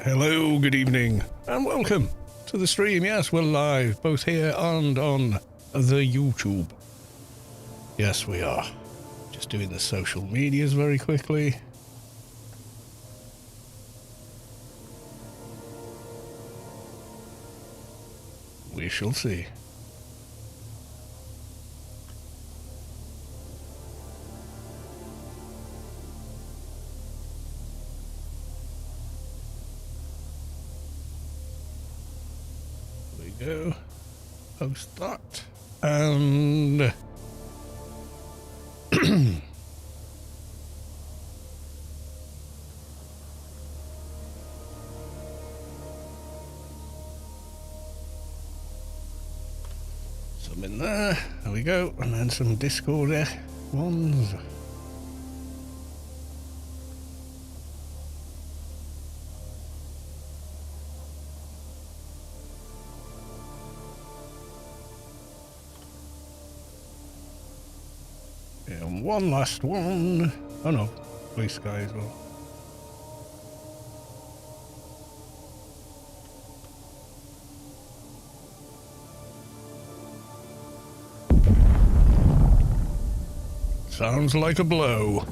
Hello, good evening, and welcome to the stream. Yes, we're live, both here and on the YouTube. Yes, we are. Just doing the social medias very quickly. We shall see. Go post that and some in there we go, and then some Discord ones. And one last one. Oh no, blue sky as well. Sounds like a blow.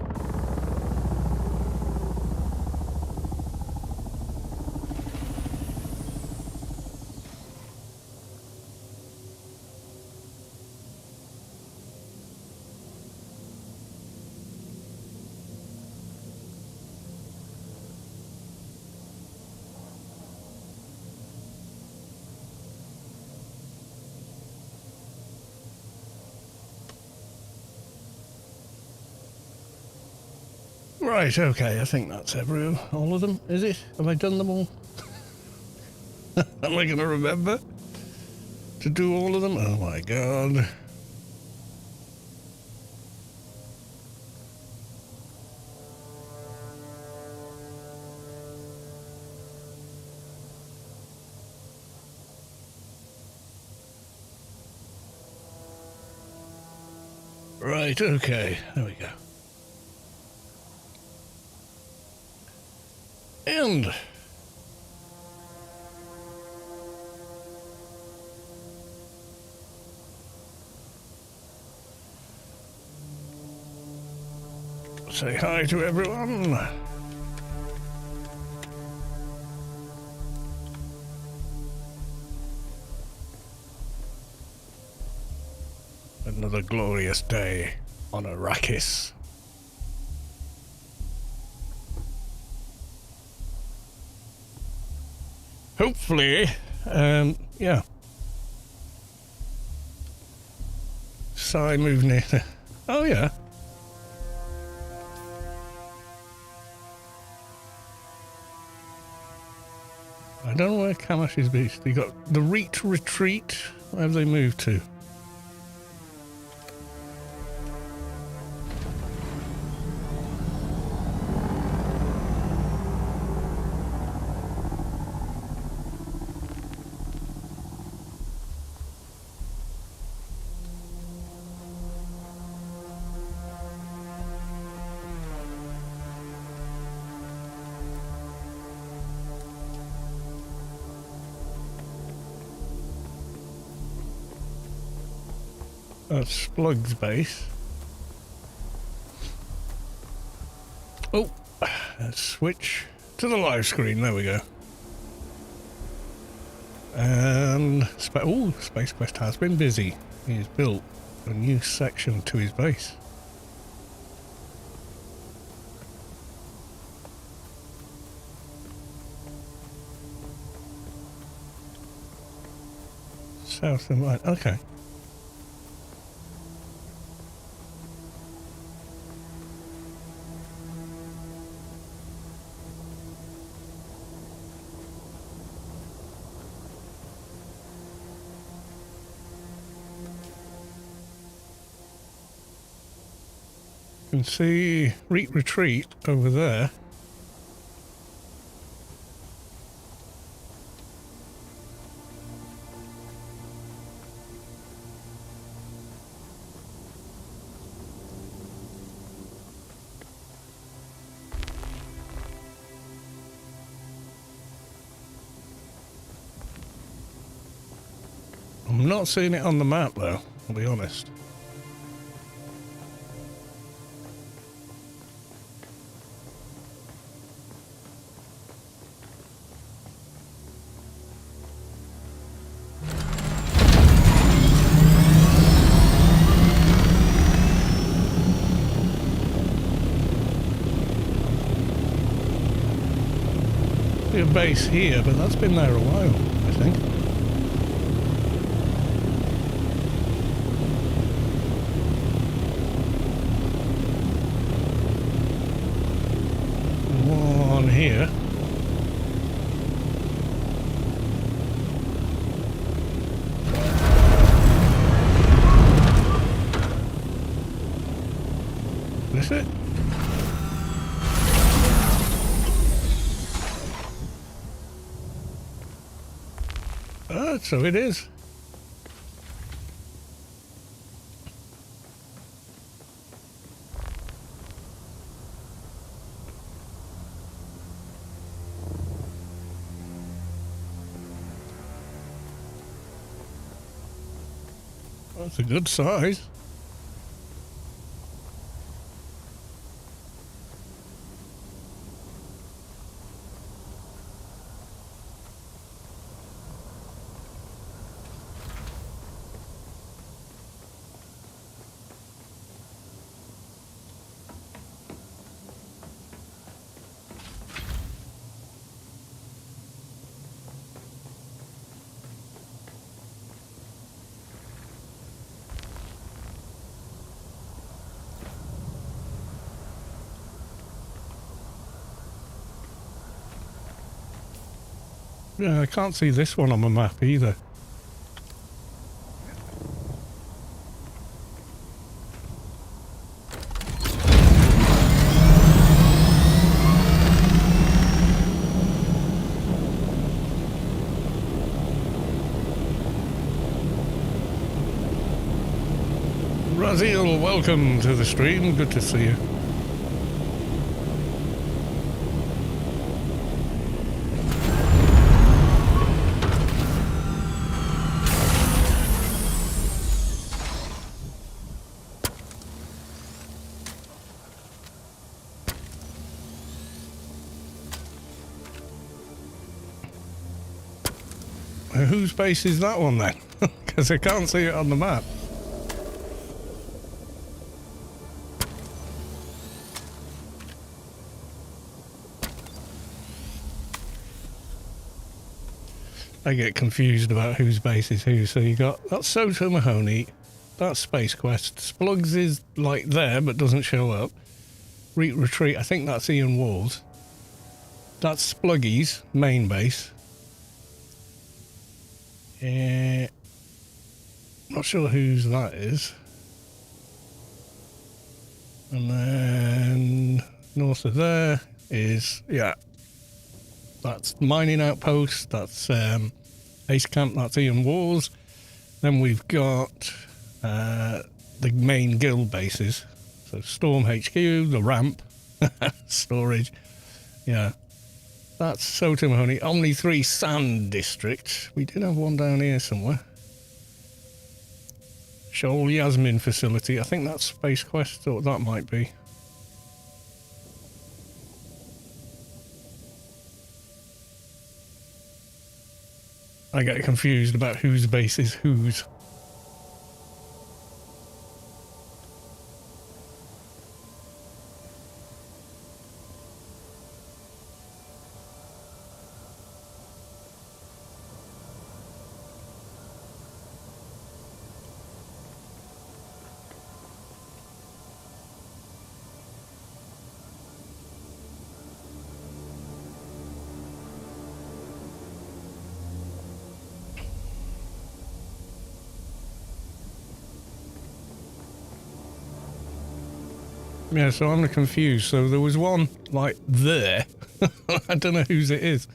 Right, okay, I think that's all of them, is it? Have I done them all? Am I going to remember to do all of them? Oh my god. Right, okay, there we go. And say hi to everyone. Another glorious day on Arrakis. Hopefully, yeah. Sai moving it. Oh, yeah. I don't know where Kamash's beast. You got the retreat. Where have they moved to? That's Splug's base. Oh, let's switch to the live screen. There we go. And Space Quest has been busy. He's built a new section to his base. South and right. Okay. You can see retreat over there. I'm not seeing it on the map though, I'll be honest. A base here, but that's been there a while, I think. One here. Is it? So it is. That's a good size. Yeah, I can't see this one on the map either. Razil, welcome to the stream. Good to see you. Whose base is that one then? Because I can't see it on the map. I get confused about whose base is who. So you got that's Soto Mahoney, that's Space Quest. Splugs is like there but doesn't show up. Retreat, I think that's Ian Walls. That's Spluggy's main base. Not sure whose that is. And then north of there is, yeah, that's Mining Outpost, that's Ace Camp, that's Ian Walls. Then we've got the main guild bases. So Storm HQ, the ramp, storage, yeah. That's Soto Mahoney. Omni 3 Sand District. We did have one down here somewhere. Shoal Yasmin Facility. I think that's Space Quest, or that might be. I get confused about whose base is whose. Yeah, so I'm confused. So there was one, like, there. I don't know whose it is.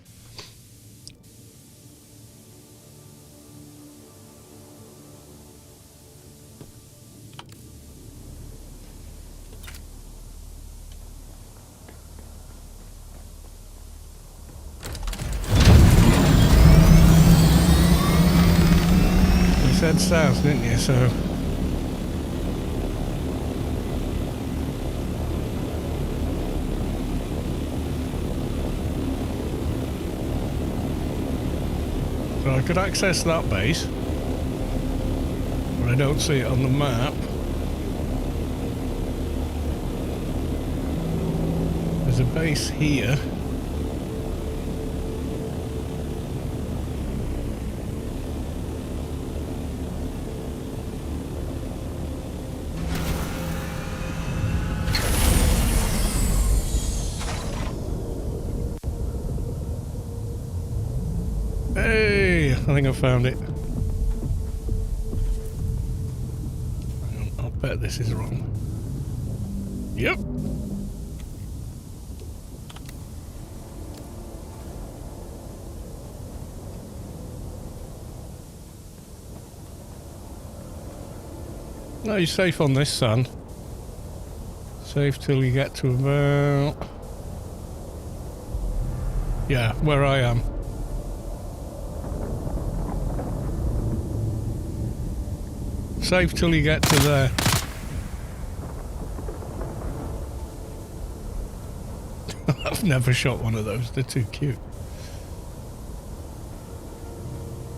said south, didn't you? So I could access that base, but I don't see it on the map. There's a base here. Hey, I think I found it. Hang on, I'll bet this is wrong. Yep. No, you're safe on this, son. Safe till you get to about... yeah, where I am. Safe till you get to there. I've never shot one of those, they're too cute.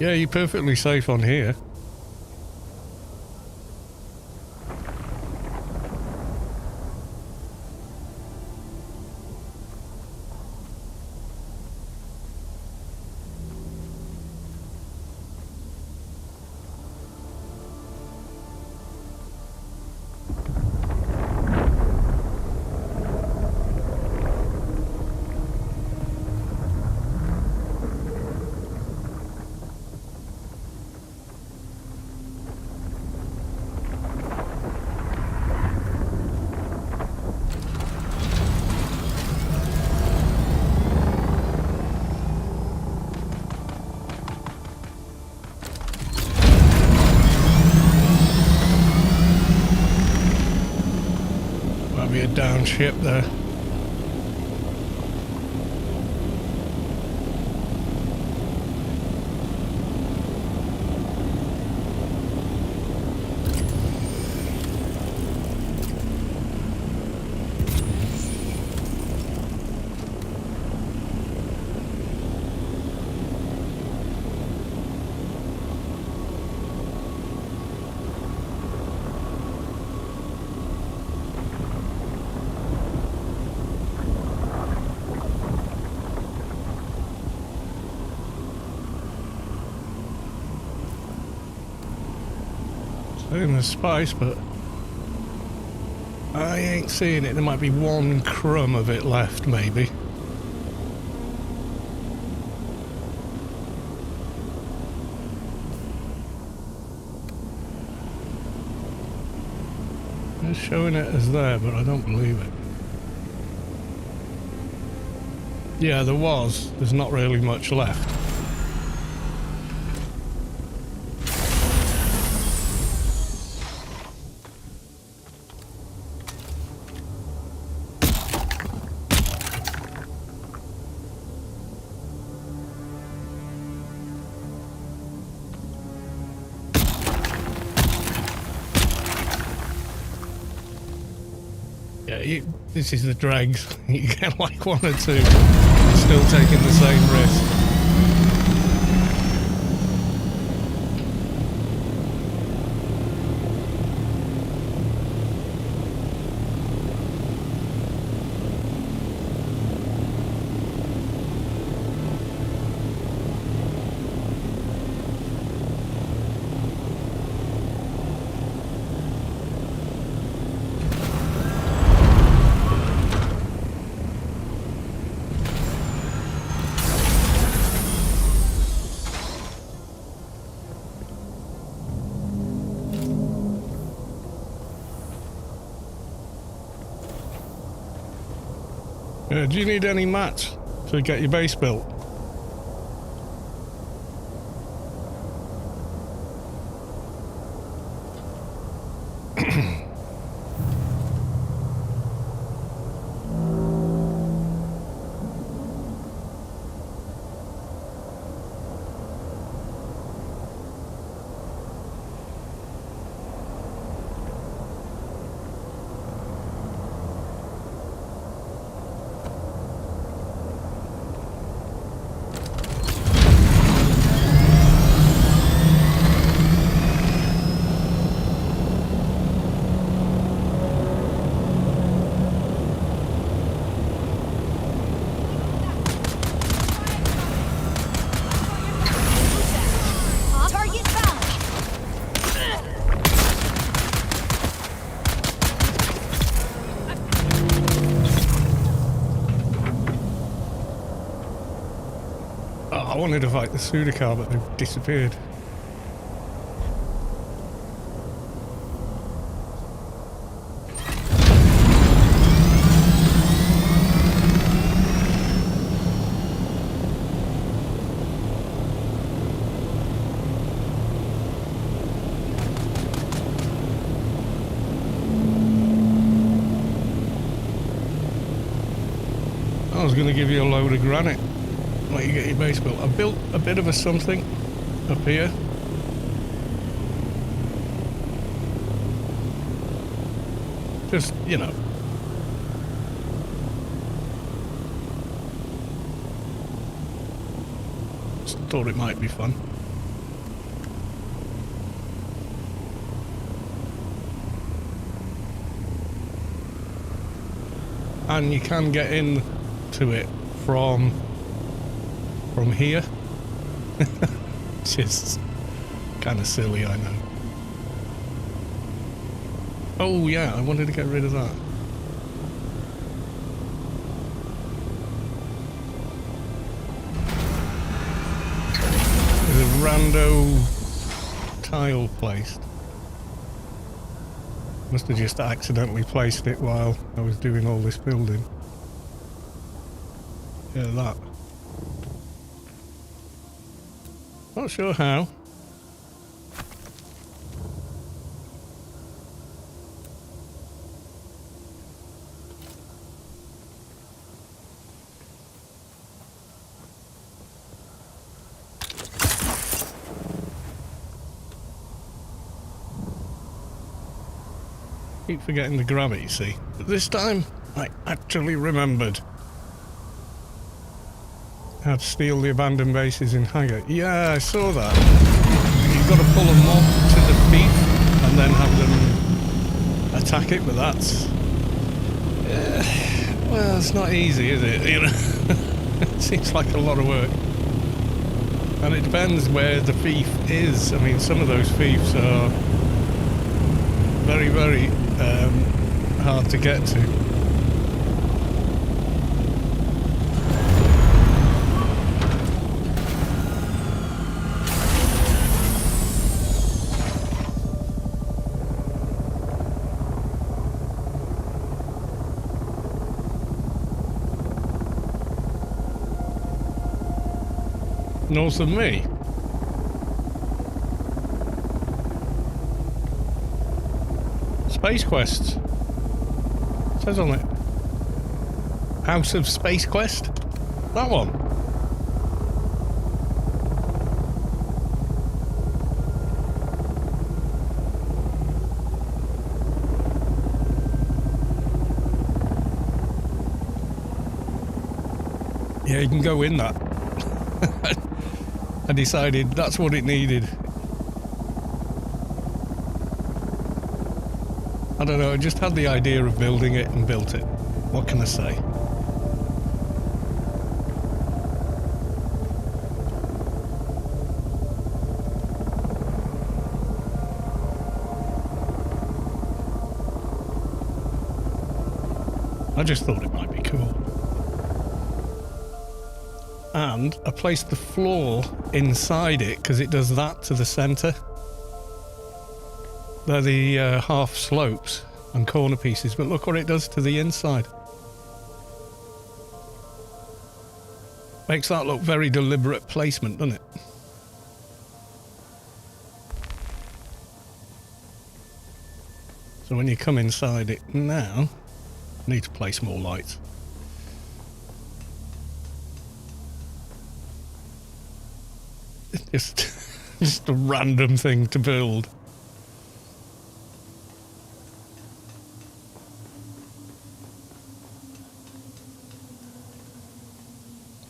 Yeah, you're perfectly safe on here. Might be a down ship there. In the spice, but I ain't seeing it. There might be one crumb of it left, maybe. It's showing it as there, but I don't believe it. Yeah, there was. There's not really much left. This is the dregs. You get like one or two, still taking the same risk. Do you need any mats to get your base built? wanted to fight the Sudokar, but they've disappeared. I was going to give you a load of granite, let you get your base built. I built a bit of a something up here. Just, you know. Just thought it might be fun. And you can get in to it from here. Just kind of silly, I know. Oh yeah, I wanted to get rid of that. There's a rando tile placed. Must have just accidentally placed it while I was doing all this building. Yeah, that. Not sure how. Keep forgetting to grab it, you see. But this time, I actually remembered how to steal the abandoned bases in Haggard. Yeah, I saw that. You've got to pull a mob to the feet and then have them attack it, but that's... well, it's not easy, is it? You know, it seems like a lot of work. And it depends where the fief is. I mean, some of those fiefs are very, very hard to get to. North of me. Space Quest. Says on it. House of Space Quest? That one. Yeah, you can go in that. I decided that's what it needed. I don't know, I just had the idea of building it and built it. What can I say? I just thought it might be cool. And I placed the floor inside it because it does that to the centre. They're the half slopes and corner pieces, but look what it does to the inside. Makes that look very deliberate placement, doesn't it? So when you come inside it now, you need to place more lights. Just a random thing to build.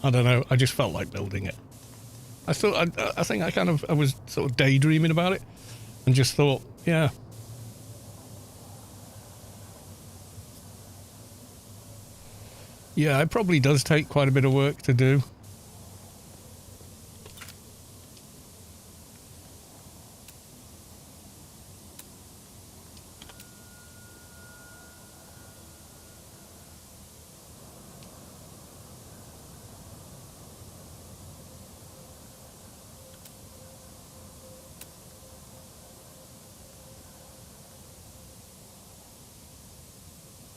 I don't know, I just felt like building it. I think I was sort of daydreaming about it and just thought, yeah. Yeah, it probably does take quite a bit of work to do.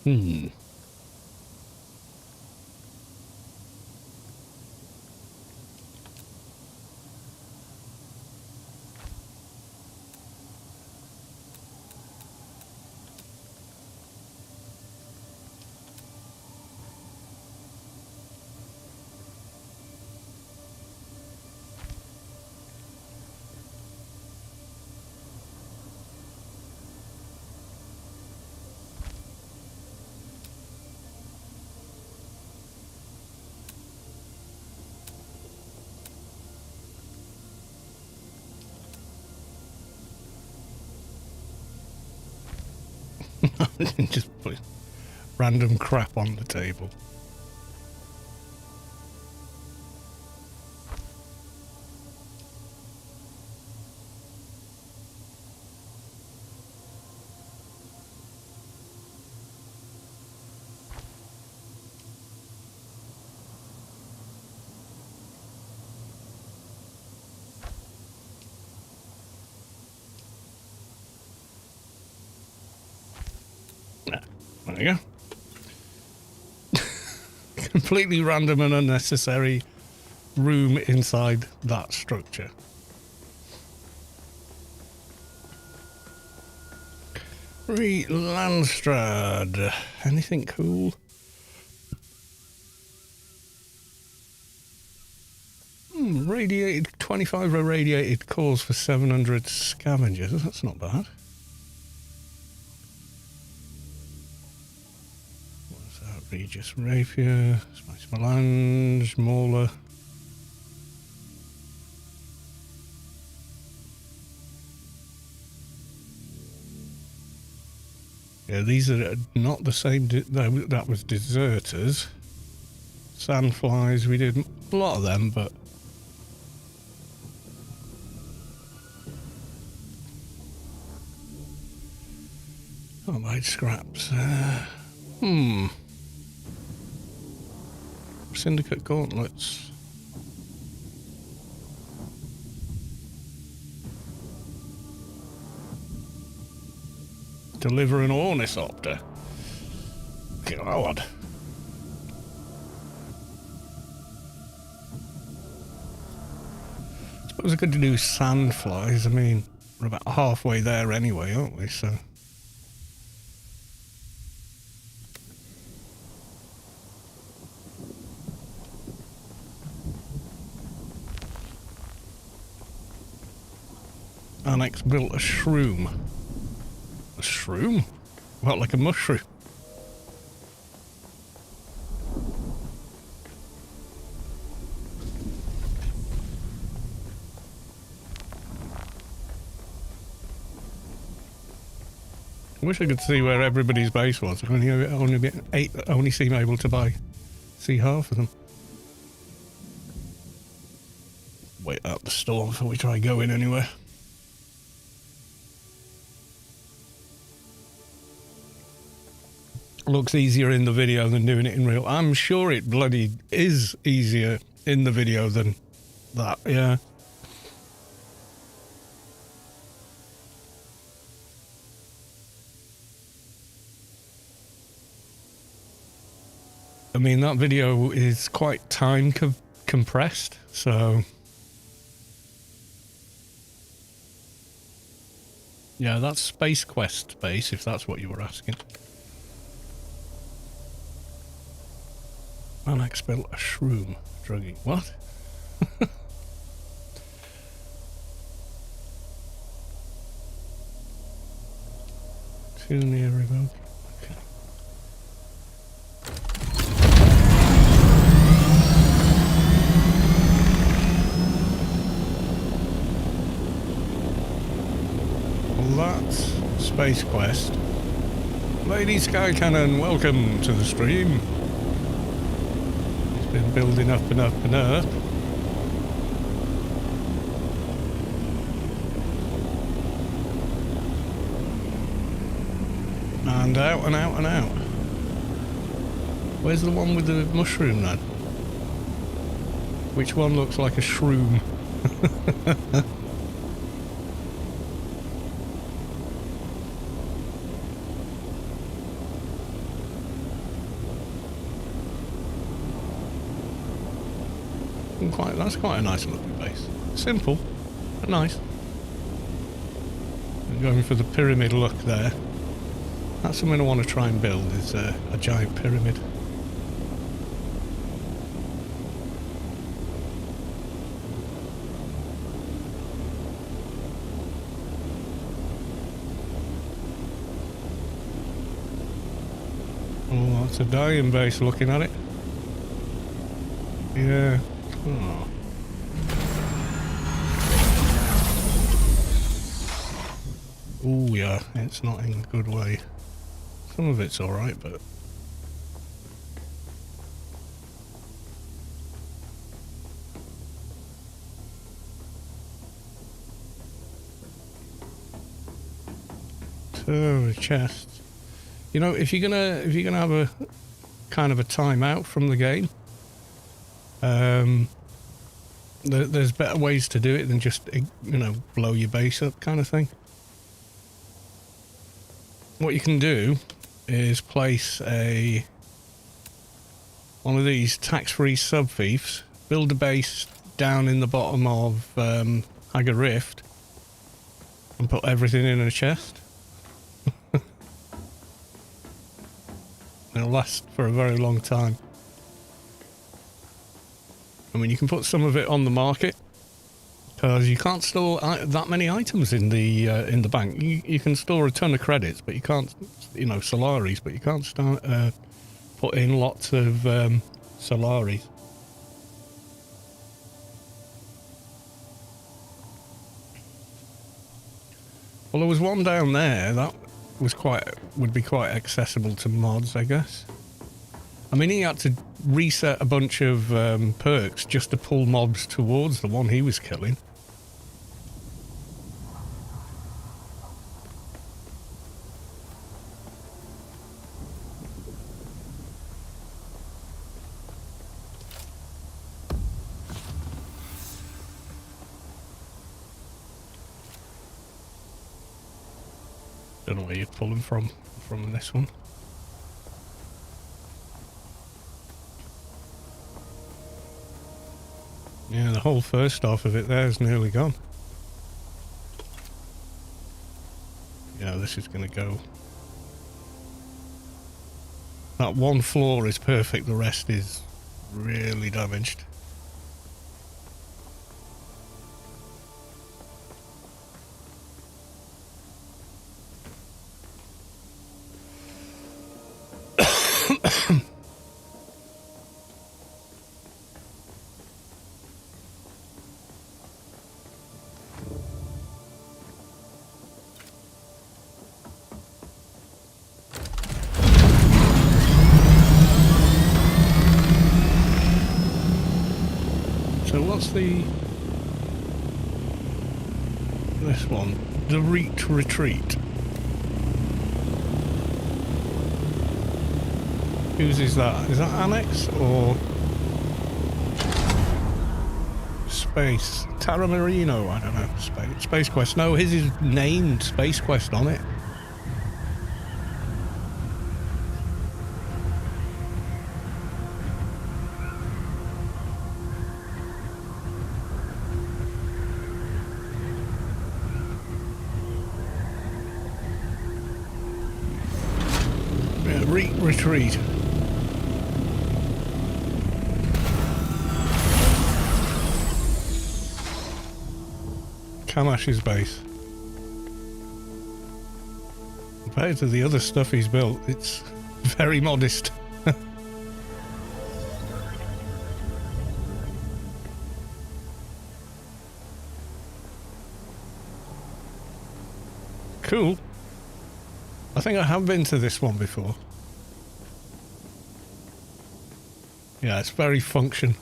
Hmm. Just put random crap on the table. There you go. Completely random and unnecessary room inside that structure. Landstrad. Anything cool? Radiated 25 irradiated cores for 700 scavengers. That's not bad. What's that? Regis Rapier, Spice Melange, Mauler. Yeah, these are not the same. That was deserters. Sandflies, we did a lot of them, but oh, my scraps. Syndicate gauntlets. Deliver an ornithopter. God. Suppose I could do sandflies. I mean, we're about halfway there anyway, aren't we? So. Annex built a shroom. A shroom? What, like a mushroom? I wish I could see where everybody's base was. I only seem able to see half of them. Wait out the storm before we try going anywhere. Looks easier in the video than doing it in real. I'm sure it bloody is easier in the video than that, yeah. I mean, that video is quite time compressed, so... Yeah, that's Space Quest base, if that's what you were asking. Annex built a shroom. Drugging. What? Too near revoke. Okay. Well, that's Space Quest. Lady Sky Cannon, welcome to the stream. Been building up and up and up. And out and out and out. Where's the one with the mushroom then? Which one looks like a shroom? That's quite a nice looking base. Simple, but nice. I'm going for the pyramid look there. That's something I want to try and build, is a giant pyramid. Oh, that's a dying base looking at it. Yeah. Oh. Oh yeah, it's not in a good way. Some of it's alright, but... So, chest. You know, if you're gonna have a kind of a timeout from the game, there's better ways to do it than just, you know, blow your base up kind of thing. What you can do is place one of these tax-free sub-fiefs, build a base down in the bottom of Hagger Rift, and put everything in a chest. It'll last for a very long time. I mean, you can put some of it on the market, because you can't store that many items in the bank. You can store a ton of credits, but you can't, you know, Solaris, but you can't start put in lots of Solaris. Well, there was one down there that would be quite accessible to mods, I guess. I mean, he had to reset a bunch of perks just to pull mobs towards the one he was killing. Don't know where you're pulling from this one. Yeah, the whole first half of it there is nearly gone. Yeah, this is going to go. That one floor is perfect, the rest is really damaged. So what's this one? The retreat. Whose is that? Is that Annex or Space? Terra Marino? I don't know. Space Quest. No, his is named Space Quest on it. Retreat. Kamash's base. Compared to the other stuff he's built, it's very modest. Cool. I think I have been to this one before. Yeah, it's very function.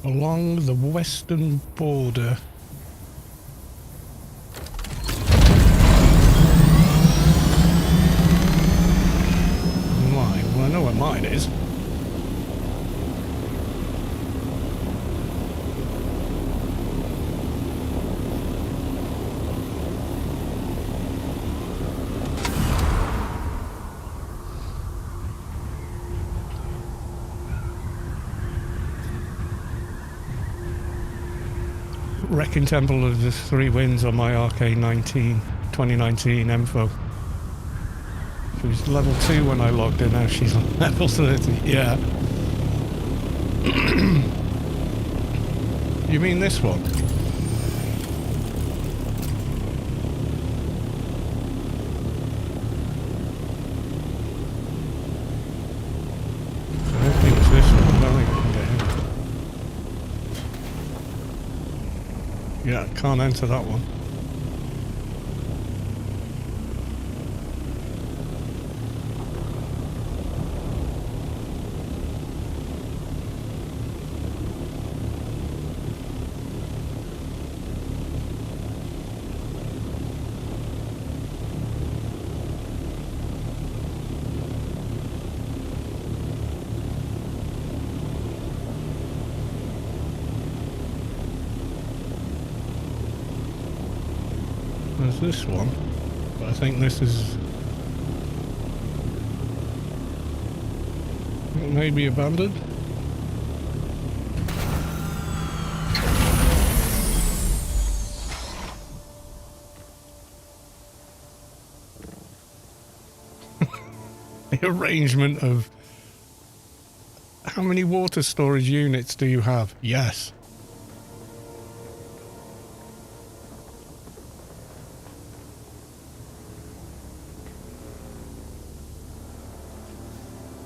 Along the western border. Mine. Well, I know where mine is. Wrecking Temple of the Three Winds on my RK19 2019 info. She was level 2 when I logged in, now she's on level 30. Yeah. You mean this one? I don't think it's this one. I don't think I can get in. Yeah, can't enter that one. There's this one, but I think this is maybe abandoned. The arrangement of how many water storage units do you have? Yes.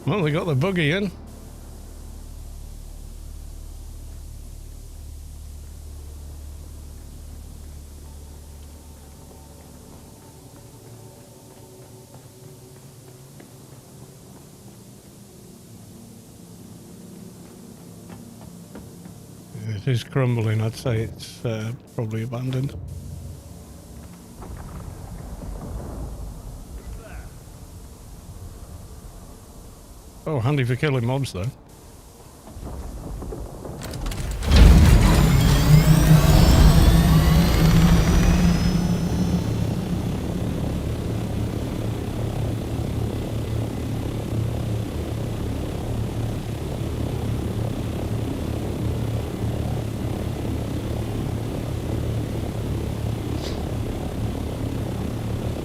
Well, they got the buggy in. It is crumbling. I'd say it's probably abandoned. Oh, handy for killing mobs, though.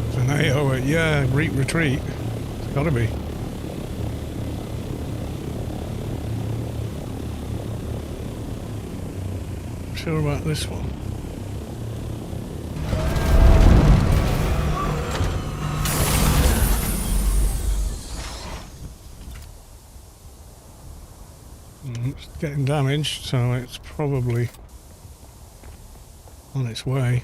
It's an AO, yeah, retreat. It's gotta be. Sure about this one. It's getting damaged, so it's probably on its way.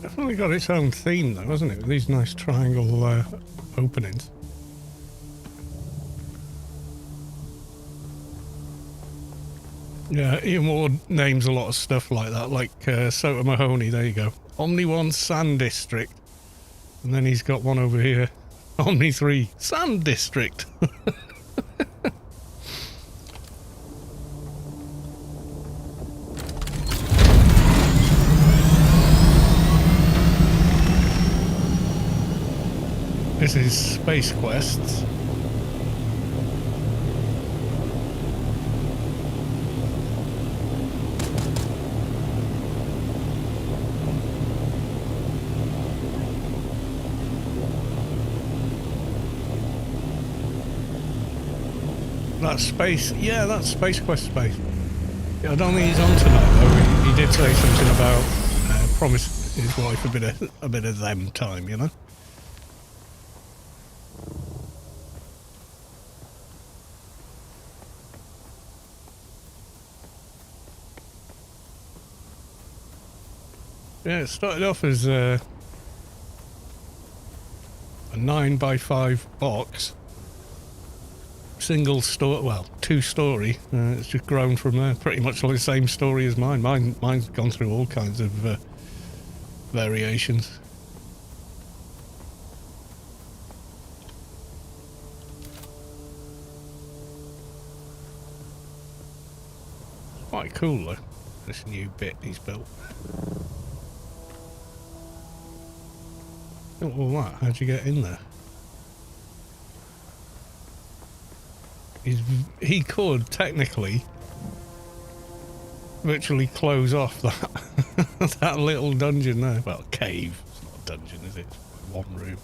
Definitely got its own theme though, hasn't it? With these nice triangle openings. Yeah, Ian Ward names a lot of stuff like that, like Soto Mahoney, there you go. Omni 1 Sand District. And then he's got one over here. Omni 3 Sand District. This is Space Quests. That's space, yeah, that's Space Quest space. Yeah, I don't think he's on tonight though. He did say something about promise his wife a bit of them time, you know. Yeah, it started off as a 9x5 box, single story, well, 2-story. It's just grown from there. Pretty much the same story as mine. Mine's gone through all kinds of variations. Quite cool though, this new bit he's built. Built all that. How'd you get in there? He could technically virtually close off that that little dungeon there. Well, cave. It's not a dungeon, is it? It's one room.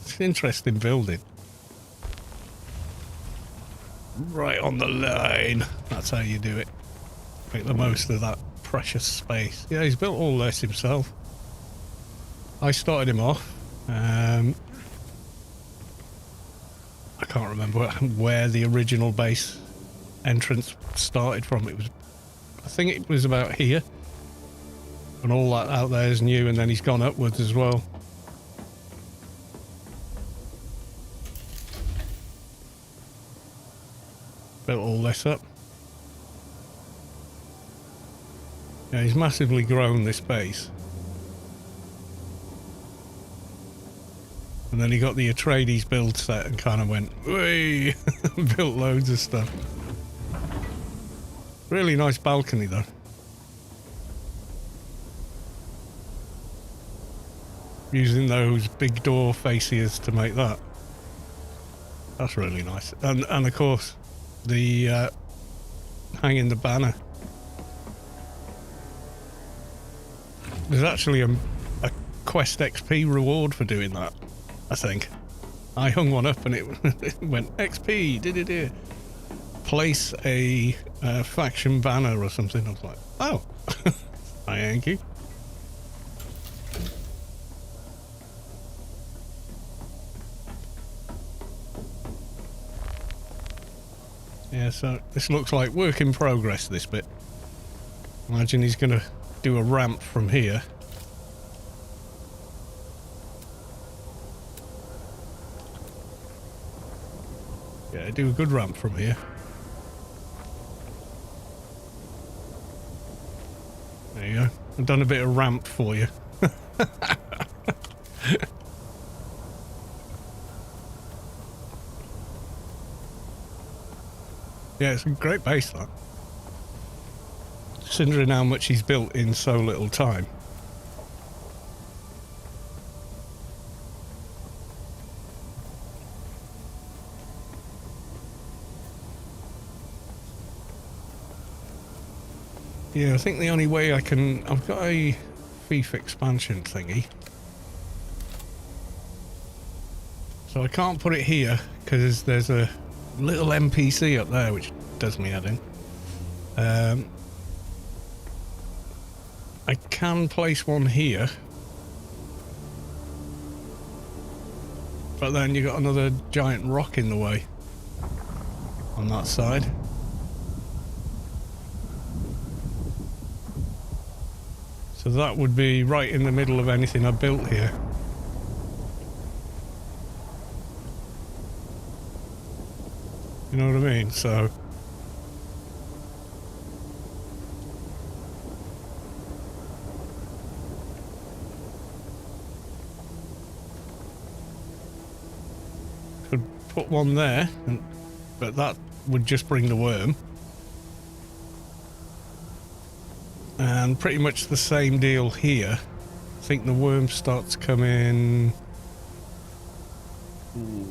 It's an interesting building. Right on the line. That's how you do it. Make the most of that precious space. Yeah, he's built all this himself. I started him off. I can't remember where the original base entrance started from. I think it was about here. And all that out there is new, and then he's gone upwards as well. Built all this up. Yeah, he's massively grown this base. And then he got the Atreides build set and kind of went, whee! Built loads of stuff. Really nice balcony though. Using those big door facias to make that. That's really nice. And of course, the hanging the banner. There's actually a Quest XP reward for doing that, I think. I hung one up and it went XP, did place a faction banner or something. I was like, oh, thank you. Yeah, so this looks like work in progress, this bit. Imagine he's going to do a ramp from here. Yeah, do a good ramp from here. There you go. I've done a bit of ramp for you. Yeah, it's a great base, that. Considering how much he's built in so little time. Yeah, I think the only way I've got a thief expansion thingy. So I can't put it here because there's a little NPC up there which does me head in. I can place one here, but then you got another giant rock in the way on that side. So that would be right in the middle of anything I built here. You know what I mean? So could put one there, but that would just bring the worm. And pretty much the same deal here. I think the worm starts coming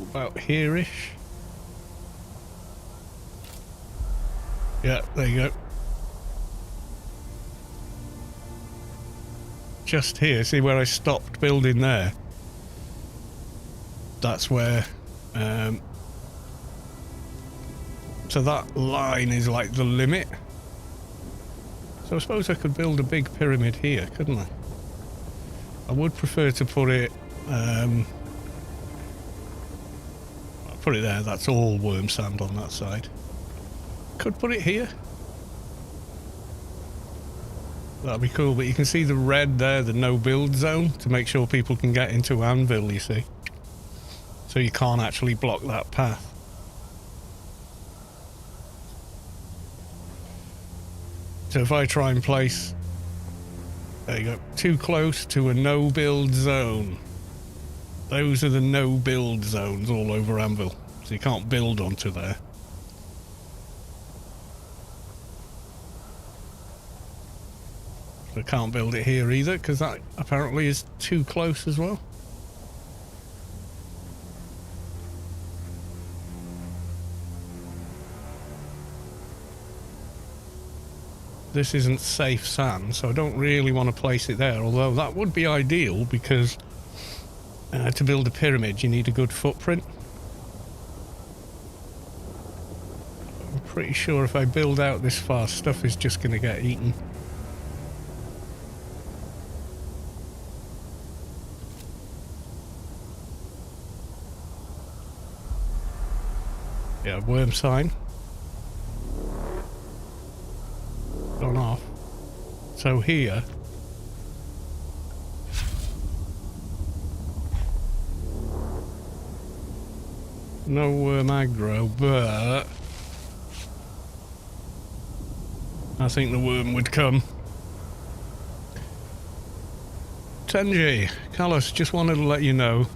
about here-ish. Yeah, there you go. Just here, see where I stopped building there? That's where... so that line is like the limit. So I suppose I could build a big pyramid here, couldn't I? I would prefer to put it... I'll put it there, that's all worm sand on that side. Could put it here. That'd be cool, but you can see the red there, the no build zone, to make sure people can get into Anvil, you see. So you can't actually block that path. So if I try and place, there you go, too close to a no build zone. Those are the no build zones all over Anvil. So you can't build onto there. I can't build it here either because that apparently is too close as well. This isn't safe sand, so I don't really want to place it there, although that would be ideal because to build a pyramid you need a good footprint. I'm pretty sure if I build out this far, stuff is just going to get eaten. Yeah, worm sign. Gone off. So here. No worm aggro, but I think the worm would come. Tenji, Callus, just wanted to let you know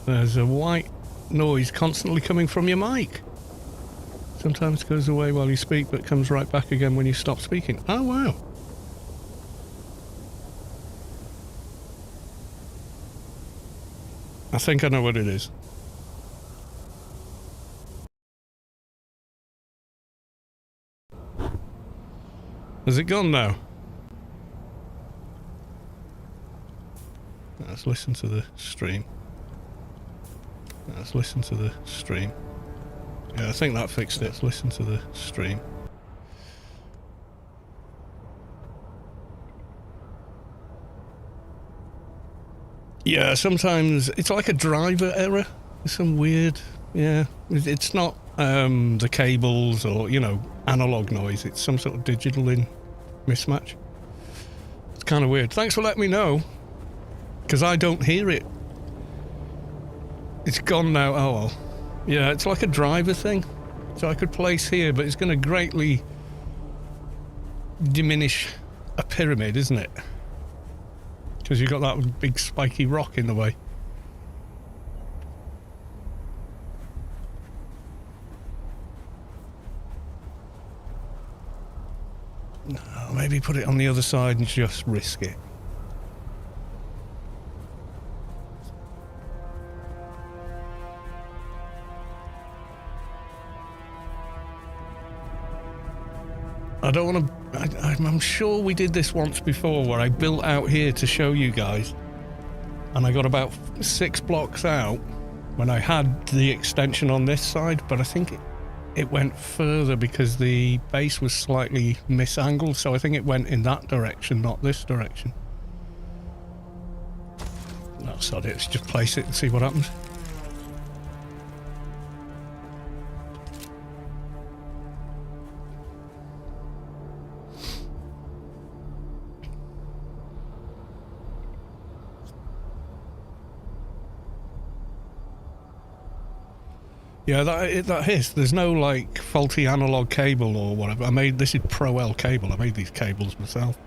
there's a white noise constantly coming from your mic. Sometimes goes away while you speak, but comes right back again when you stop speaking. Oh, wow. I think I know what it is. Has it gone now? Let's listen to the stream. Let's listen to the stream. Yeah, I think that fixed it. Let's listen to the stream. Yeah, sometimes it's like a driver error. It's some weird, yeah. It's not the cables or, you know, analog noise. It's some sort of digital in mismatch. It's kind of weird. Thanks for letting me know, because I don't hear it. It's gone now. Oh well. Yeah, it's like a driver thing. So I could place here, but it's going to greatly diminish a pyramid, isn't it? Because you've got that big spiky rock in the way. No, maybe put it on the other side and just risk it. I don't want to... I'm sure we did this once before where I built out here to show you guys. And I got about 6 blocks out when I had the extension on this side, but I think it went further because the base was slightly misangled, so I think it went in that direction, not this direction. No, sod it, let's just place it and see what happens. Yeah, that hits. There's no like faulty analog cable or whatever. This is Pro L cable. I made these cables myself.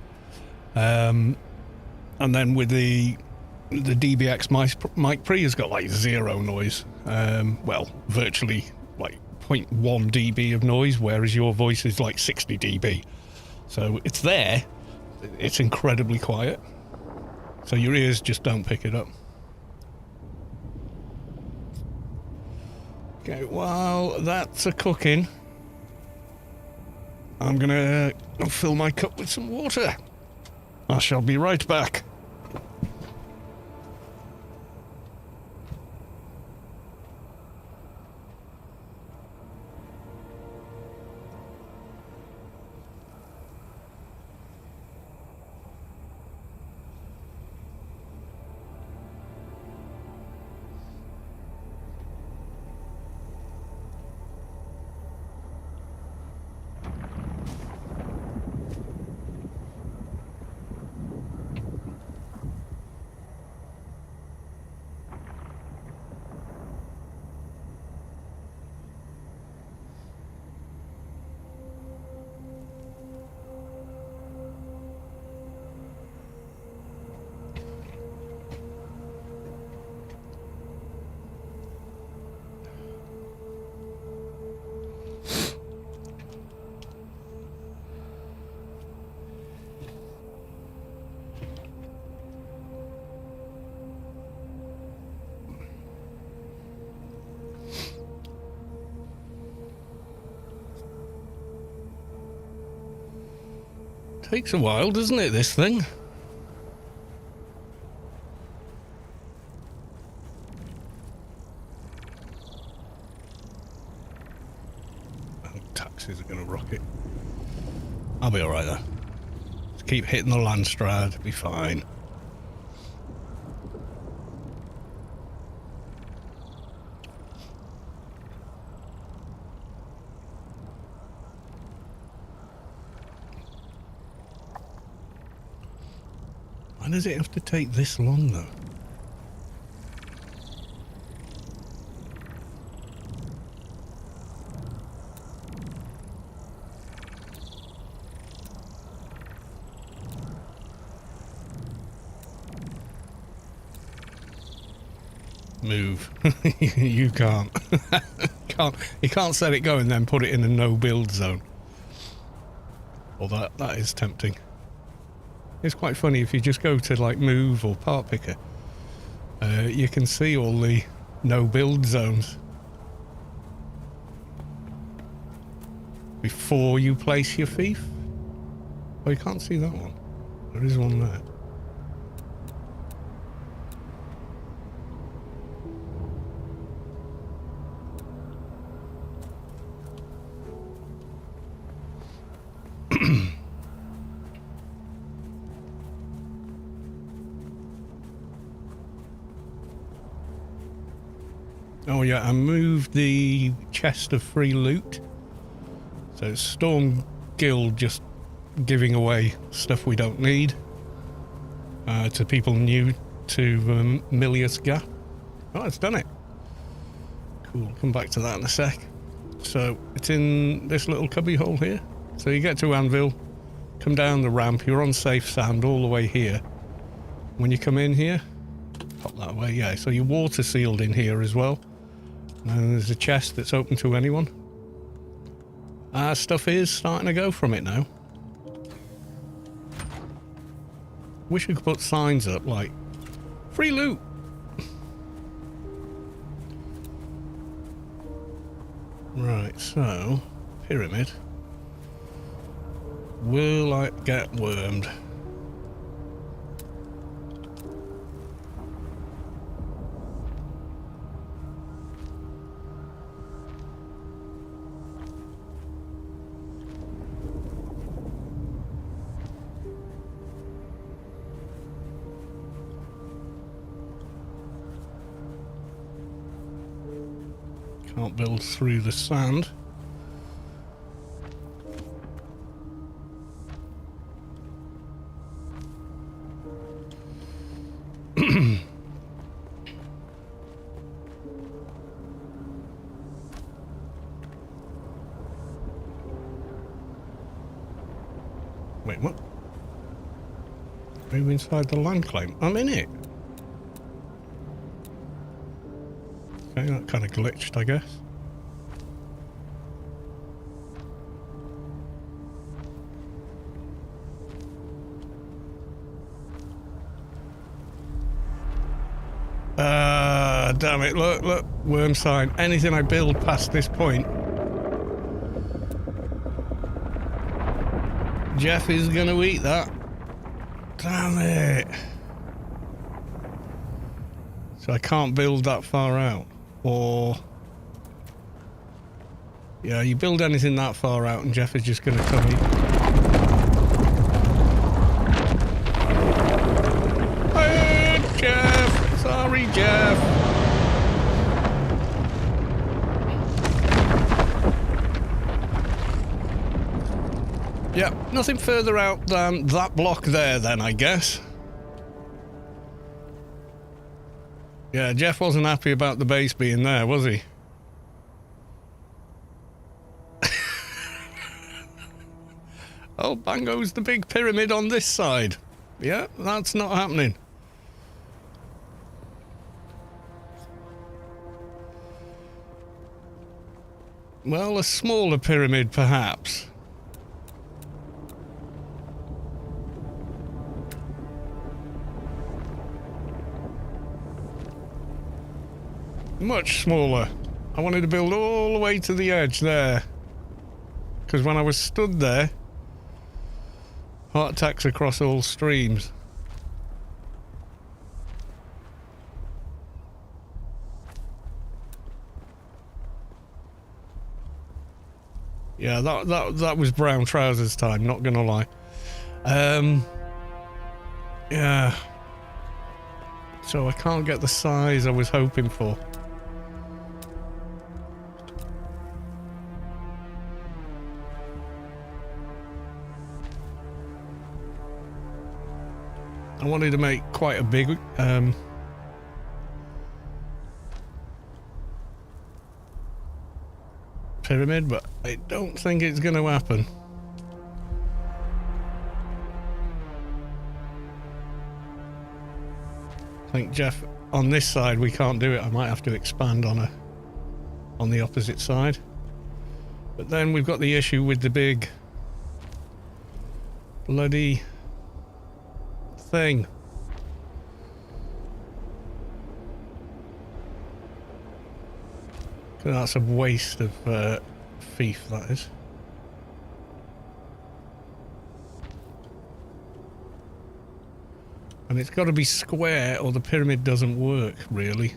And then with the DBX mic pre has got like 0 noise. Well, virtually like 0.1 dB of noise, whereas your voice is like 60 dB. So it's there. It's incredibly quiet. So your ears just don't pick it up. Okay, while that's a cooking, I'm gonna fill my cup with some water. I shall be right back. Takes a while, doesn't it, this thing? Taxis are going to rock it. I'll be alright though. Just keep hitting the Landstrad, be fine. Why does it have to take this long though? Move. You can't. You can't set it go and then put it in a no build zone. Well, that is tempting. It's quite funny if you just go to like move or part picker. You can see all the no build zones before you place your thief. Oh, you can't see that one. There is one there. Oh yeah, I moved the chest of free loot. So it's Storm Guild just giving away stuff we don't need to people new to Milius Gap. Oh, it's done it. Cool, come back to that in a sec. So it's in this little cubby hole here. So you get to Anvil, come down the ramp, you're on safe sand all the way here. When you come in here, pop that way, yeah, so you're water sealed in here as well. And there's a chest that's open to anyone. Stuff is starting to go from it now. Wish we could put signs up like, free loot! Right, so, pyramid. Will I get wormed? Can't build through the sand. Wait, what? Move inside the land claim. I'm in it. Okay, that kind of glitched, I guess. Damn it, look, worm sign. Anything I build past this point, Jeff is gonna eat that. Damn it. So I can't build that far out. Or... yeah, you build anything that far out and Jeff is just gonna come eat. Hey, Jeff! Sorry, Jeff! Yeah, nothing further out than that block there then, I guess. Yeah, Jeff wasn't happy about the base being there, was he? Oh, bang goes the big pyramid on this side. Yeah, that's not happening. Well, a smaller pyramid, perhaps. Much smaller. I wanted to build all the way to the edge there. Because when I was stood there... Heart attacks across all streams. Yeah, that was brown trousers time, not gonna lie. Yeah. So I can't get the size I was hoping for. I wanted to make quite a big pyramid, but I don't think it's going to happen. I think, Jeff, on this side we can't do it. I might have to expand on the opposite side. But then we've got the issue with the big bloody thing. That's a waste of fief, that is. And it's got to be square or the pyramid doesn't work, really.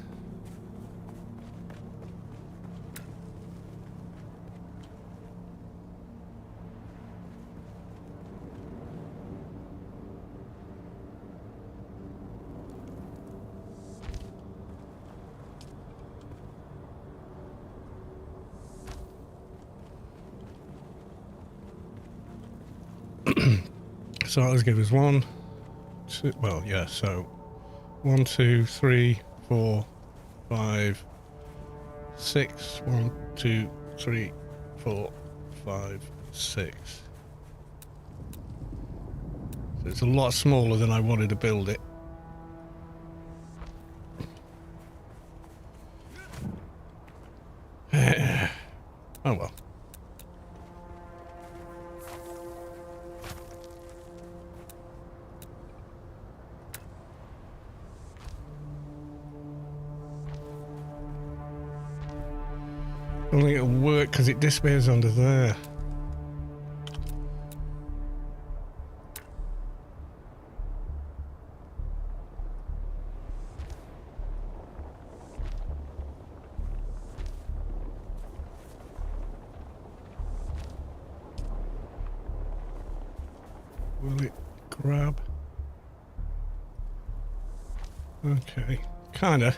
So let's give us 1, 2, well, yeah, so 1, 2, 3, 4, 5, 6, 1, 2, 3, 4, 5, 6. So it's a lot smaller than I wanted to build it. Oh well. I don't think it'll work because it disappears under there. Will it grab? Okay, kinda.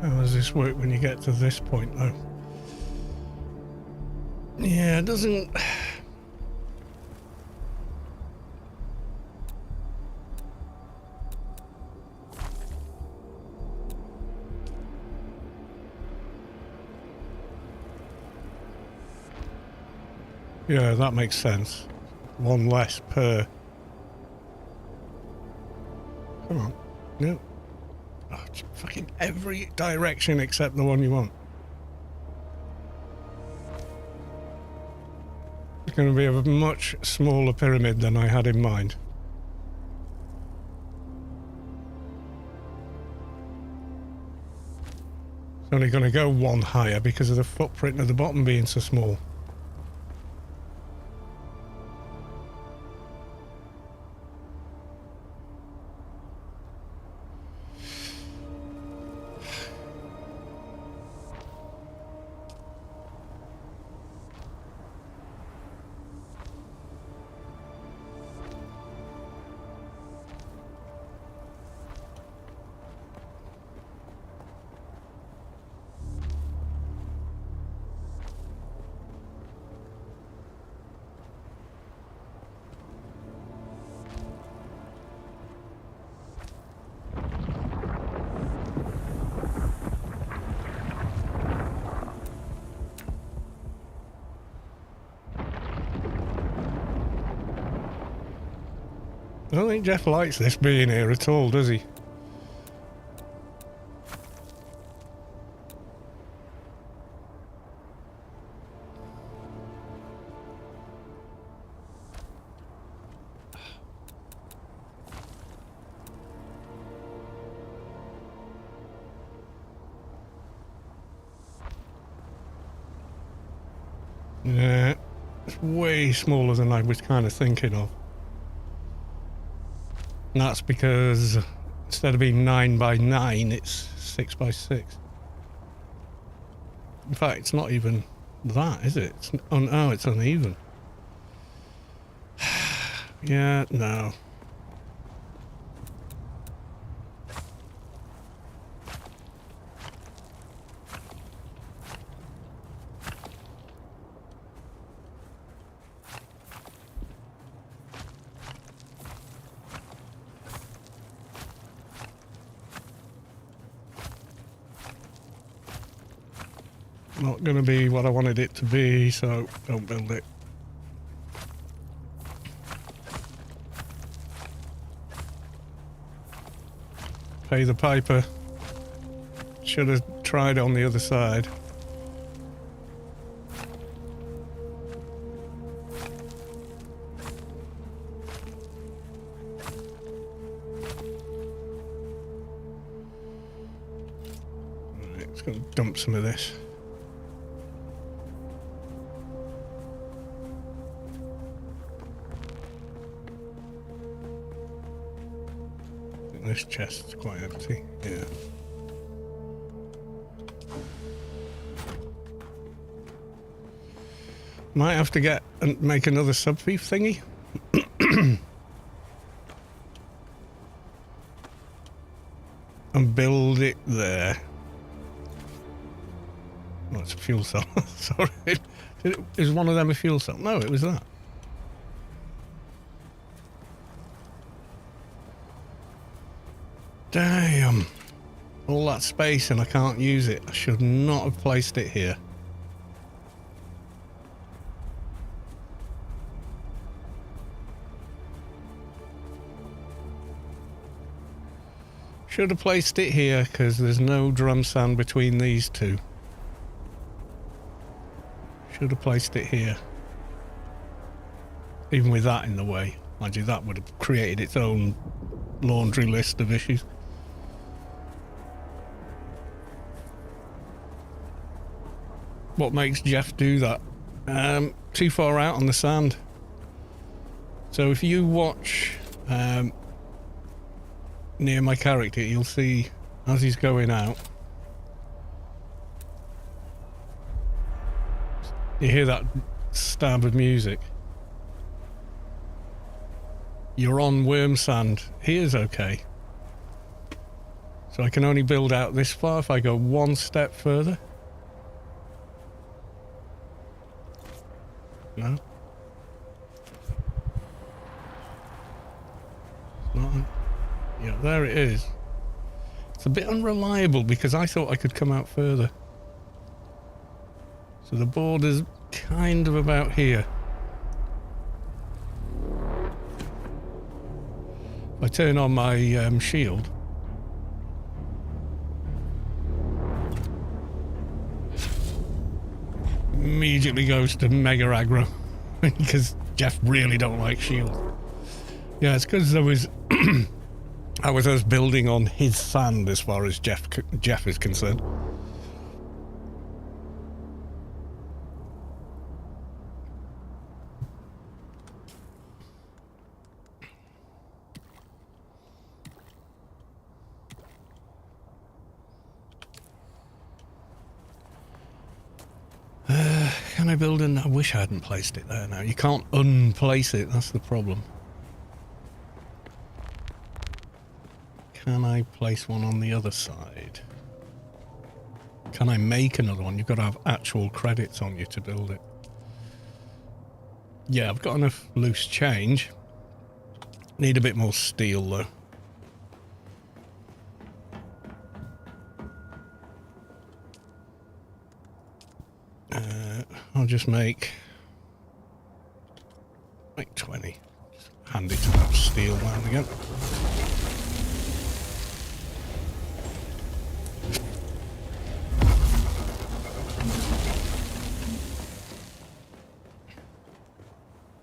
How does this work when you get to this point, though? Yeah, it doesn't... Yeah, that makes sense. One less per... Come on. No. Oh, fucking every direction except the one you want. It's going to be a much smaller pyramid than I had in mind. It's only going to go one higher because of the footprint of the bottom being so small. I don't think Jeff likes this being here at all, does he? Yeah, it's way smaller than I was kind of thinking of. And that's because instead of being 9 by 9, it's 6 by 6. In fact, it's not even that, is it? It's, oh no, it's uneven. Yeah, no. Not going to be what I wanted it to be, so don't build it. Pay the piper. Should have tried on the other side. Right, it's going to dump some of this. This chest's quite empty, yeah. Might have to get and make another sub-thief thingy. And build it there. Oh, it's a fuel cell. Sorry. Is one of them a fuel cell? No, it was that. Damn. All that space and I can't use it. I should not have placed it here. Should have placed it here because there's no drum sand between these two. Should have placed it here. Even with that in the way. Mind you, that would have created its own laundry list of issues. What makes Jeff do that? Too far out on the sand. So if you watch near my character, you'll see as he's going out, you hear that stab of music. You're on worm sand. Here's okay. So I can only build out this far. If I go one step further. No. Not. Yeah, there it is. It's a bit unreliable because I thought I could come out further. So the border's kind of about here. If I turn on my shield. Immediately goes to mega aggro because Jeff really don't like shield. Yeah, it's because I was us building on his sand as far as Jeff is concerned. Can I build an... I wish I hadn't placed it there now. You can't unplace it, that's the problem. Can I place one on the other side? Can I make another one? You've got to have actual credits on you to build it. Yeah, I've got enough loose change. Need a bit more steel though. I'll just make 20. Just hand it to that steel man again.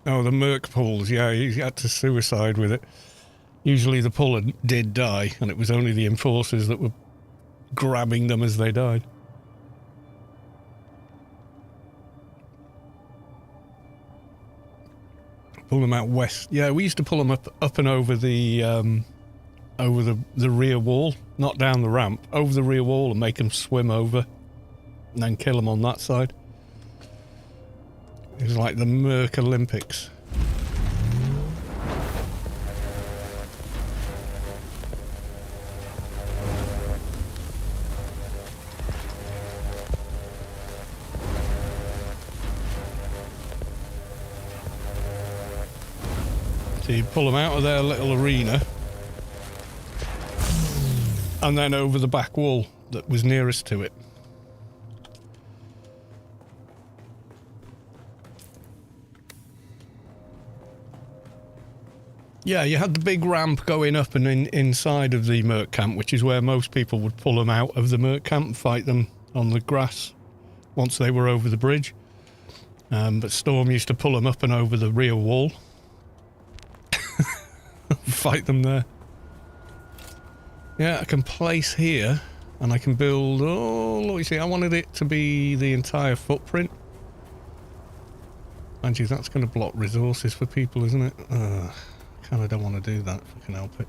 Oh, the Merc pulls. Yeah, he had to suicide with it. Usually the puller did die, and it was only the enforcers that were grabbing them as they died. Pull them out west. Yeah, we used to pull them up and over the rear wall, not down the ramp, over the rear wall, and make them swim over, and then kill them on that side. It was like the Merc Olympics. So you pull them out of their little arena and then over the back wall that was nearest to it. Yeah, you had the big ramp going up and inside of the Merc camp, which is where most people would pull them out of the Merc camp and fight them on the grass once they were over the bridge. But Storm used to pull them up and over the rear wall. Fight them there. Yeah, I can place here and I can build... Oh, look, you see, I wanted it to be the entire footprint. Mind you, that's going to block resources for people, isn't it? Kind of don't want to do that if I can help it.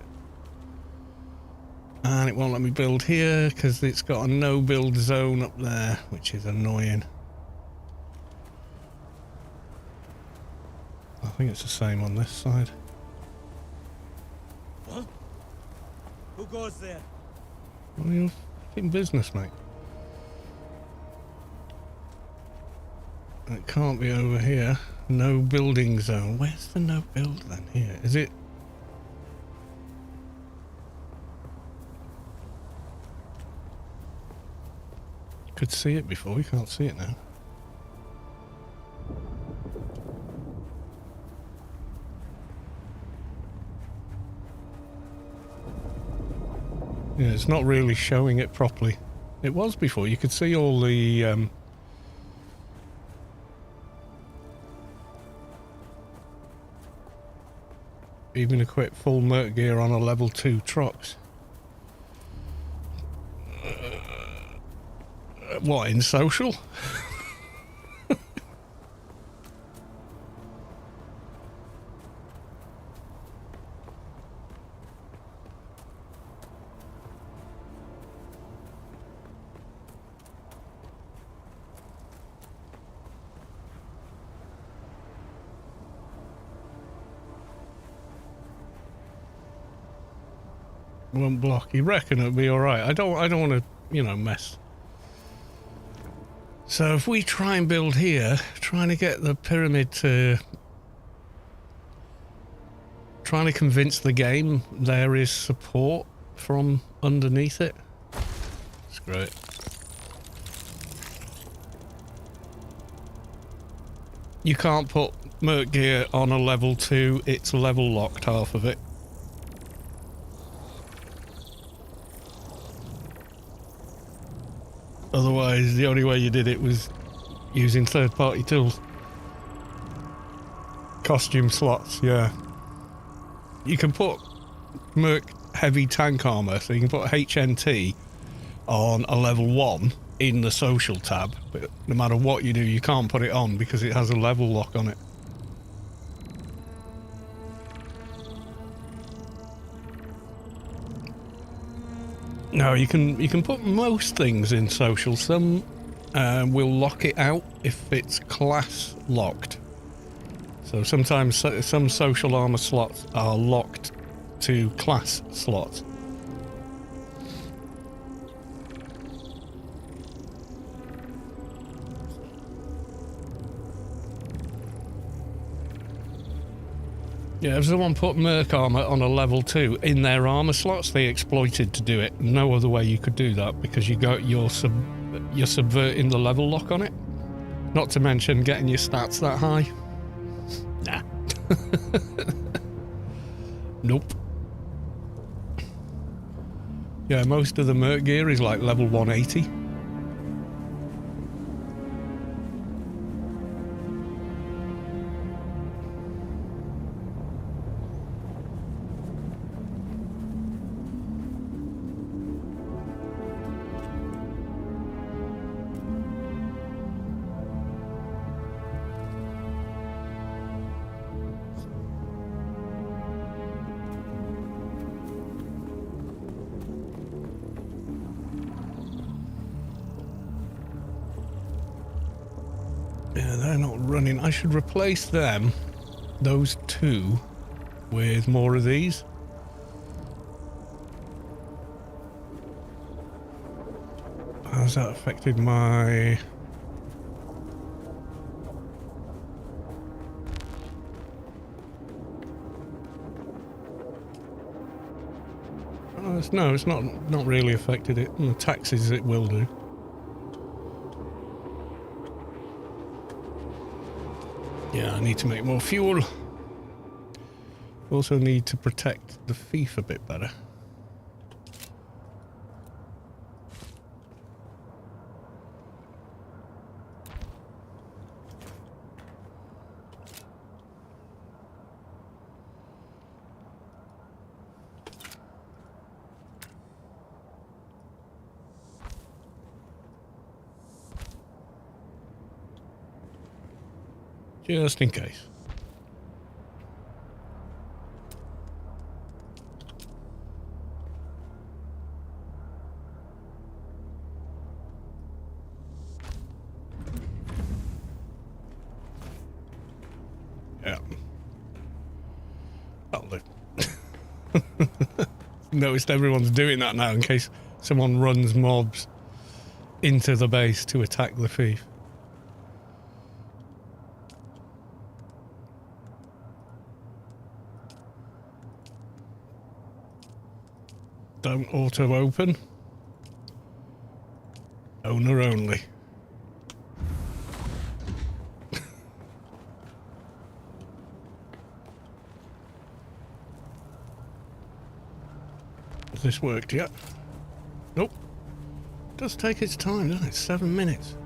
And it won't let me build here because it's got a no build zone up there, which is annoying. I think it's the same on this side. Huh? Who goes there? Well, you're in business, mate. It can't be over here. No building zone. Where's the no build then? Here. Is it? Could see it before. We can't see it now. Yeah, it's not really showing it properly. It was before. You could see all the even equip full Merc gear on a level 2 trucks. What, in social? One block. You reckon it'll be alright? I don't want to, you know, mess. So if we try and build here, trying to get the pyramid to... Trying to convince the game there is support from underneath it. Screw it. You can't put Merc gear on a level 2, it's level locked, half of it. Otherwise, the only way you did it was using third-party tools. Costume slots, yeah. You can put Merc heavy tank armor, so you can put HNT on a level 1 in the social tab, but no matter what you do, you can't put it on because it has a level lock on it. No, you can put most things in social. Some will lock it out if it's class locked. So sometimes some social armor slots are locked to class slots. Yeah, if someone put Merc armor on a level 2 in their armor slots, they exploited to do it. No other way you could do that because you're subverting the level lock on it. Not to mention getting your stats that high. Nah. Nope. Yeah, most of the Merc gear is like level 180. Yeah, they're not running. I should replace them, those two, with more of these. How's that affected my... No, it's not really affected it. And the taxes it will do. Yeah, I need to make more fuel. Also need to protect the thief a bit better. Just in case. Yeah. That'll do. Noticed everyone's doing that now in case someone runs mobs into the base to attack the thief. Don't auto open. Owner only. Has this worked yet? Nope. It does take its time, doesn't it? 7 minutes.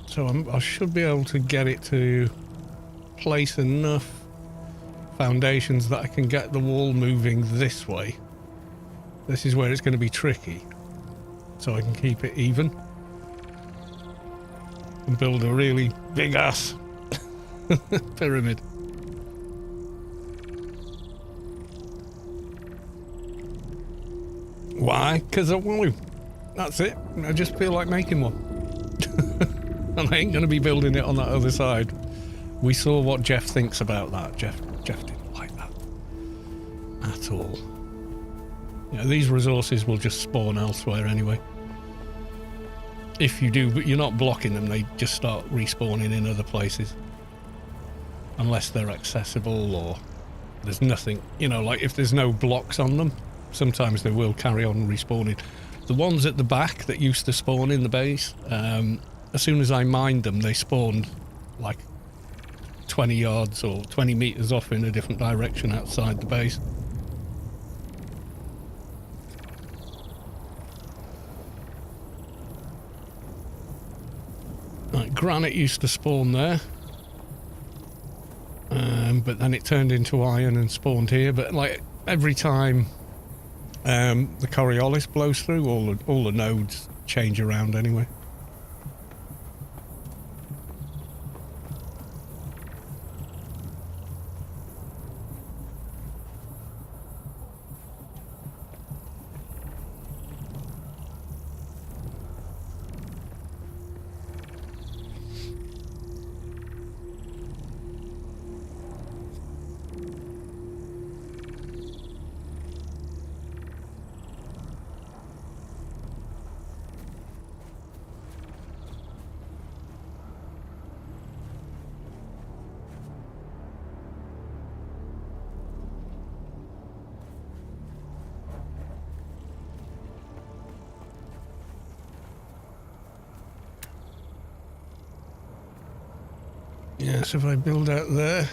So I should be able to get it to place enough foundations that I can get the wall moving this way. This is where it's going to be tricky. So I can keep it even. And build a really big ass pyramid. Why? Because I want to. That's it. I just feel like making one. And I ain't going to be building it on that other side. We saw what Jeff thinks about that. Jeff didn't like that at all. You know, these resources will just spawn elsewhere anyway. If you do, but you're not blocking them, they just start respawning in other places. Unless they're accessible or there's nothing, you know, like if there's no blocks on them, sometimes they will carry on respawning. The ones at the back that used to spawn in the base, as soon as I mined them, they spawned like 20 yards or 20 meters off in a different direction outside the base. Like granite used to spawn there, but then it turned into iron and spawned here. But like every time the Coriolis blows through, all the nodes change around anyway. Yes, if I build out there,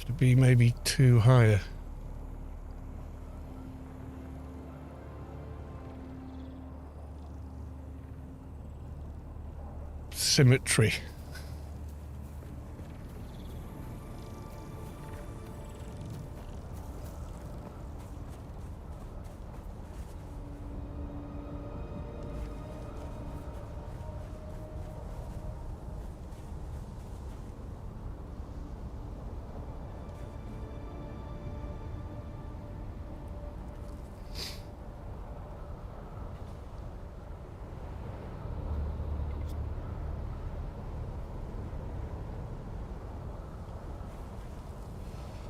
Should it be maybe 2 higher? Symmetry.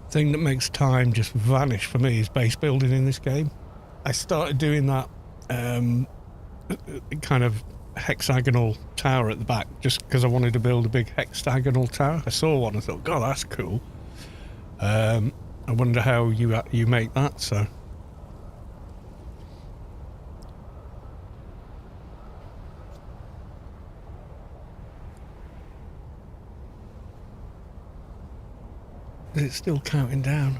Thing that makes time just vanish for me is base building in this game. I started doing that kind of hexagonal tower at the back just because I wanted to build a big hexagonal tower. I saw one and thought, God, that's cool. I wonder how you make that, so... Is it still counting down?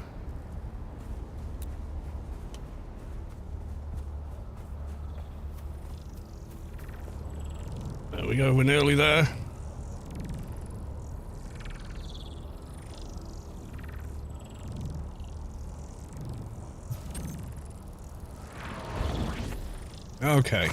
There we go, we're nearly there. Okay.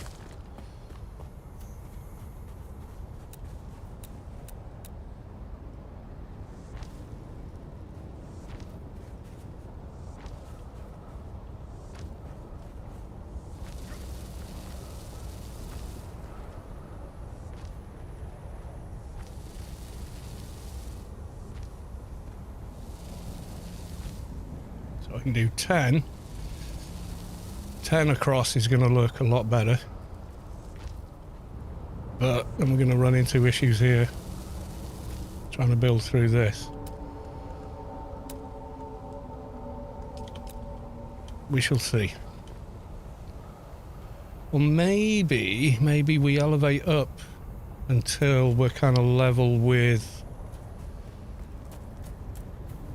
I can do 10. 10 across is going to look a lot better. But then we're going to run into issues here trying to build through this. We shall see. Well, maybe we elevate up until we're kind of level with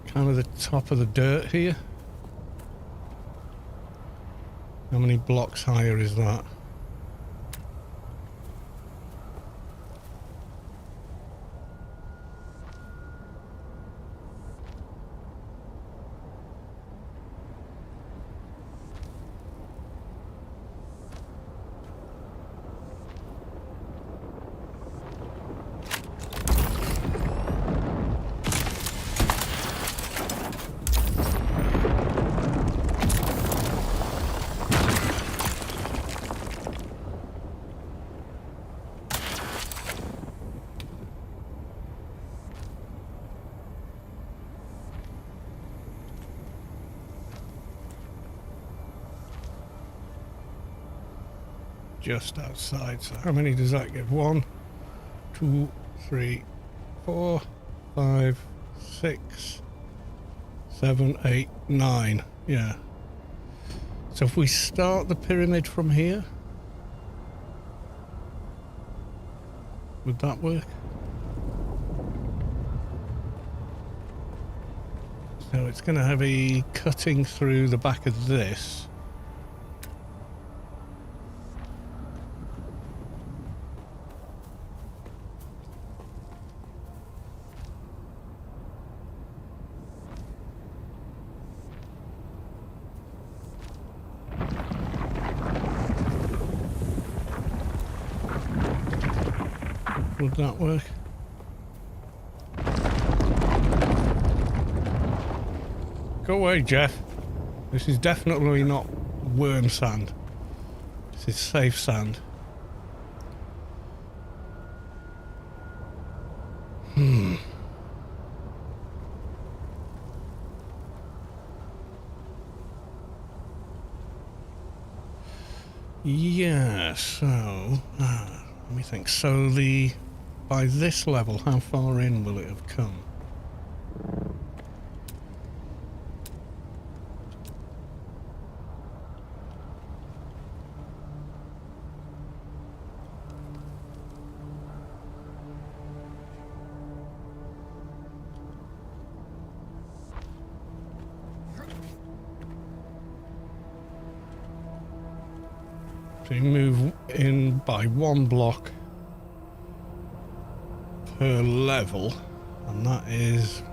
kind of the top of the dirt here. How many blocks higher is that? Just outside. So how many does that give? 1, 2, 3, 4, 5, 6, 7, 8, 9. Yeah. So if we start the pyramid from here, would that work? So it's going to have a cutting through the back of this. Would that work? Go away, Jeff. This is definitely not worm sand. This is safe sand. Yeah, so... let me think. So by this level, how far in will it have come? So you move in by one block per level, and that is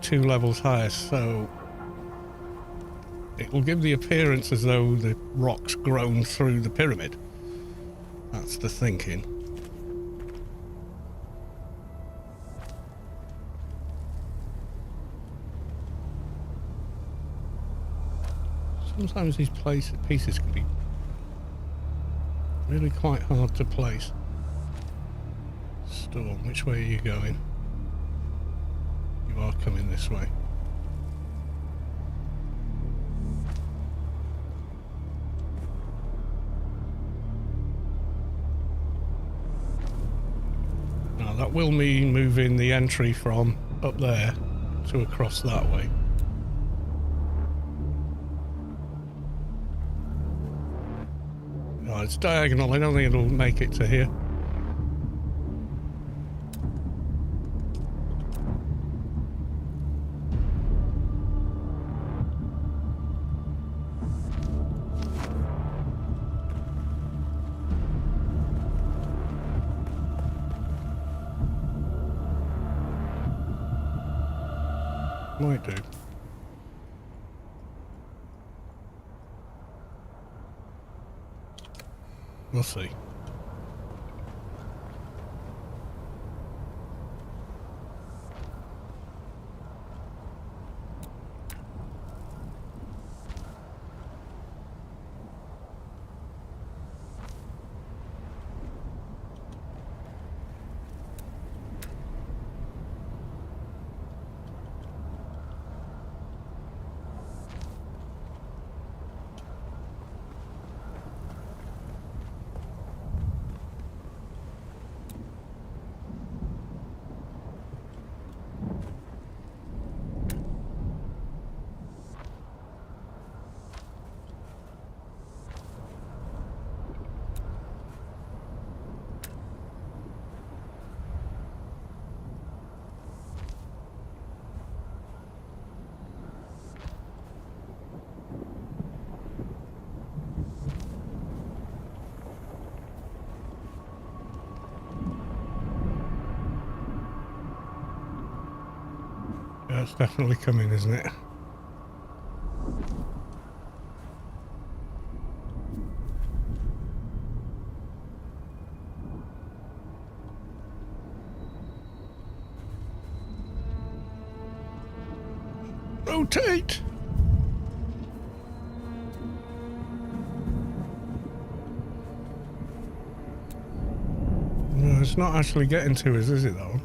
2 levels higher, so it will give the appearance as though the rock's grown through the pyramid. That's the thinking. Sometimes these pieces can be really quite hard to place. Storm, which way are you going? You are coming this way. Now that will mean moving the entry from up there to across that way. Oh, it's diagonal. I don't think it'll make it to here. Might do. We'll see. That's definitely coming, isn't it? Rotate! No, it's not actually getting to us, is it, though?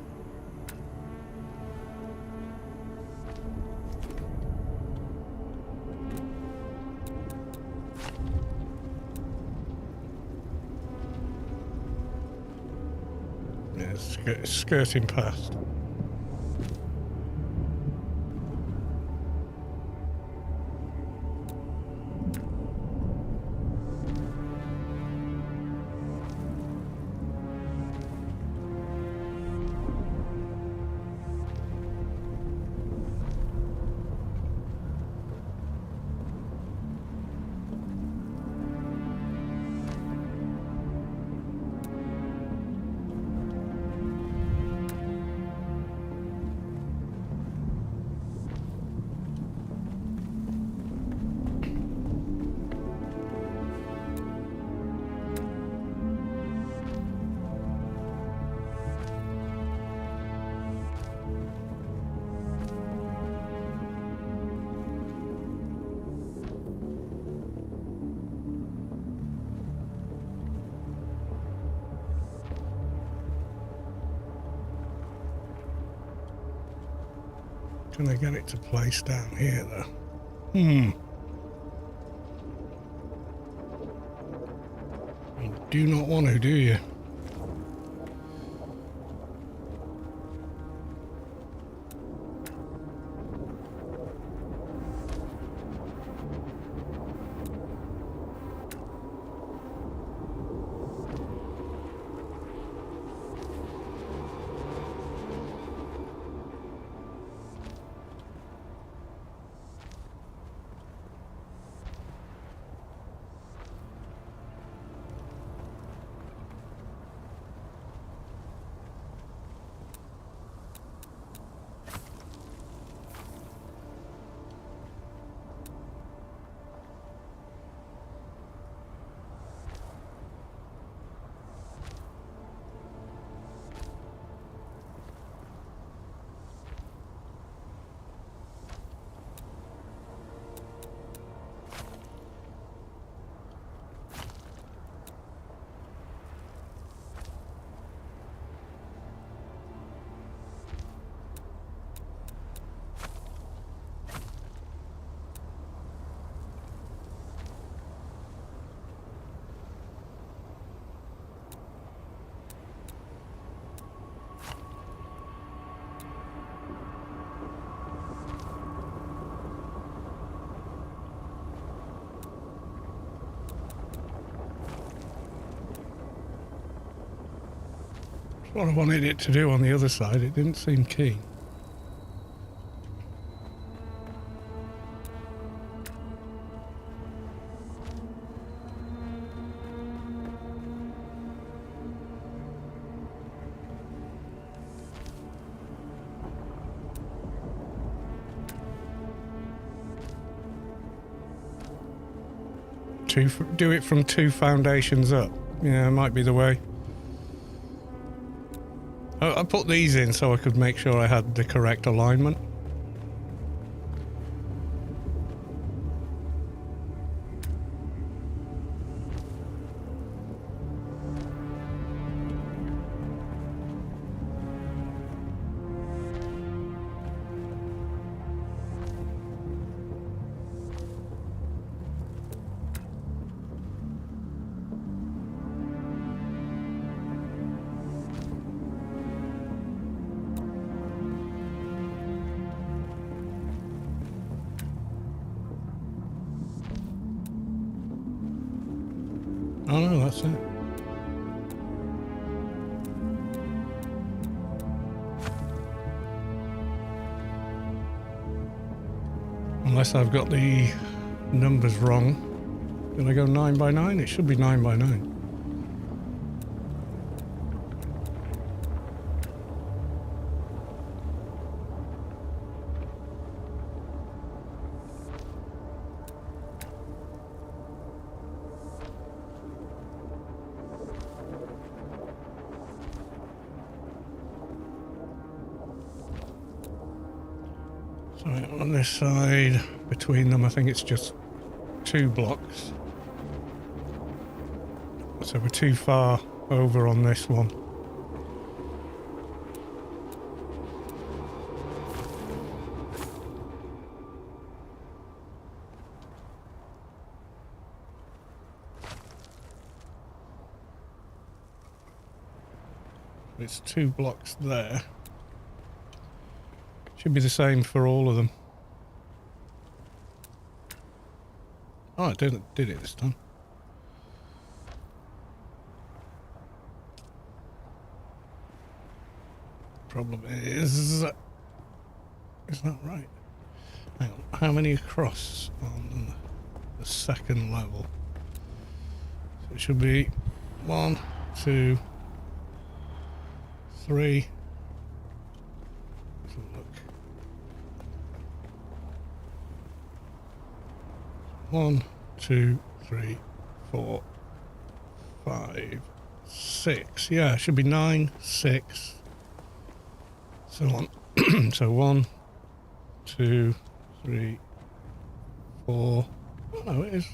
Yeah, it's skirting past. Can I get it to place down here, though? You do not want to, do you? what I wanted it to do on the other side. It didn't seem keen. Do it from 2 foundations up. Yeah, might be the way. I put these in so I could make sure I had the correct alignment. Oh no, that's it. Unless I've got the numbers wrong. Did I go 9 by 9? It should be 9 by 9. So on this side, between them, I think it's just 2 blocks. So we're too far over on this one. It's 2 blocks there. Should be the same for all of them. Oh, I did it this time. Problem is that right? Hang on. How many across on the second level? So it should be 1, 2, 3. Let's have a look. 1, 2, 3, 4, 5, 6. Yeah, it should be 9, 6. So on. So 1, 2, 3, 4. Oh no, it is.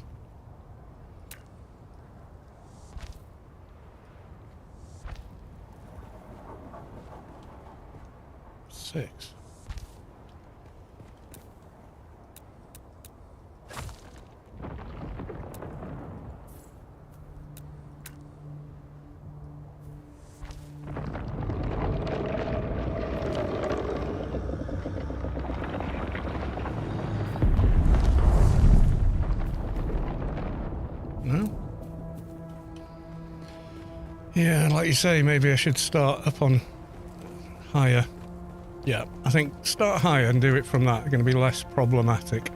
6. No? Yeah, like you say, maybe I should start up on higher. Yeah, I think start higher and do it from that. It's going to be less problematic.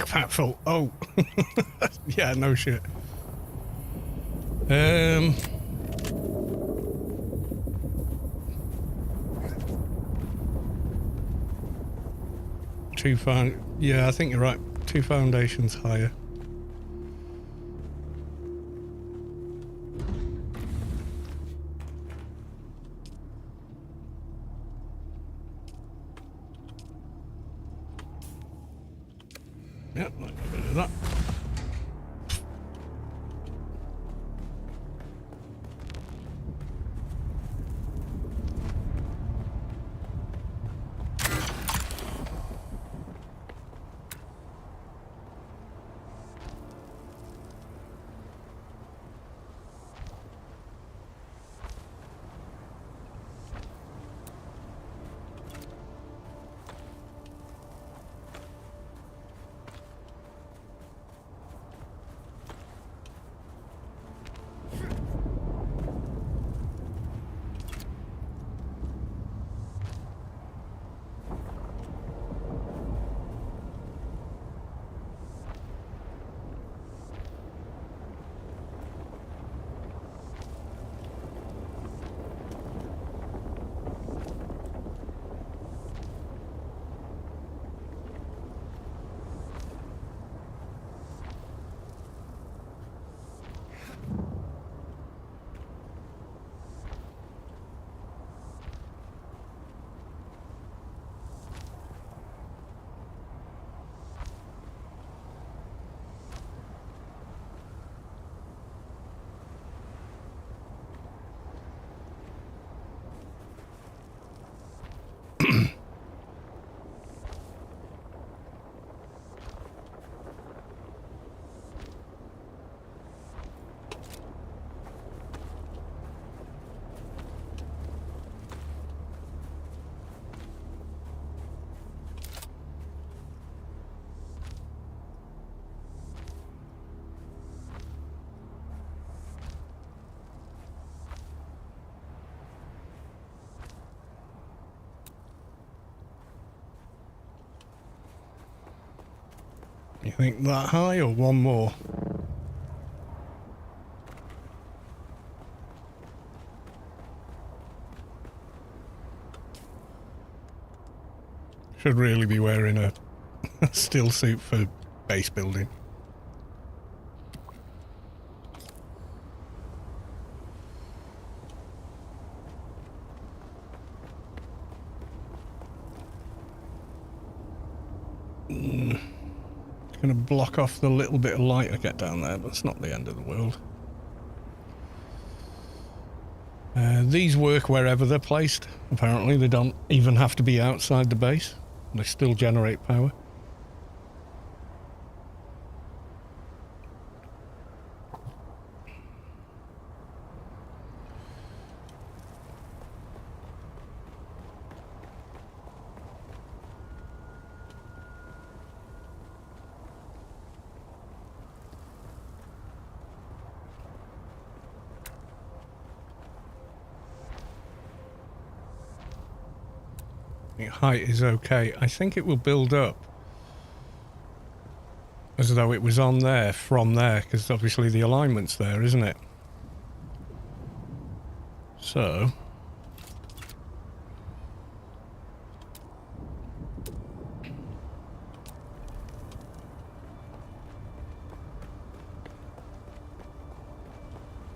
backpack full. Oh. Yeah, no shit. Yeah, I think you're right. 2 foundations higher. Yep, let me get rid of that. You think that high or one more? Should really be wearing a steel suit for base building. Going to block off the little bit of light I get down there, but it's not the end of the world. These work wherever they're placed. Apparently they don't even have to be outside the base. They still generate power. Height is okay. I think it will build up as though it was on there from there, because obviously the alignment's there, isn't it? So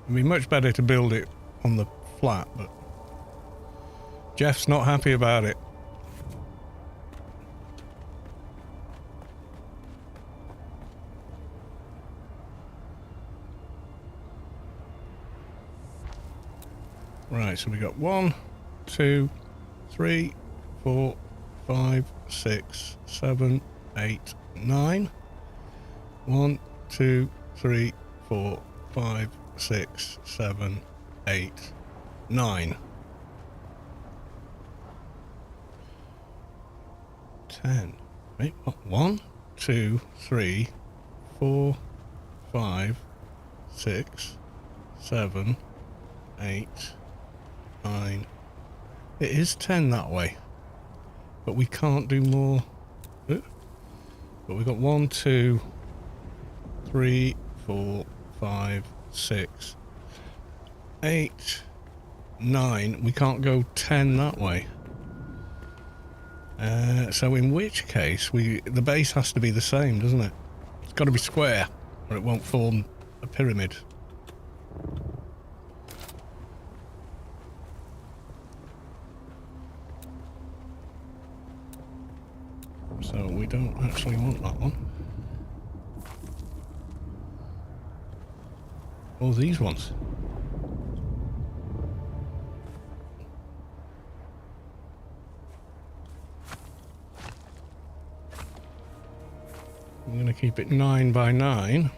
it'd be much better to build it on the flat, but Jeff's not happy about it. Right, so we got 1, 2, 3, 4, 5, 6, 7, 8, 9. 1, 2, 3, 4, 5, 6, 7, 8, 9. 10. Wait, what? 1, 2, 3, 4, 5, 6, 7, 8, 9. It is 10 that way, but we can't do more. But But we've got 1, 2, 3, 4, 5, 6, 8, 9. We can't go 10 that way. So in which case, the base has to be the same, doesn't it? It's got to be square, or it won't form a pyramid. So we don't actually want that one. Or these ones. I'm going to keep it 9 by 9.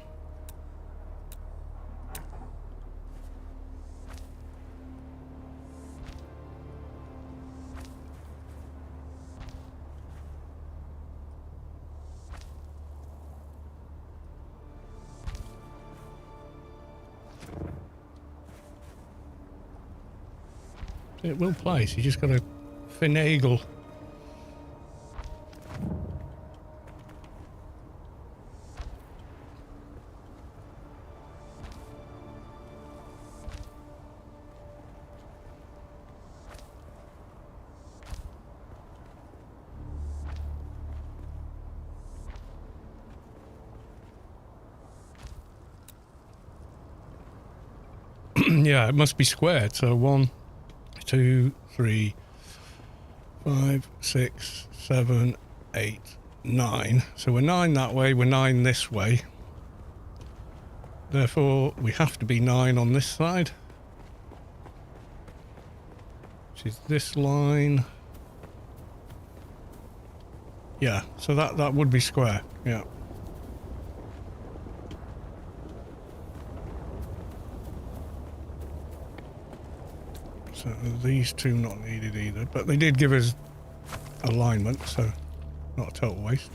It will place, you just got to finagle. Yeah, it must be squared, so 1, 2, 3, 5, 6, 7, 8, 9. So we're 9 that way, we're 9 this way. Therefore, we have to be 9 on this side. Which is this line. Yeah, so that would be square, yeah. So these two not needed either, but they did give us alignment, so not a total waste.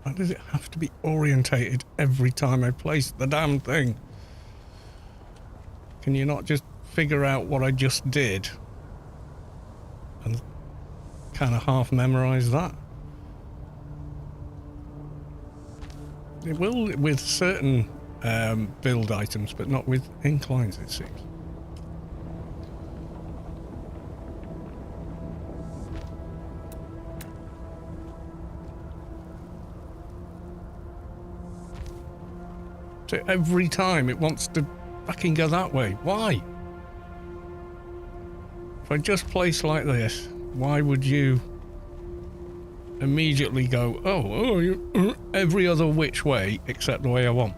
Why does it have to be orientated every time I place the damn thing? Can you not just figure out what I just did and kind of half memorize that? It will with certain build items, but not with inclines, it seems. So every time it wants to fucking go that way. Why? If I just place like this, why would you immediately go, oh, every other which way except the way I want?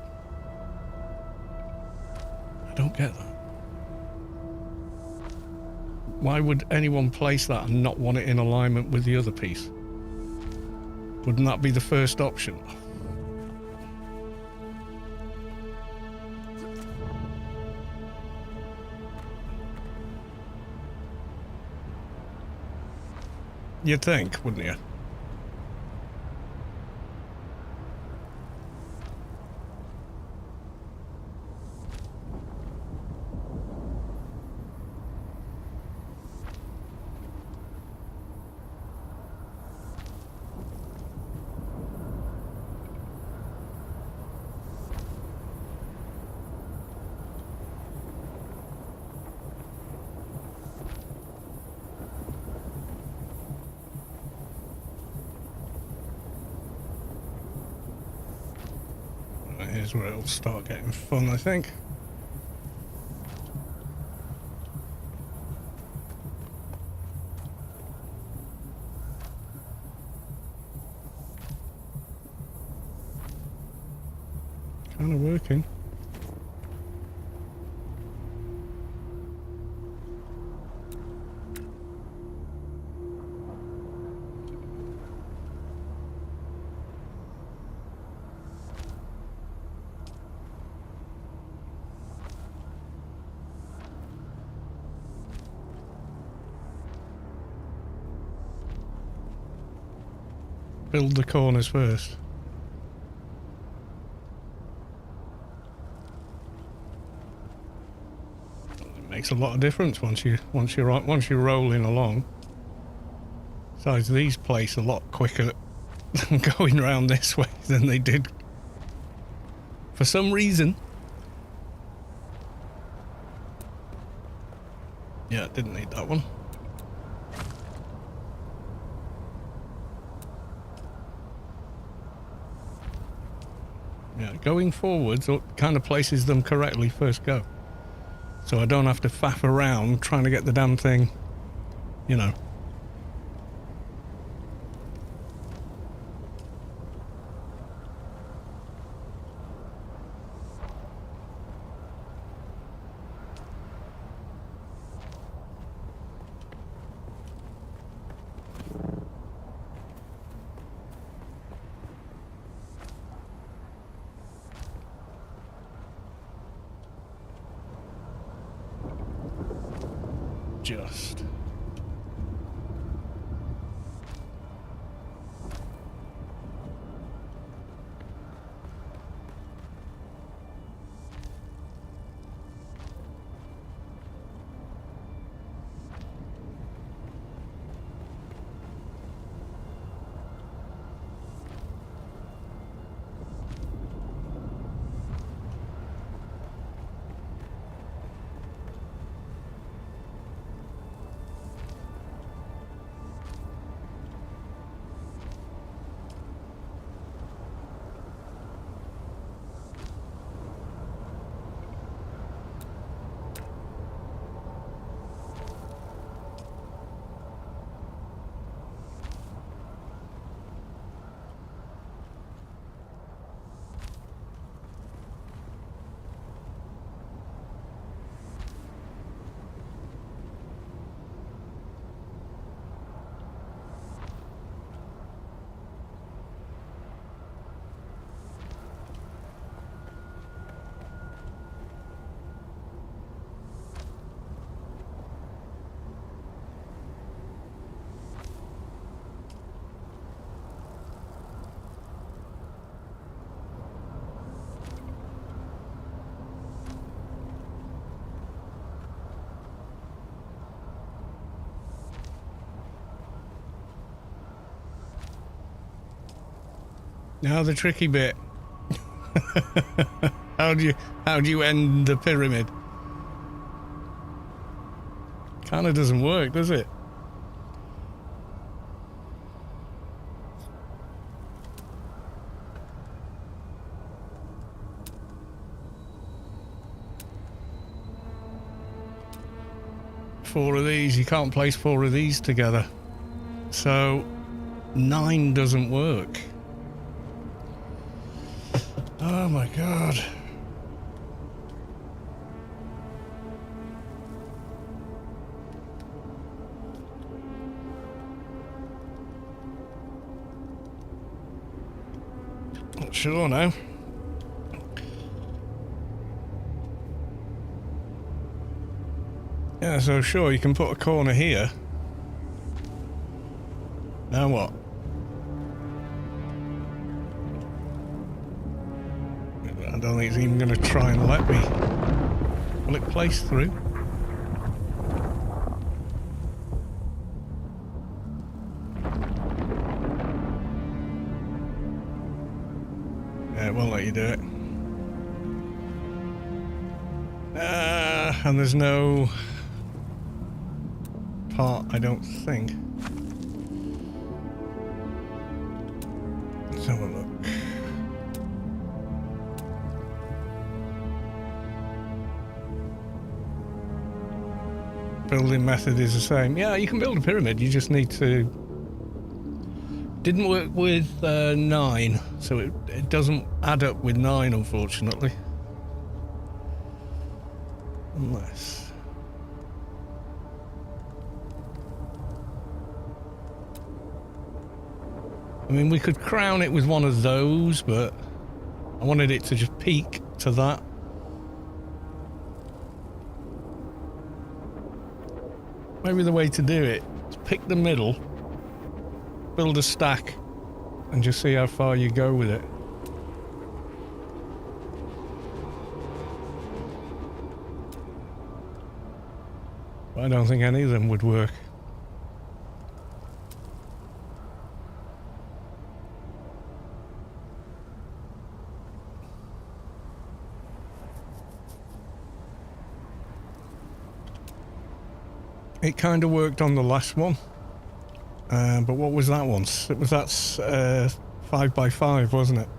I don't get that. Why would anyone place that and not want it in alignment with the other piece? Wouldn't that be the first option? You'd think, wouldn't you? Here's where it'll start getting fun, I think. Kind of working. build the corners first. It makes a lot of difference once you're rolling along. Besides, these place a lot quicker going round this way than they did for some reason. Yeah, didn't need that one. Yeah, going forwards kind of places them correctly first go. So I don't have to faff around trying to get the damn thing, you know. Just. Now the tricky bit. How do you end the pyramid? Kinda doesn't work, does it? Four of these, you can't place four of these together. So 9 doesn't work. Oh my god. Not sure now. Yeah, so sure, you can put a corner here. Now what? I don't think it's even going to try and let me. Will it place through? Yeah, it won't let you do it. And there's no part, I don't think. Let's have a look. Building method is the same. Yeah, you can build a pyramid, you just need to... Didn't work with 9, so it doesn't add up with 9, unfortunately. Unless... I mean, we could crown it with one of those, but I wanted it to just peak to that. Maybe the way to do it is pick the middle, build a stack and just see how far you go with it. I don't think any of them would work. It kind of worked on the last one, but what was that one? It was that 5x5, wasn't it?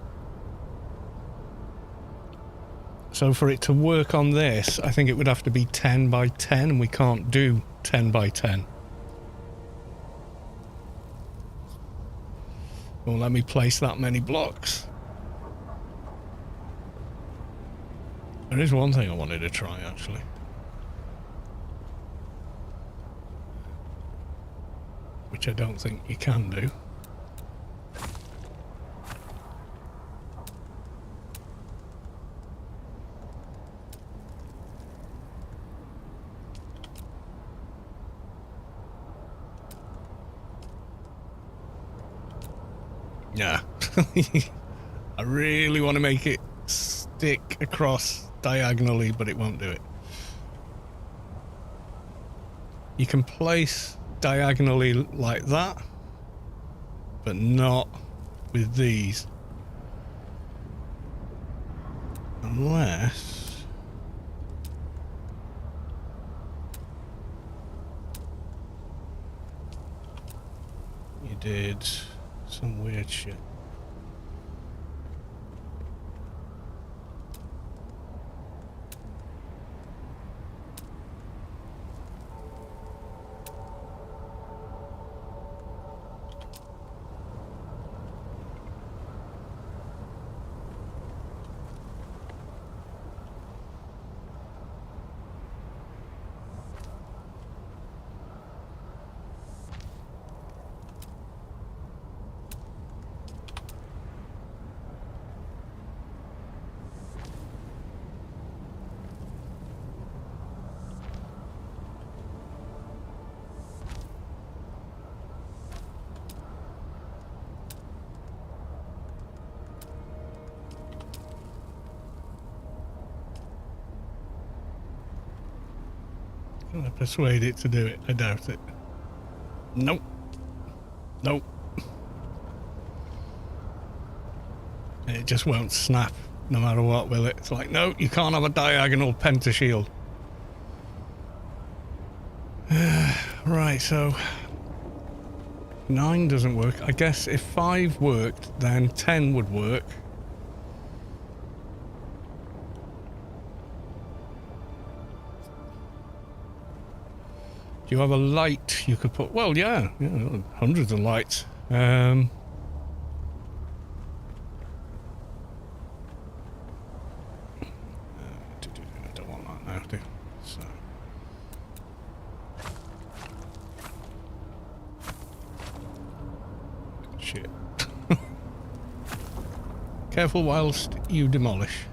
So for it to work on this, I think it would have to be 10x10, and we can't do 10x10. Won't let me place that many blocks. There is one thing I wanted to try, actually. Which I don't think you can do. Yeah. I really want to make it stick across diagonally, but it won't do it. You can place diagonally like that, but not with these. Unless you did some weird shit. Can I persuade it to do it? I doubt it. Nope. Nope. It just won't snap no matter what, will it? It's like, no, you can't have a diagonal pentashield. Right, so 9 doesn't work. I guess if 5 worked, then 10 would work. Do you have a light you could put? Well, yeah, hundreds of lights. I don't want that now, do I? So. Shit. Careful whilst you demolish.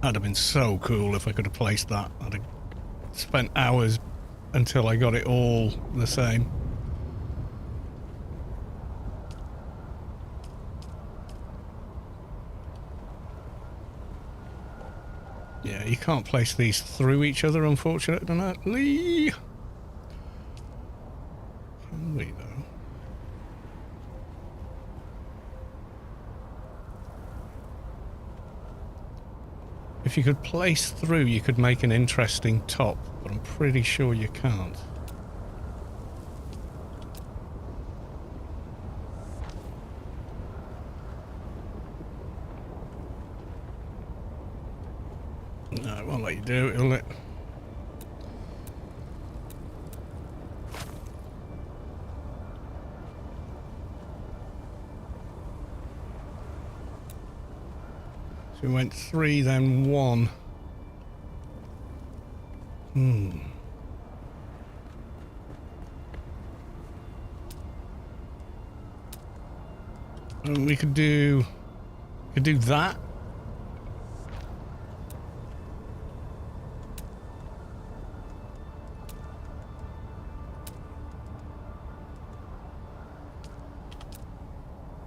That'd have been so cool if I could have placed that. I'd have spent hours until I got it all the same. Yeah, you can't place these through each other, unfortunately. Can we, though? If you could place through, you could make an interesting top, but I'm pretty sure you can't. No, it won't let you do it, will it? So we went 3, then 1. And we could do that.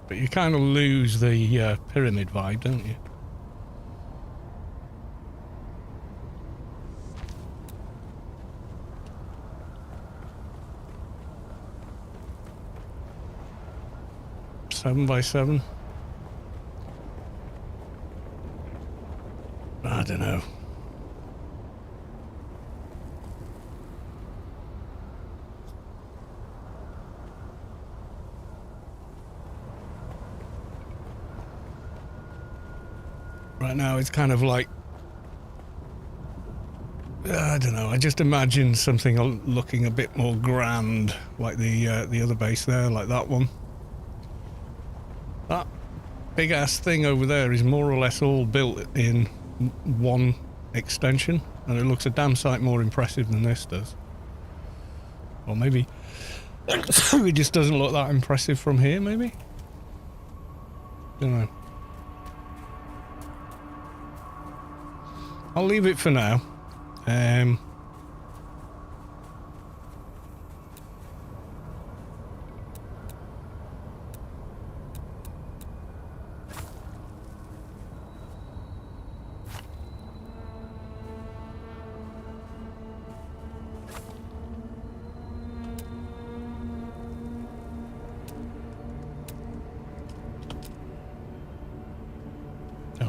But you kind of lose the pyramid vibe, don't you? Seven by 7. I don't know. Right now it's kind of like, I don't know, I just imagine something looking a bit more grand, like the other base there, like that one. That big ass thing over there is more or less all built in one extension, and it looks a damn sight more impressive than this does. Or maybe it just doesn't look that impressive from here, maybe? Don't know. I'll leave it for now.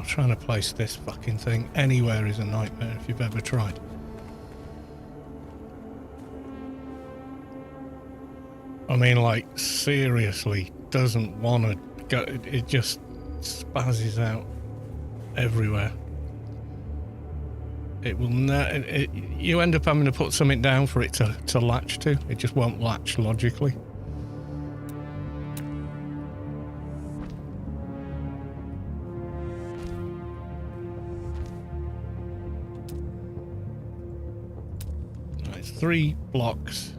Trying to place this fucking thing anywhere is a nightmare if you've ever tried. I mean, like, seriously, doesn't want to go. It just spazzes out everywhere. It will you end up having to put something down for it to latch to. It just won't latch logically. Right, 3 blocks.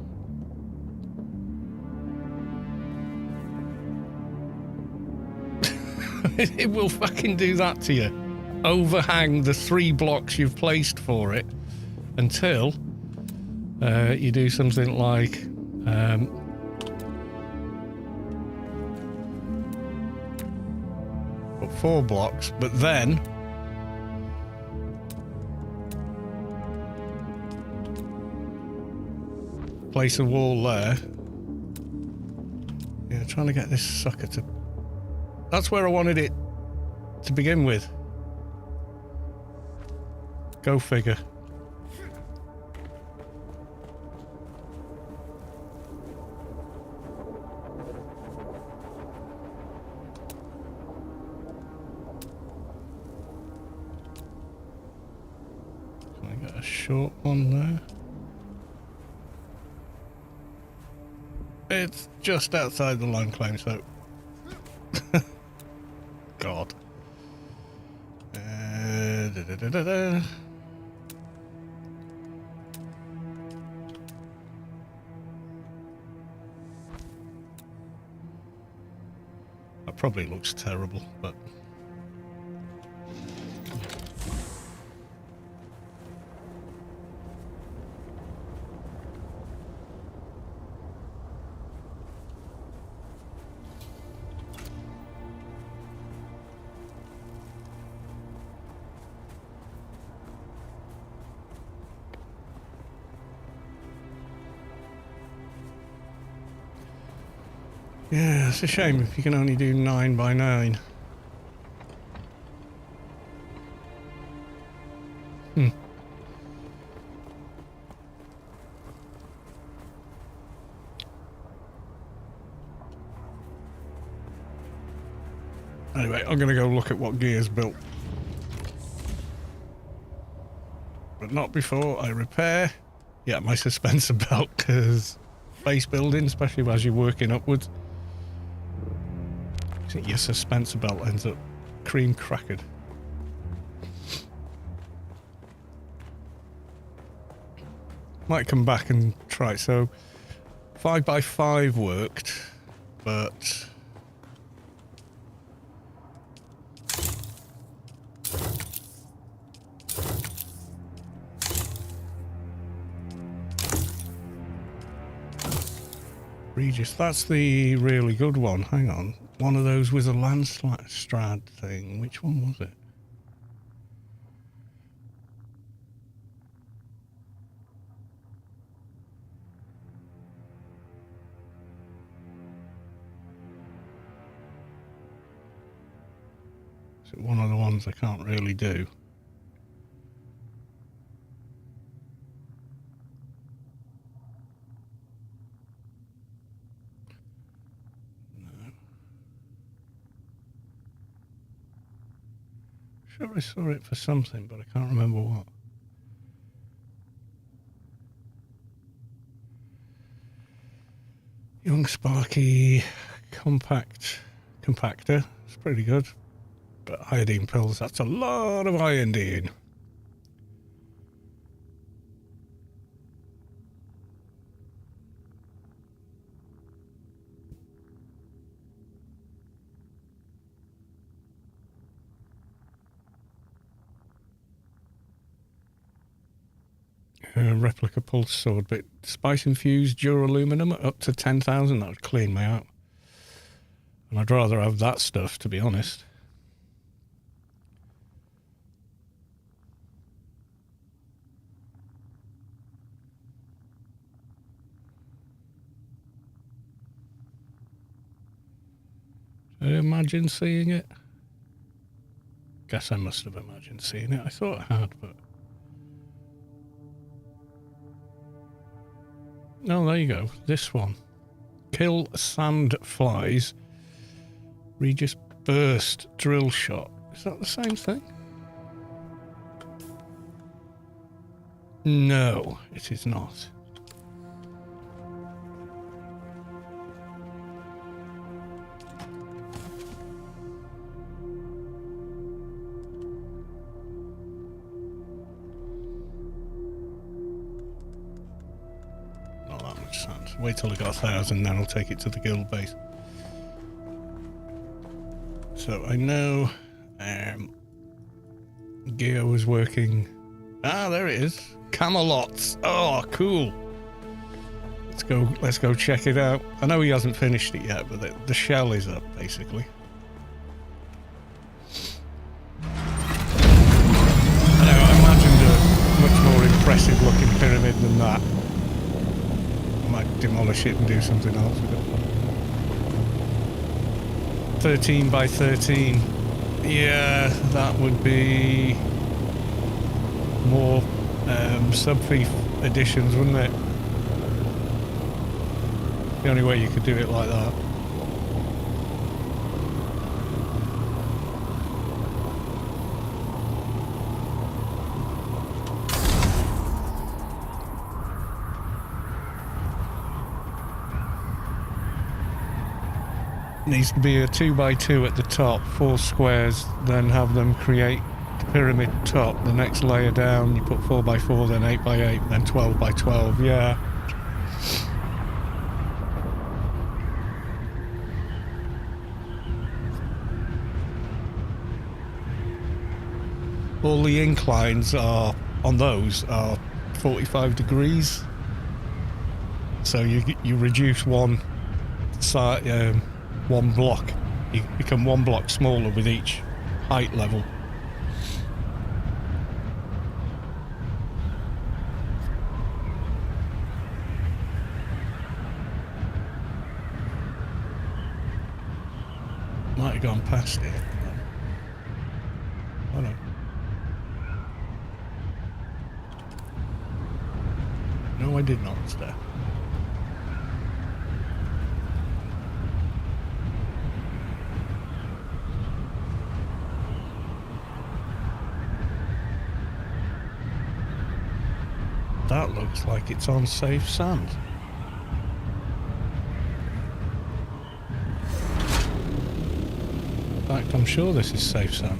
It will fucking do that to you. Overhang the 3 blocks you've placed for it until you do something like put 4 blocks, but then place a wall there. Yeah, trying to get this sucker to... That's where I wanted it to begin with. Go figure. Can I get a short one there? It's just outside the line claim, so... God. That probably looks terrible, but... Yeah, it's a shame if you can only do 9 by 9. Anyway, I'm going to go look at what Gear's built. But not before I repair, yeah, my suspensor belt, because base building, especially as you're working upwards, your suspensor belt ends up cream crackered. Might come back and try it. So 5 by 5 worked, but Regis, that's the really good one. Hang on. One of those with a landstrad thing. Which one was it? Is it one of the ones I can't really do? Sure I saw it for something, but I can't remember what. Young Sparky compactor. It's pretty good. But iodine pills, that's a lot of iodine. Replica pulse sword, but spice infused duraluminum up to 10,000. That would clean me out. And I'd rather have that stuff, to be honest. Did I imagine seeing it? Guess I must have imagined seeing it. I thought I had, but... Oh, there you go. This one. Kill sand flies. Regis burst drill shot. Is that the same thing? No, it is not. Wait till I got 1,000, then I'll take it to the guild base. So I know Geo was working. Ah, there it is. Camelots. Oh, cool. Let's go check it out. I know he hasn't finished it yet, but the shell is up basically. I know, I imagined a much more impressive looking pyramid than that. Might demolish it and do something else with it. 13 by 13. Yeah, that would be more sub-thief editions, wouldn't it? The only way you could do it like that. Needs to be a 2x2 at the top, 4 squares, then have them create the pyramid top. The next layer down, you put 4x4, then 8x8, then 12x12. Yeah. All the inclines are on those are 45 degrees, so you reduce one side. One block. You become one block smaller with each height level. Might have gone past it. Oh no. No, I did not stare. That looks like it's on safe sand. In fact, I'm sure this is safe sand.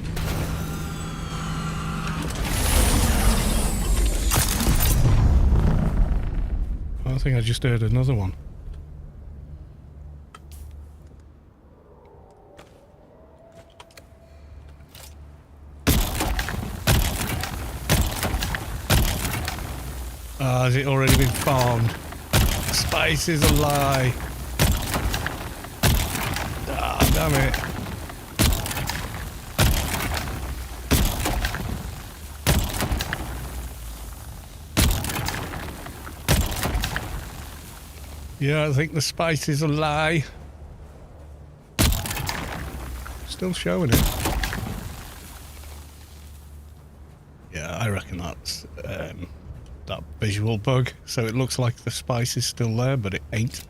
I think I just heard another one. Has it already been farmed? Spice is a lie. Damn it. Yeah, I think the spice is a lie. Still showing it. Yeah, I reckon that's that visual bug. So it looks like the spice is still there, but it ain't.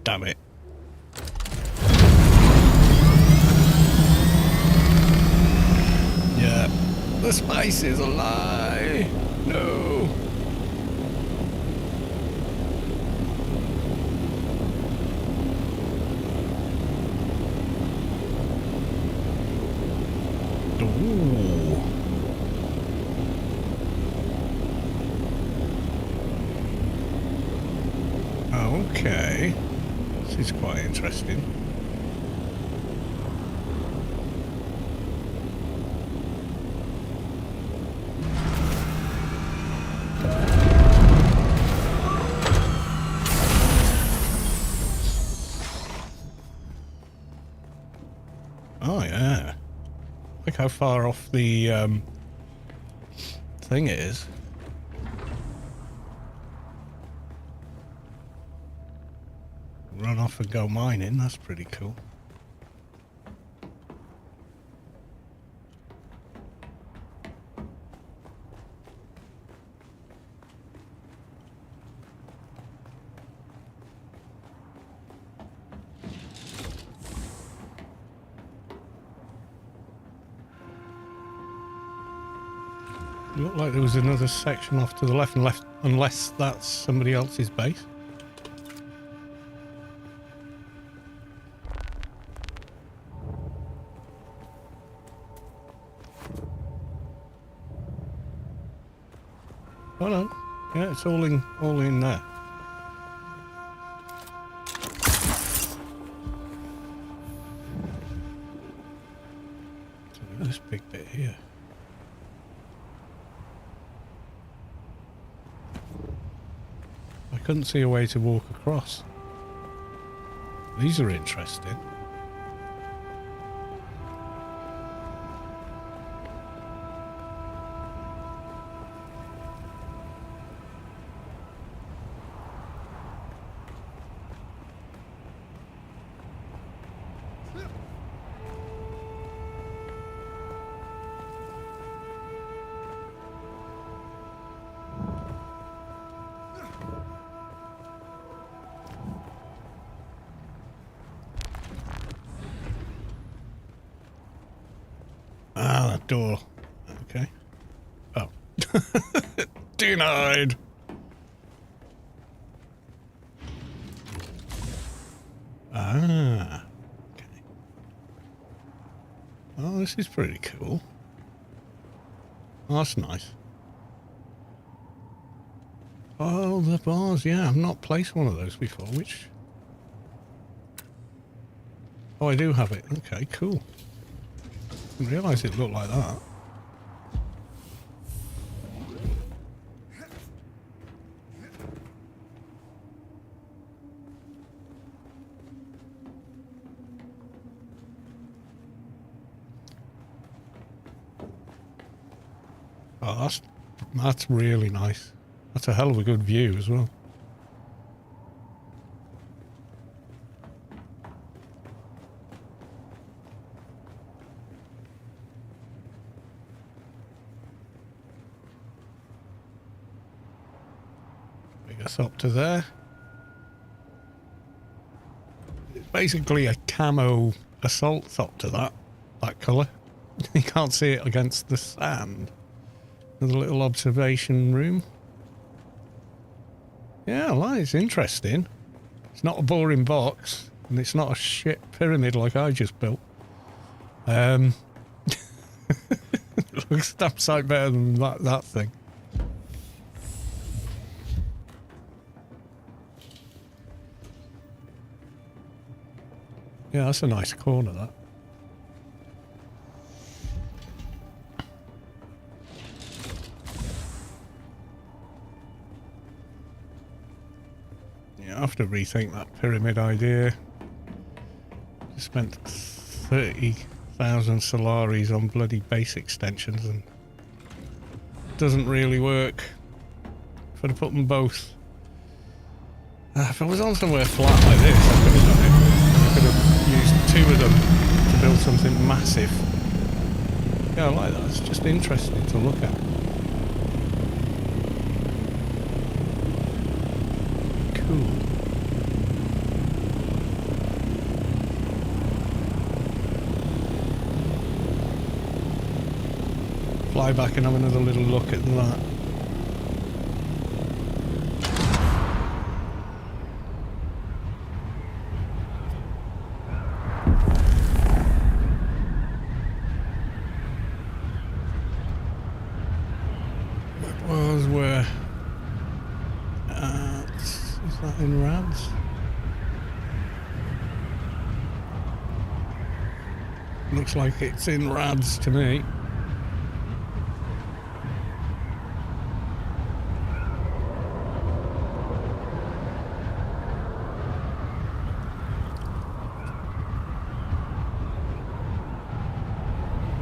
Damn it. Yeah, the spice is a lie. No. Ooh. Okay. This is quite interesting. Oh yeah. Look how far off the thing it is. Run off and go mining, that's pretty cool. Looked like there was another section off to the left, unless that's somebody else's base. Oh no, yeah, it's all in there. So look at this big bit here. I couldn't see a way to walk across. These are interesting. Ah, that door. Okay. Oh. Denied. Ah. Okay. Oh, this is pretty cool. Oh, that's nice. Oh, the bars. Yeah, I've not placed one of those before, which... Oh, I do have it. Okay, cool. Didn't realise it looked like that. Oh, that's really nice. That's a hell of a good view as well. Bring us up to there. It's basically a camo assault up to that colour. You can't see it against the sand. There's a little observation room. Yeah, well, it's interesting. It's not a boring box, and it's not a shit pyramid like I just built. It looks damn sight better than that thing. Yeah, that's a nice corner, that. Yeah, I have to rethink that pyramid idea. spent 30,000 Solaris on bloody base extensions and it doesn't really work. If I'd put them both... if I was on somewhere flat like this, I could have done it. I could have used 2 of them to build something massive. Yeah, I like that. It's just interesting to look at. Cool. Fly back and have another little look at that. Is that in Rads? Looks like it's in Rads to me.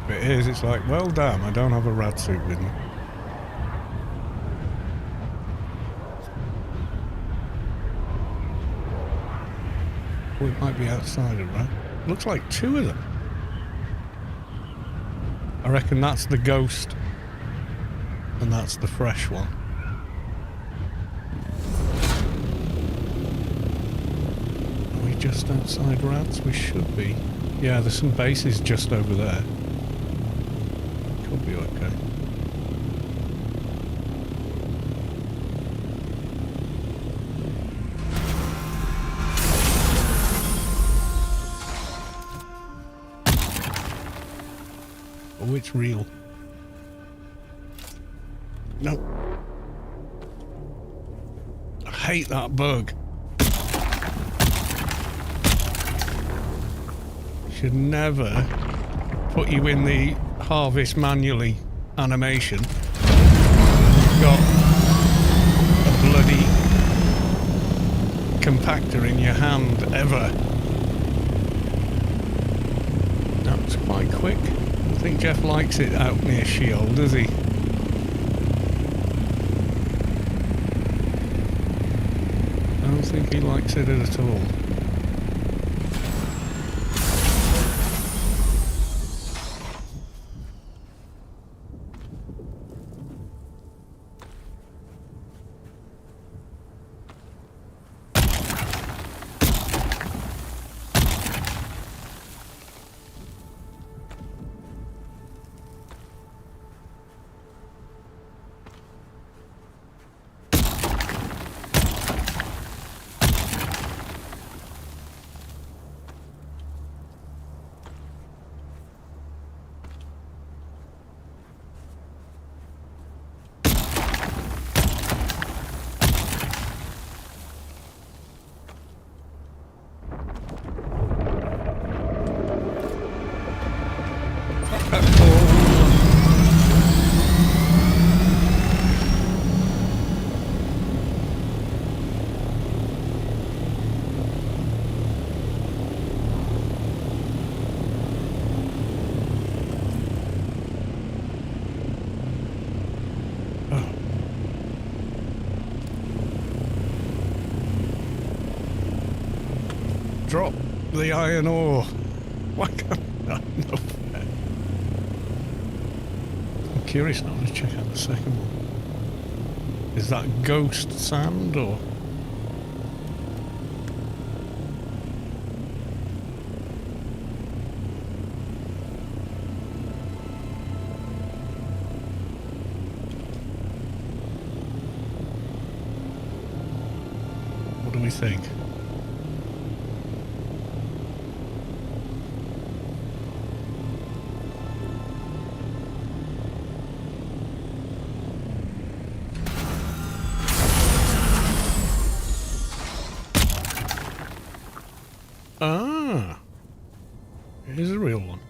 If it is, it's like, well damn, I don't have a rad suit with me. Or it might be outside of Rad. Looks like 2 of them. I reckon that's the ghost. And that's the fresh one. Are we just outside Rads? We should be. Yeah, there's some bases just over there. Could be okay. Oh, it's real. No. I hate that bug. Should never put you in the harvest manually animation. You've got a bloody compactor in your hand ever. That was quite quick. I think Jeff likes it out near Shield, does he? I don't think he likes it at all. Drop the iron ore. Why can't I? No fair. I'm curious now. Let's check out the second one. Is that ghost sand or? What do we think? Ah, it is a real one.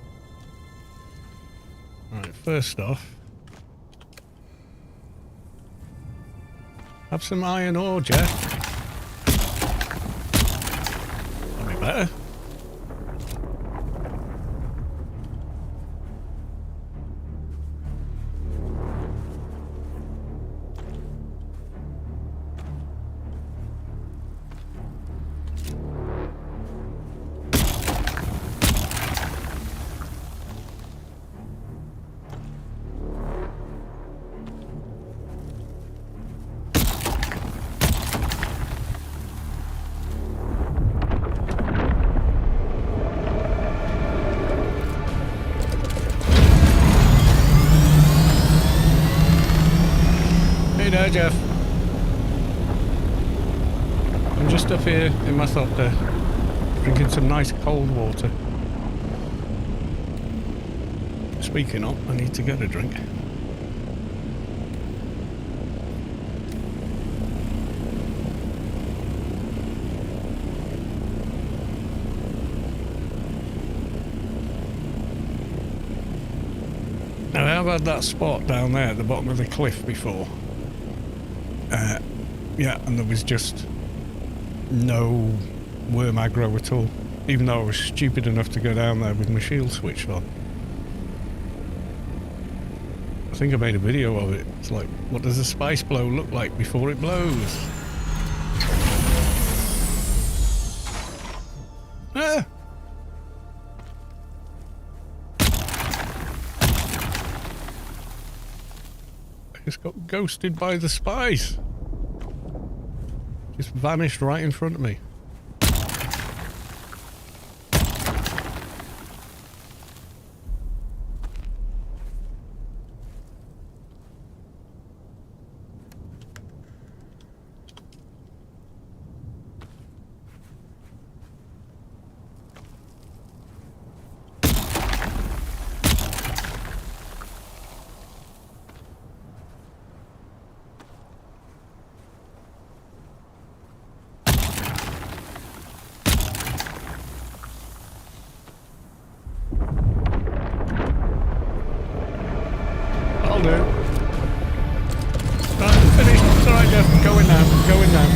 Right, first off, have some iron ore, Jeff. That'd be better. Hi, Jeff. I'm just up here in my thought there, drinking some nice cold water. Speaking of, I need to get a drink. Now, I've had that spot down there at the bottom of the cliff before. Yeah, and there was just no worm aggro at all, even though I was stupid enough to go down there with my shield switched on. I think I made a video of it. It's like, what does a spice blow look like before it blows? Ah! I just got ghosted by the spice. Just vanished right in front of me. I'll do. Right, I'm finished. It's alright, Jeff. Going now. Going now.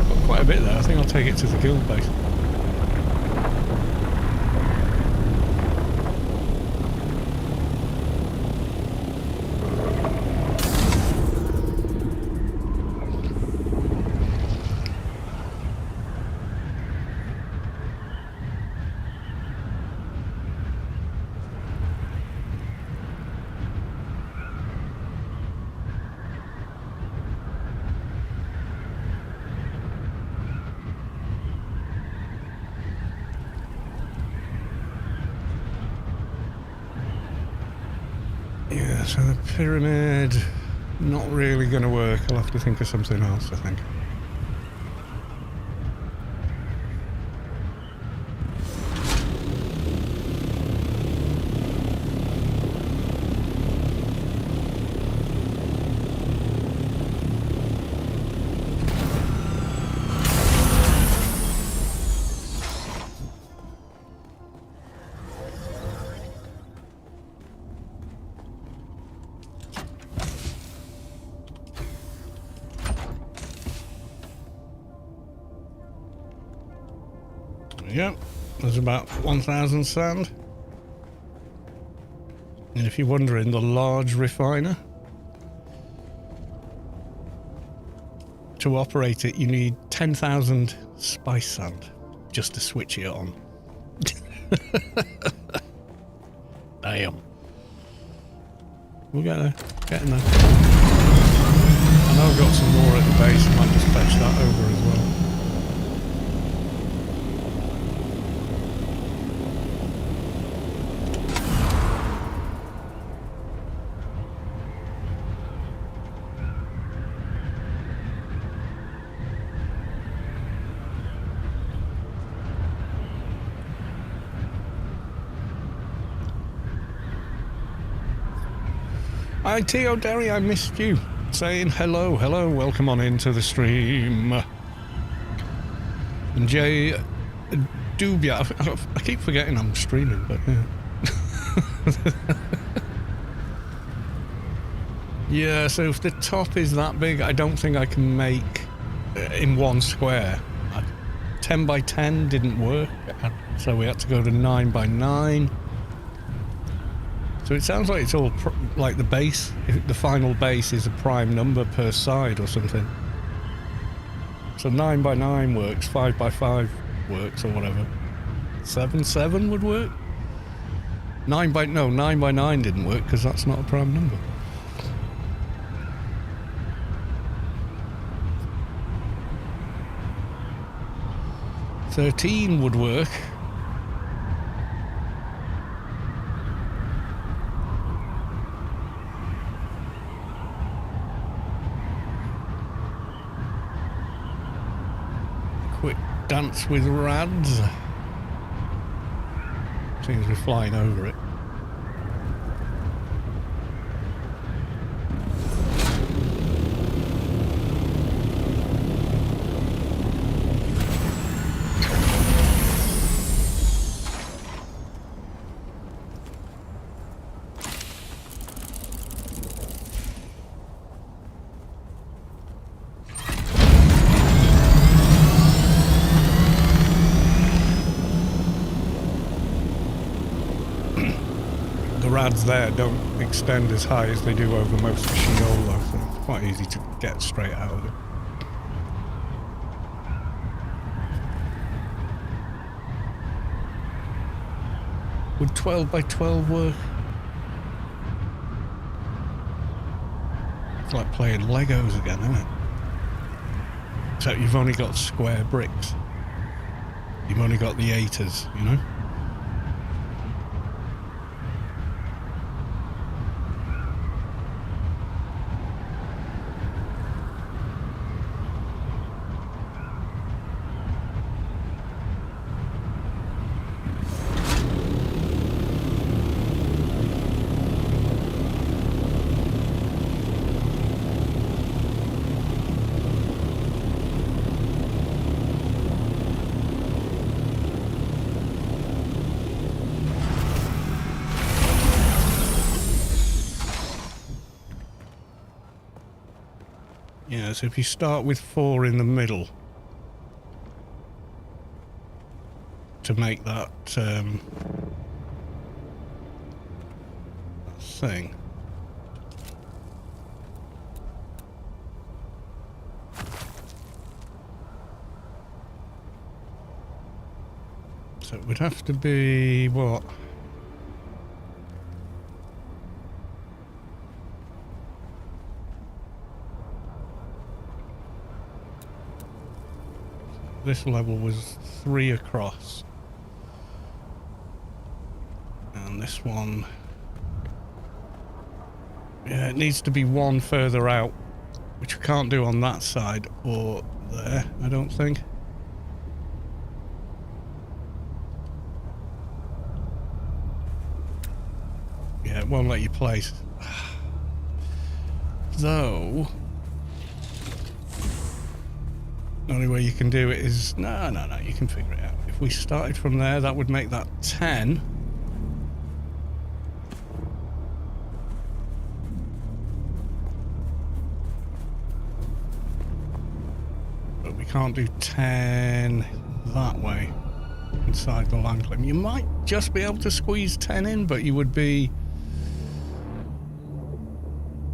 Got quite a bit there. I think I'll take it to the guild base. Yeah, so the pyramid, not really going to work. I'll have to think of something else, I think. Yep, there's about 1,000 sand. And if you're wondering, the large refiner, to operate it, you need 10,000 spice sand just to switch it on. Damn. We'll get there. Getting there. I know I've got some more at the base. I might just fetch that over as well. Hi, T.O. Derry, I missed you. Saying hello, hello, welcome on into the stream. And Jay Dubia, I keep forgetting I'm streaming, but yeah. Yeah, so if the top is that big, I don't think I can make in one square. 10 by 10 didn't work, so we had to go to 9 by 9. So it sounds like it's all like the base, if the final base is a prime number per side or something. So 9 by 9 works, 5 by 5 works or whatever. 7 would work? 9 by 9 didn't work because that's not a prime number. $13 would work. quick dance with rads. Seems we're flying over it. Rads there don't extend as high as they do over most of Shinola, so it's quite easy to get straight out of it. Would 12 by 12 work? It's like playing Legos again, isn't it? Except you've only got square bricks. You've only got the 8ers, you know? Yeah, so if you start with 4 in the middle to make that, that thing. So it would have to be what? This level was 3 across. And this one... yeah, it needs to be 1 further out, which we can't do on that side or there, I don't think. Yeah, it won't let you place. Though... the only way you can do it is... no, you can figure it out. If we started from there, that would make that 10. But we can't do 10 that way, inside the land claim. You might just be able to squeeze 10 in, but you would be...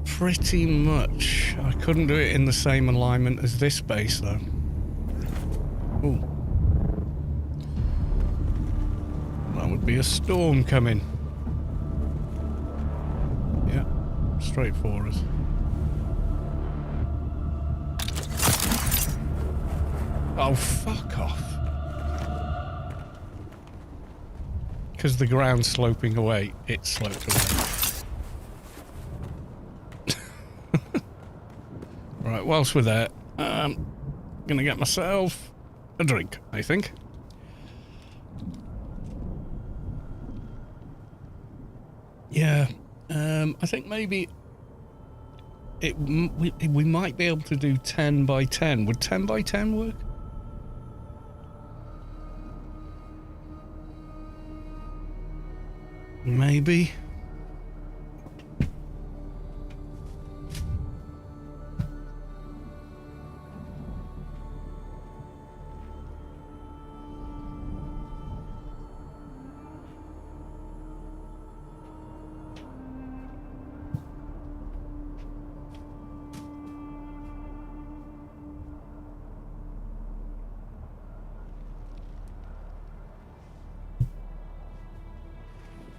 pretty much... I couldn't do it in the same alignment as this base, though. Ooh. That would be a storm coming. Yeah, straight for us. Oh, fuck off. Because the ground's sloping away, it sloped away. Right, whilst we're there, gonna get myself a drink, I think. Yeah, I think maybe we might be able to do 10 by 10. Would 10 by 10 work? Maybe.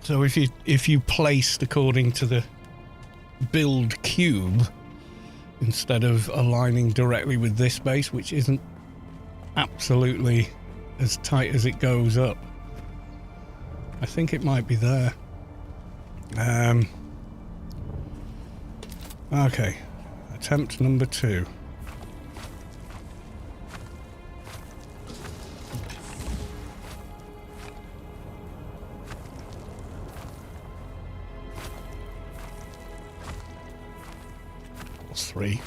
So if you placed according to the build cube instead of aligning directly with this base, which isn't absolutely as tight as it goes up, I think it might be there. Okay, attempt number 2. 3.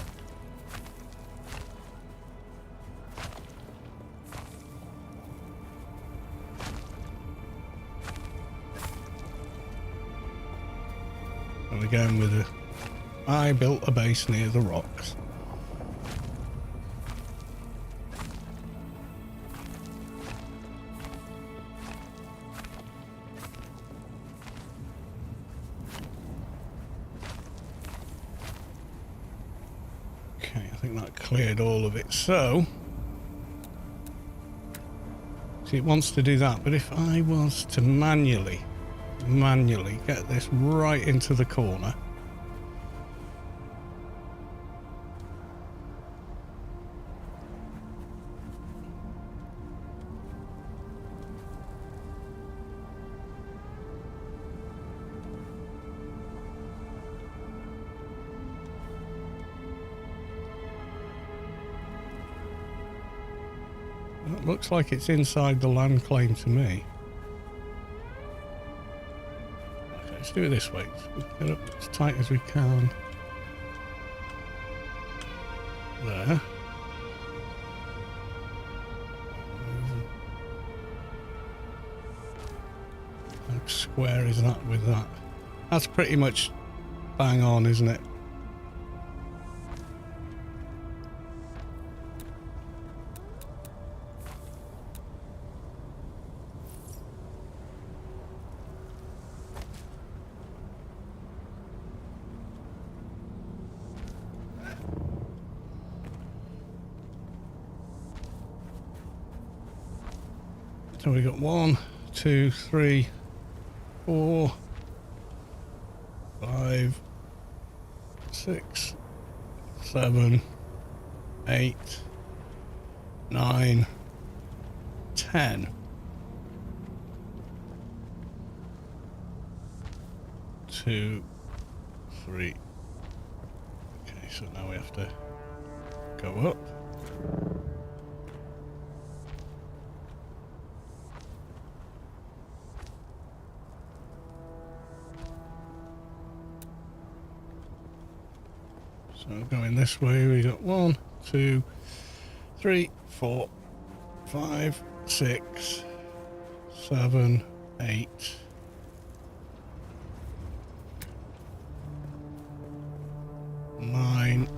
And again with a... I built a base near the rocks. Okay, I think that cleared all of it. So, see, it wants to do that, but if I was to manually get this right into the corner. It looks like it's inside the land claim to me. Okay, let's do it this way. Let's get up as tight as we can. There. How square is that with that? That's pretty much bang on, isn't it? So we got 1, 2, 3, 4, 5, 6, 7, 8, 9, 10. 2, 3. Okay, so now we have to go up. So going this way, we got 1, 2, 3, 4, 5, 6, 7, 8, 9,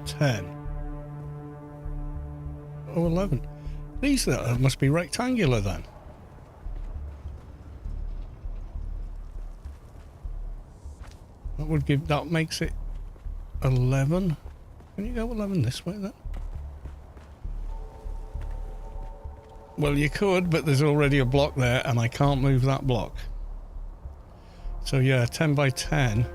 10. Oh, 11. These must be rectangular then. That makes it 11. Can you go 11 this way then? Well, you could, but there's already a block there and I can't move that block. So yeah, 10 by 10.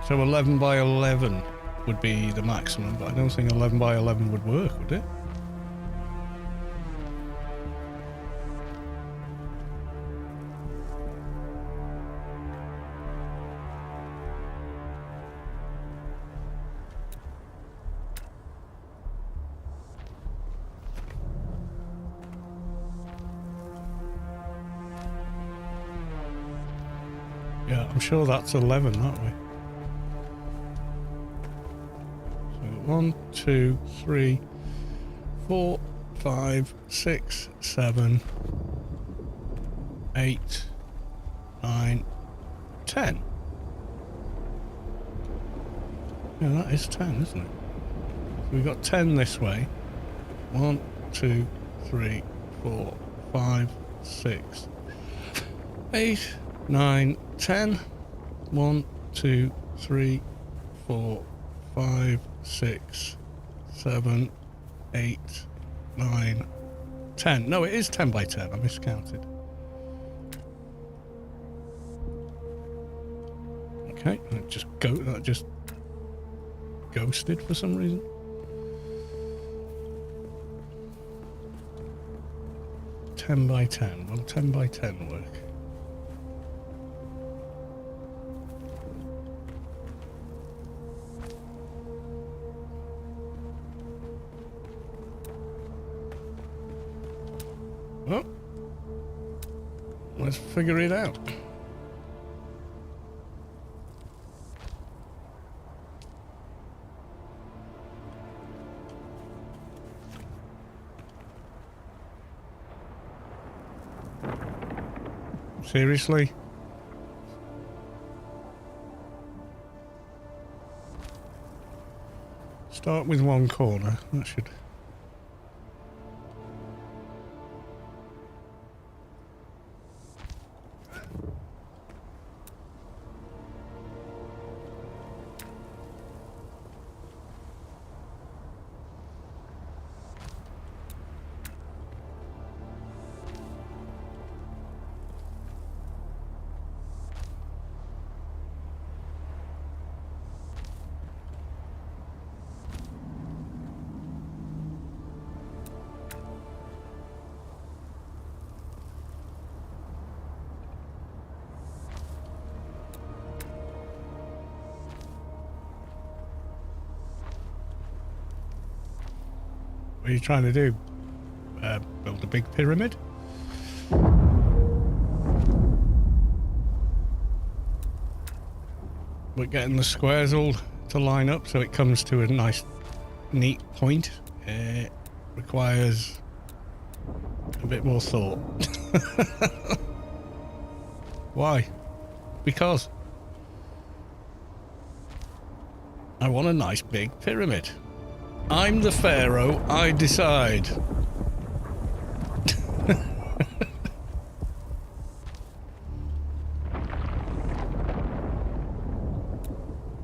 So 11 by 11 would be the maximum, but I don't think 11 by 11 would work, would it? Yeah, I'm sure that's 11 that way. So 1, 2, 3, 4, 5, 6, 7, 8, 9, 10. Yeah, that is 10, isn't it? So we've got 10 this way. 1, 2, 3, 4, 5, 6, 8, 9, 10. 1, 2, 3, 4, 5, 6, 7, 8, 9, 10. No, it is 10 by 10. I miscounted. Okay, that just ghosted for some reason. $10 by 10. Will 10 by 10 work? Well, let's figure it out. Seriously? Start with one corner. That should... What are you trying to do? Build a big pyramid? We're getting the squares all to line up so it comes to a nice, neat point. It requires a bit more thought. Why? Because I want a nice big pyramid. I'm the pharaoh, I decide.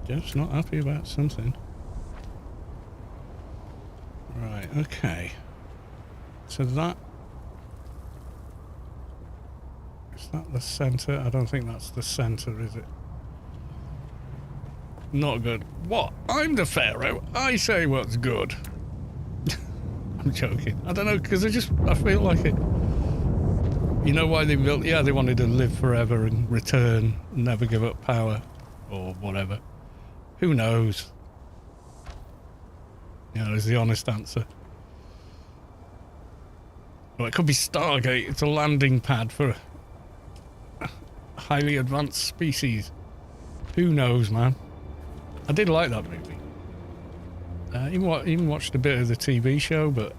Jeff's not happy about something. Right, okay. So that... Is that the centre? I don't think that's the centre, is it? Not good. What? I'm the pharaoh. I say what's good. I'm joking. I don't know, because I feel like it. You know why they built... Yeah, they wanted to live forever and return, never give up power, or whatever. Who knows? You know, is the honest answer. Well, it could be Stargate. It's a landing pad for a highly advanced species. Who knows, man? I did like that movie. Even watched a bit of the TV show, but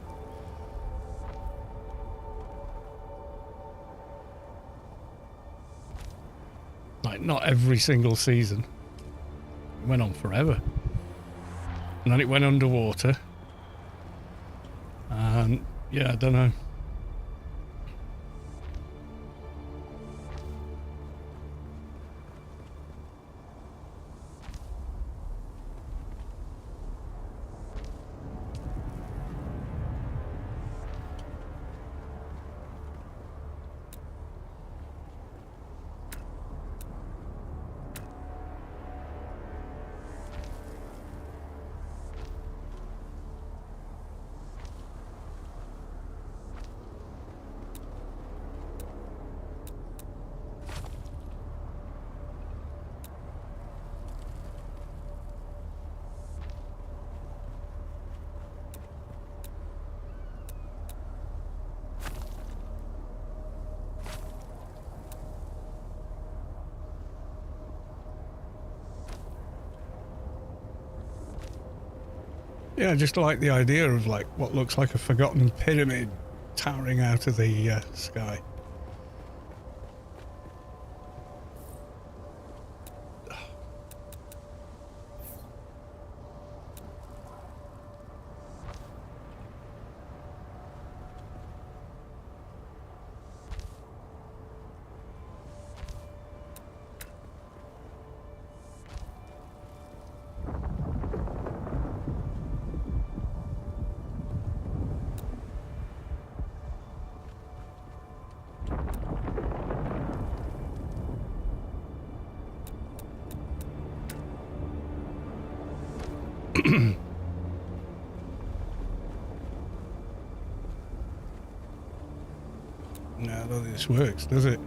like not every single season. It went on forever, and then it went underwater. And yeah, I don't know. Yeah, just like the idea of like what looks like a forgotten pyramid towering out of the sky. No, I don't think this works, does it?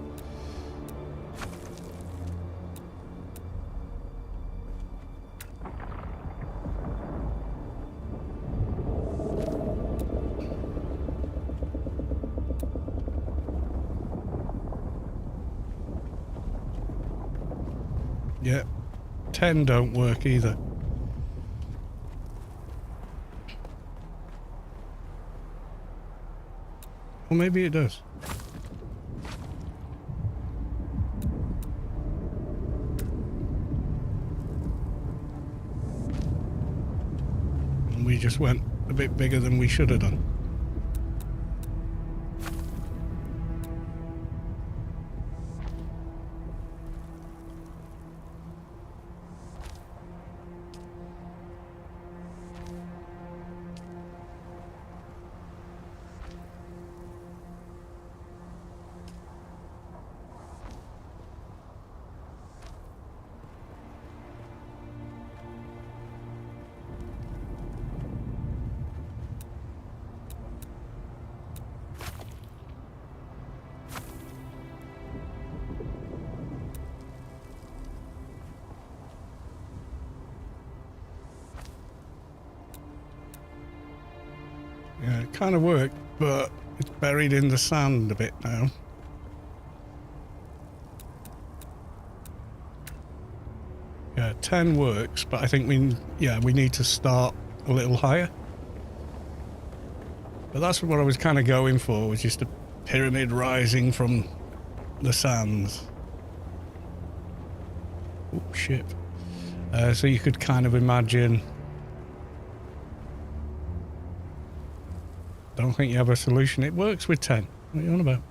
Yeah, 10 don't work either. Well, maybe it does. and we just went a bit bigger than we should have done. Yeah, it kind of worked, but it's buried in the sand a bit now. Yeah, 10 works, but I think we need to start a little higher. But that's what I was kind of going for, was just a pyramid rising from the sands. Oh, shit. So you could kind of imagine... Don't think you have a solution. It works with 10. What are you on about?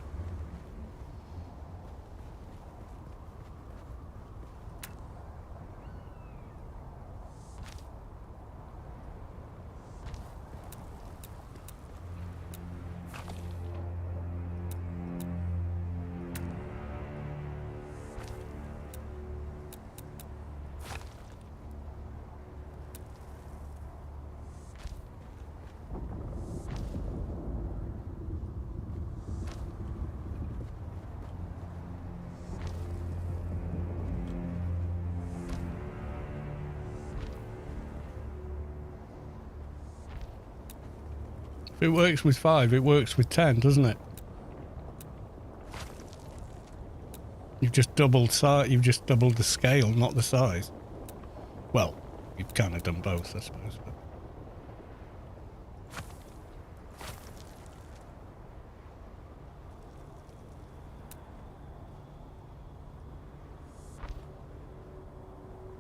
If it works with 5, it works with 10, doesn't it? You've just doubled the scale, not the size. Well, you've kind of done both, I suppose. But.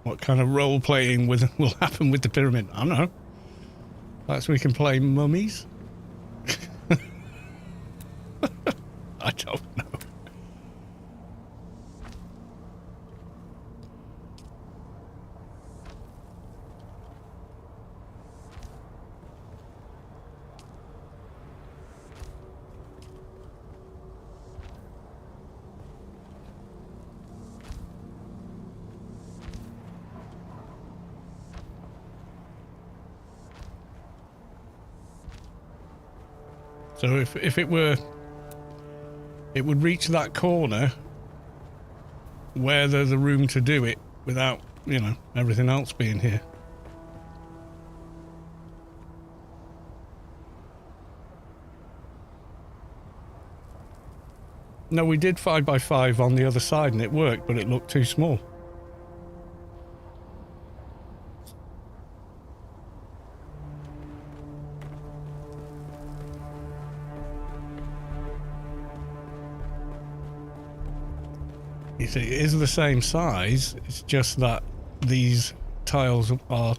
What kind of role playing will happen with the pyramid? I don't know. Perhaps we can play mummies. I don't know. So if it were, it would reach that corner where there's a room to do it without, you know, everything else being here. No, we did 5x5 on the other side and it worked, but it looked too small. You see, it is the same size, it's just that these tiles are,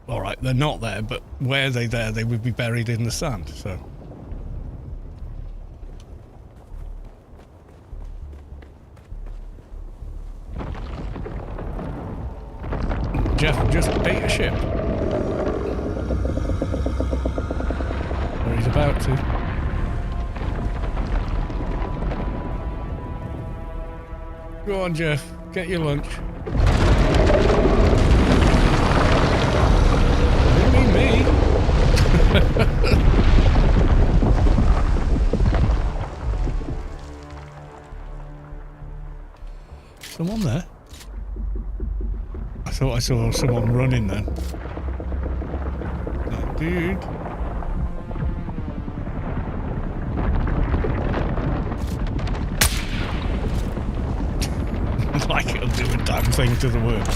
alright, they're not there, but were they there, they would be buried in the sand, so. Jeff just ate a ship. Or he's about to. Go on, Jeff. Get your lunch. Didn't mean me. Someone there? I thought I saw someone running then. That dude. Like it'll do a damn thing to the work.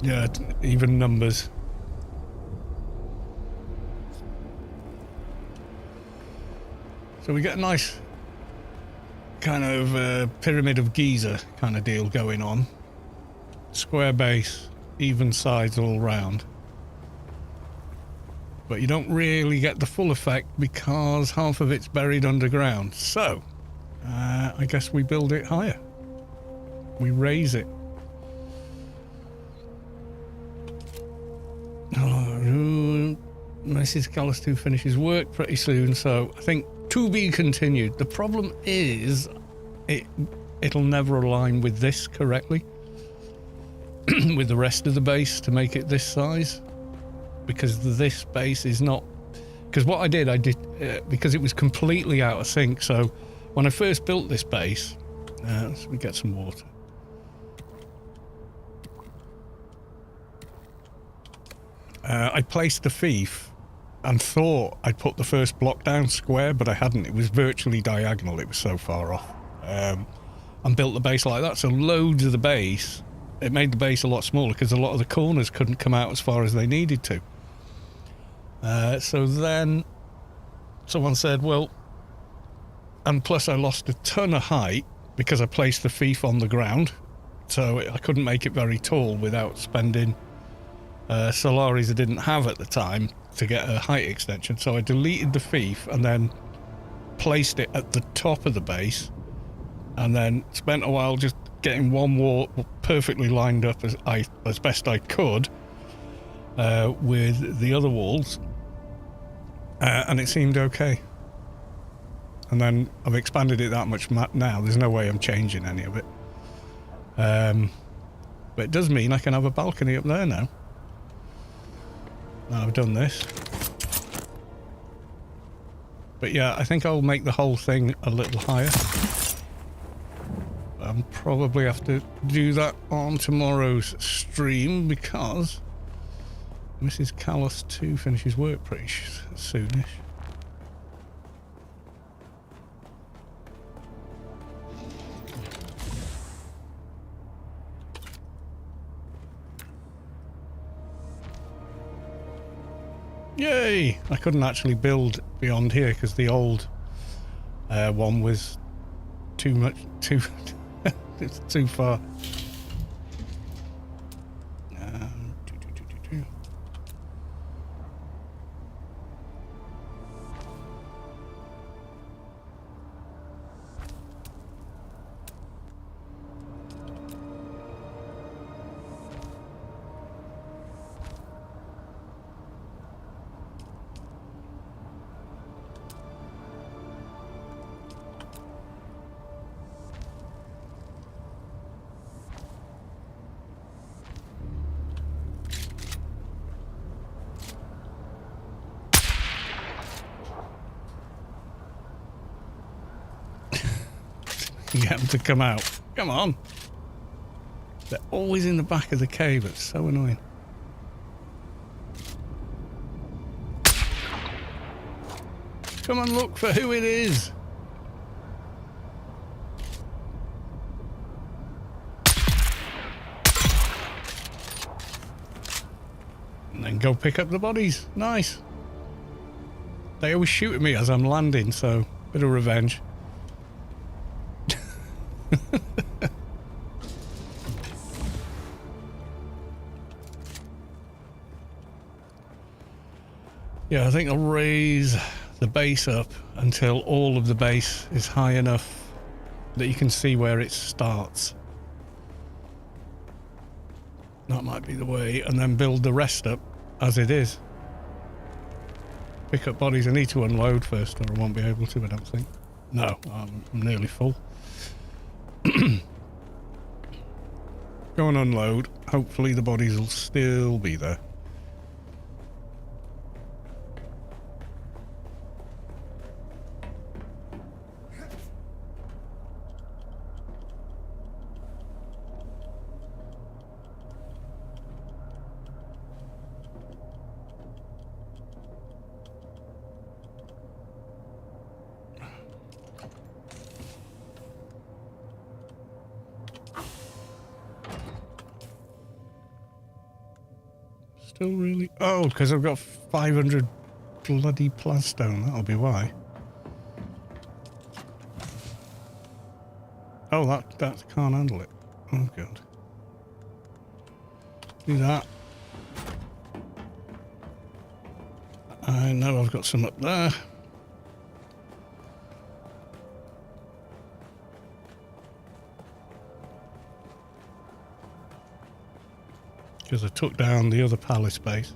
Yeah, even numbers. So we get a nice kind of pyramid of Giza kind of deal going on. Square base, even sides all round. But you don't really get the full effect because half of it's buried underground. So, I guess we build it higher. We raise it. Oh, Mrs. Callister finishes work pretty soon, so I think to be continued. The problem is it'll never align with this correctly. With the rest of the base to make it this size. Because this base is not... Because what I did because it was completely out of sync. So when I first built this base... let's get some water. I placed the fief and thought I'd put the first block down square, but I hadn't. It was virtually diagonal. It was so far off. And built the base like that. So loads of the base... It made the base a lot smaller because a lot of the corners couldn't come out as far as they needed to. So then someone said, well, and plus I lost a ton of height because I placed the fief on the ground. So I couldn't make it very tall without spending Solaris I didn't have at the time to get a height extension. So I deleted the fief and then placed it at the top of the base and then spent a while just getting one wall perfectly lined up as best I could with the other walls, and it seemed okay. And then I've expanded it that much now. There's no way I'm changing any of it. But it does mean I can have a balcony up there now. Now I've done this. But yeah, I think I'll make the whole thing a little higher. I'll probably have to do that on tomorrow's stream because Mrs. Callis 2 finishes work pretty soonish. Yay! I couldn't actually build beyond here because the old one was it's too far. Get them to come out. Come on. They're always in the back of the cave. It's so annoying. Come and look for who it is. And then go pick up the bodies. Nice. They always shoot at me as I'm landing, so bit of revenge. Yeah, I think I'll raise the base up until all of the base is high enough that you can see where it starts. That might be the way, and then build the rest up as it is. Pick up bodies. I need to unload first or I won't be able to, I don't think. No, I'm nearly full. Go and unload. Hopefully the bodies will still be there. Still really... Oh, because I've got 500 bloody plastone. That'll be why. Oh, that can't handle it. Oh, God. Do that. I know I've got some up there. Because I took down the other palace base.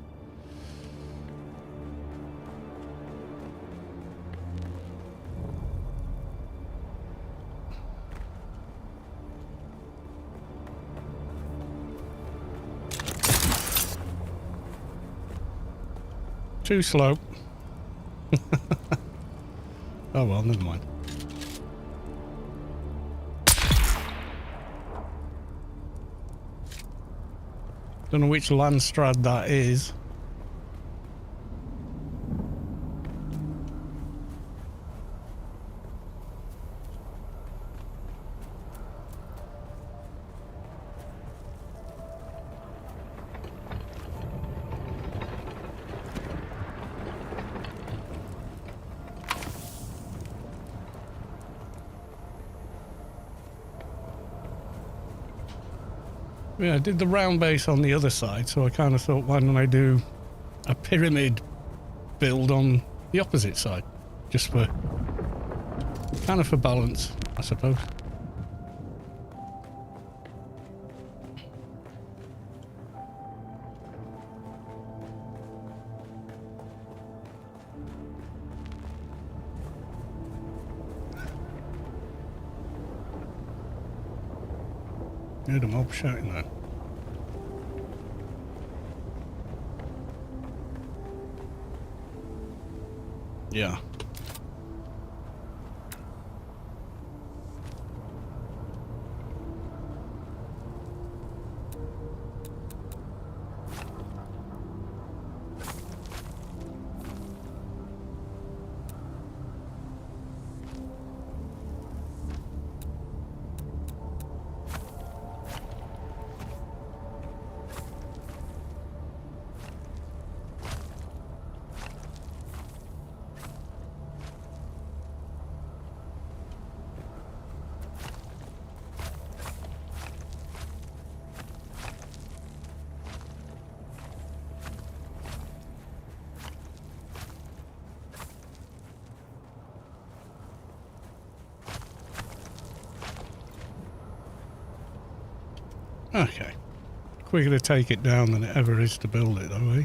Too slow. Oh well, never mind. Don't know which Landstrad that is. Yeah, I did the round base on the other side, so I kind of thought, why don't I do a pyramid build on the opposite side? Just for, kind of for balance, I suppose. Heard a mob shouting there. Yeah. Okay. Quicker to take it down than it ever is to build it, though, eh?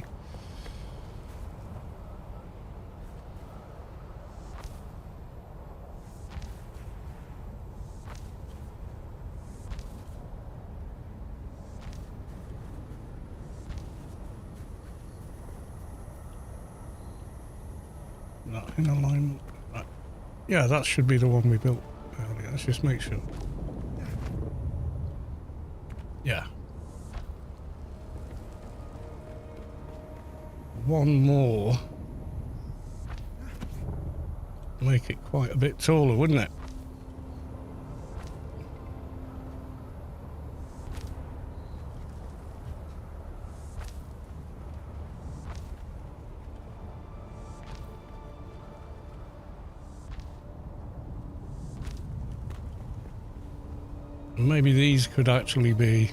Not in alignment. Right. Yeah, that should be the one we built earlier. Let's just make sure. Yeah. One more. Make it quite a bit taller, wouldn't it? Maybe these could actually be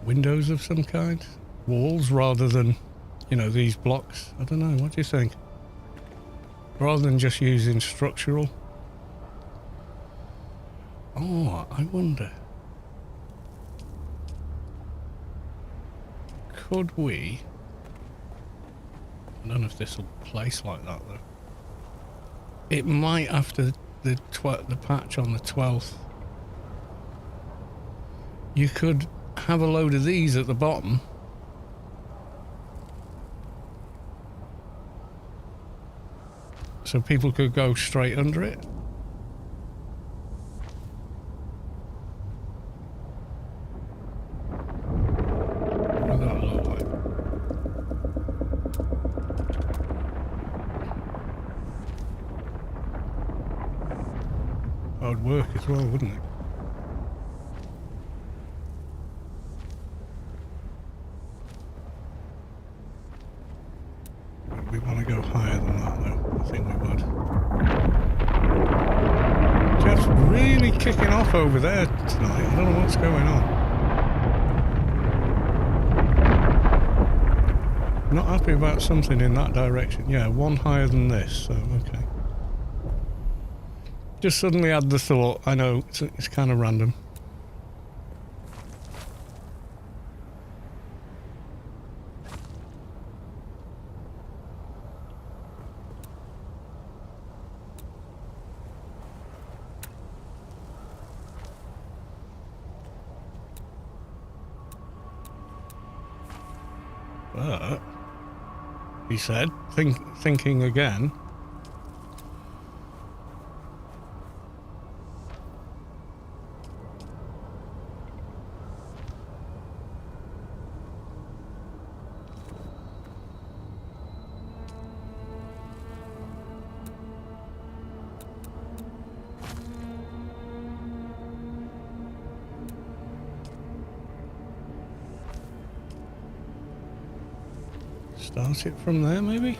windows of some kind, walls rather than, you know, these blocks. I don't know, what do you think? Rather than just using structural. Oh, I wonder. Could we? I don't know if this will place like that though. It might after the patch on the 12th. You could have a load of these at the bottom. So people could go straight under it. What does that look like? That would work as well, wouldn't it? We want to go higher than that though. I think we would. Just really kicking off over there tonight. I don't know what's going on. Not happy about something in that direction. Yeah, one higher than this, so okay. Just suddenly had the thought. I know, it's kind of random. But, he said, thinking again. Start it from there, maybe?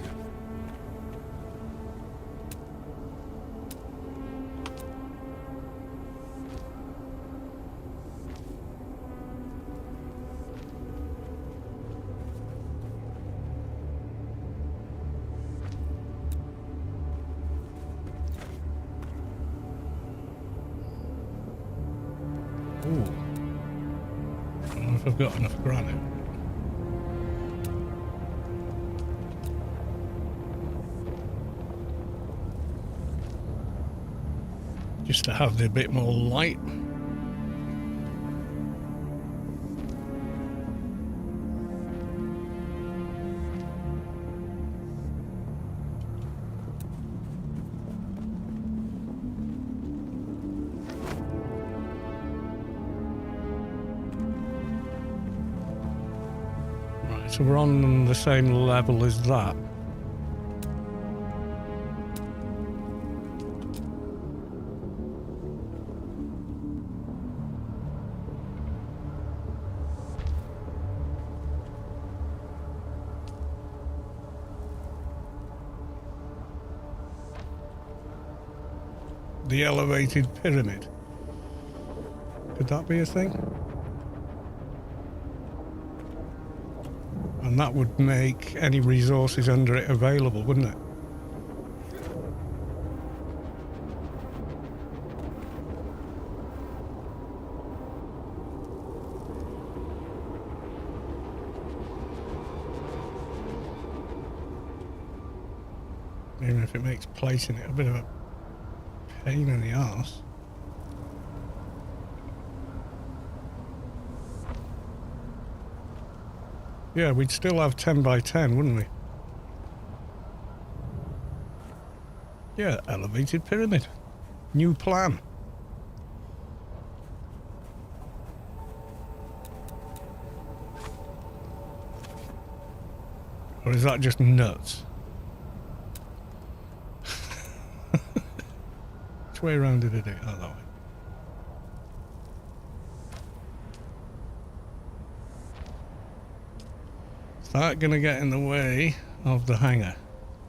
Ooh. I don't know if I've got enough granite. Just to have a bit more light. Right, so we're on the same level as that. The elevated pyramid. Could that be a thing? And that would make any resources under it available, wouldn't it? Even if it makes placing it a bit of a pain in the arse. Yeah, we'd still have 10 by 10, wouldn't we? Yeah, elevated pyramid. New plan. Or is that just nuts? Which way around did it do? Oh, that way. Is that going to get in the way of the hangar?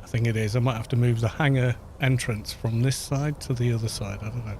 I think it is. I might have to move the hangar entrance from this side to the other side. I don't know.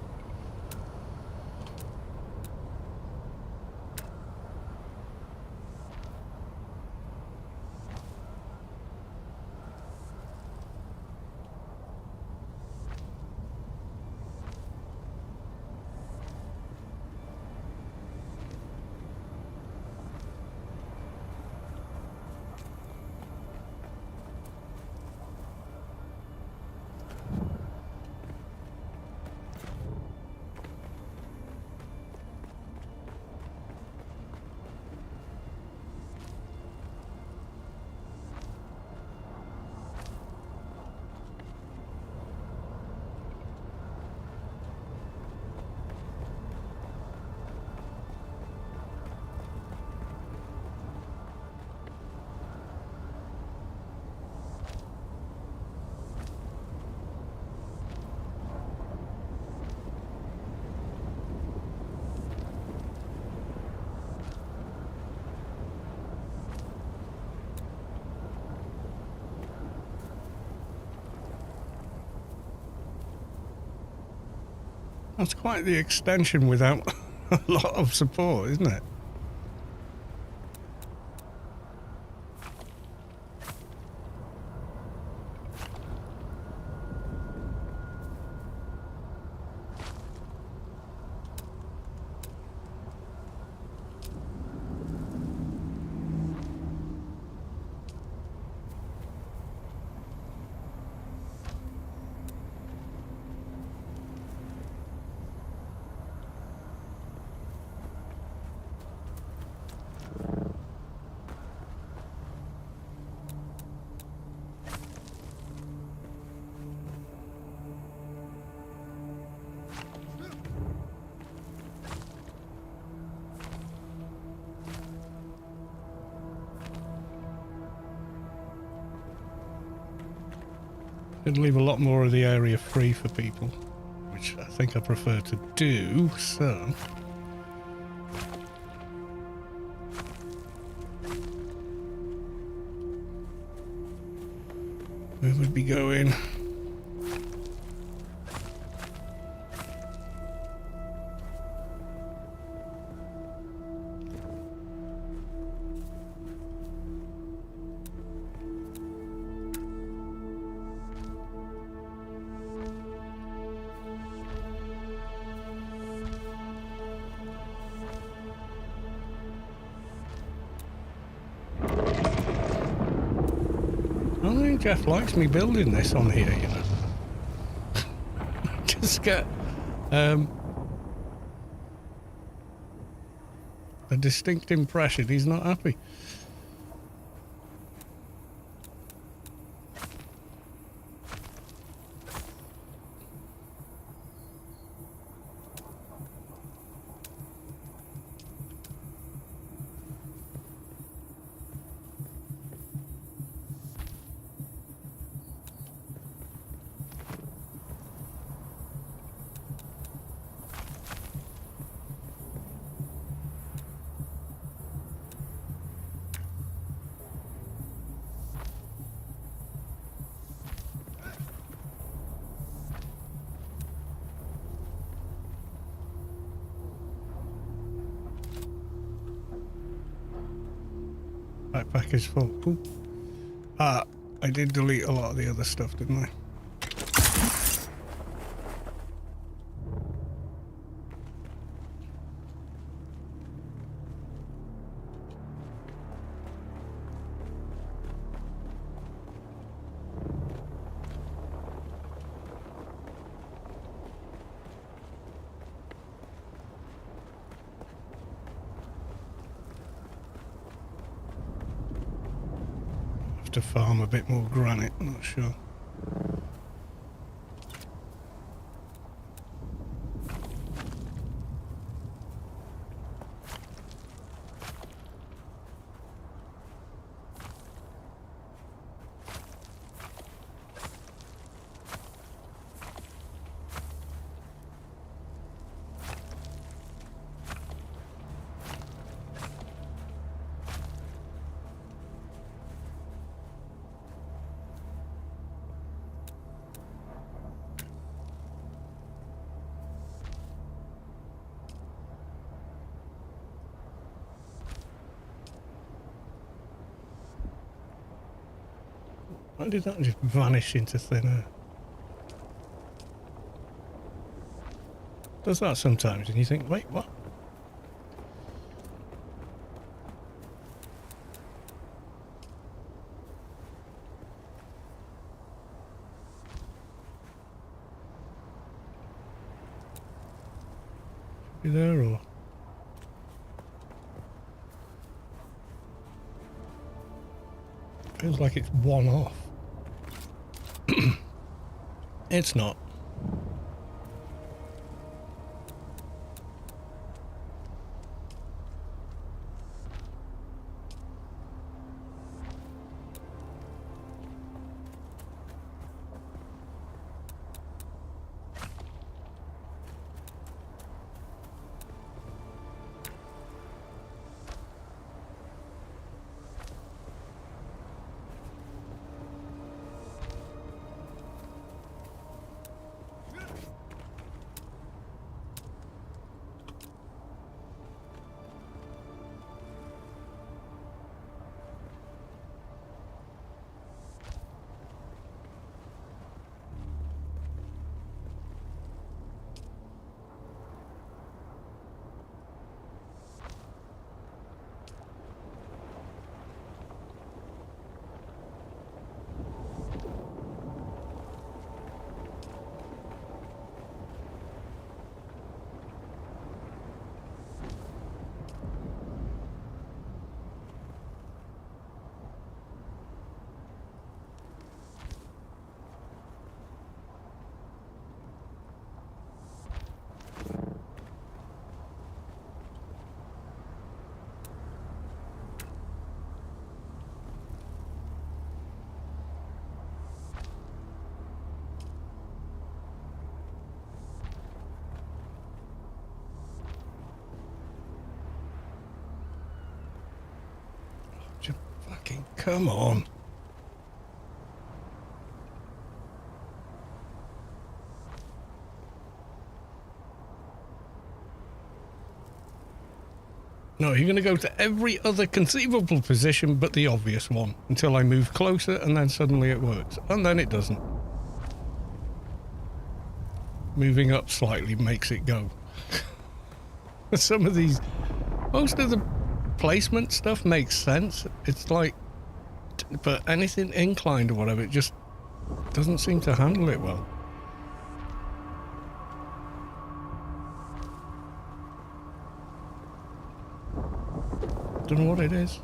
That's quite the extension without a lot of support, isn't it? Could leave a lot more of the area free for people, which I think I prefer to do, so... Where would we go in? I think Jeff likes me building this on here, you know. Just get a distinct impression he's not happy. Backpack is full. Ooh. Ah, I did delete a lot of the other stuff, didn't I? To farm a bit more granite, I'm not sure. Why did that just vanish into thin air? Does that sometimes, and you think, wait, what? You there or? Feels like it's one off. It's not. Fucking come on. No, you're going to go to every other conceivable position but the obvious one until I move closer, and then suddenly it works. And then it doesn't. Moving up slightly makes it go. Some of these... Most of the placement stuff makes sense. It's like... But anything inclined or whatever, it just doesn't seem to handle it well. Don't know what it is.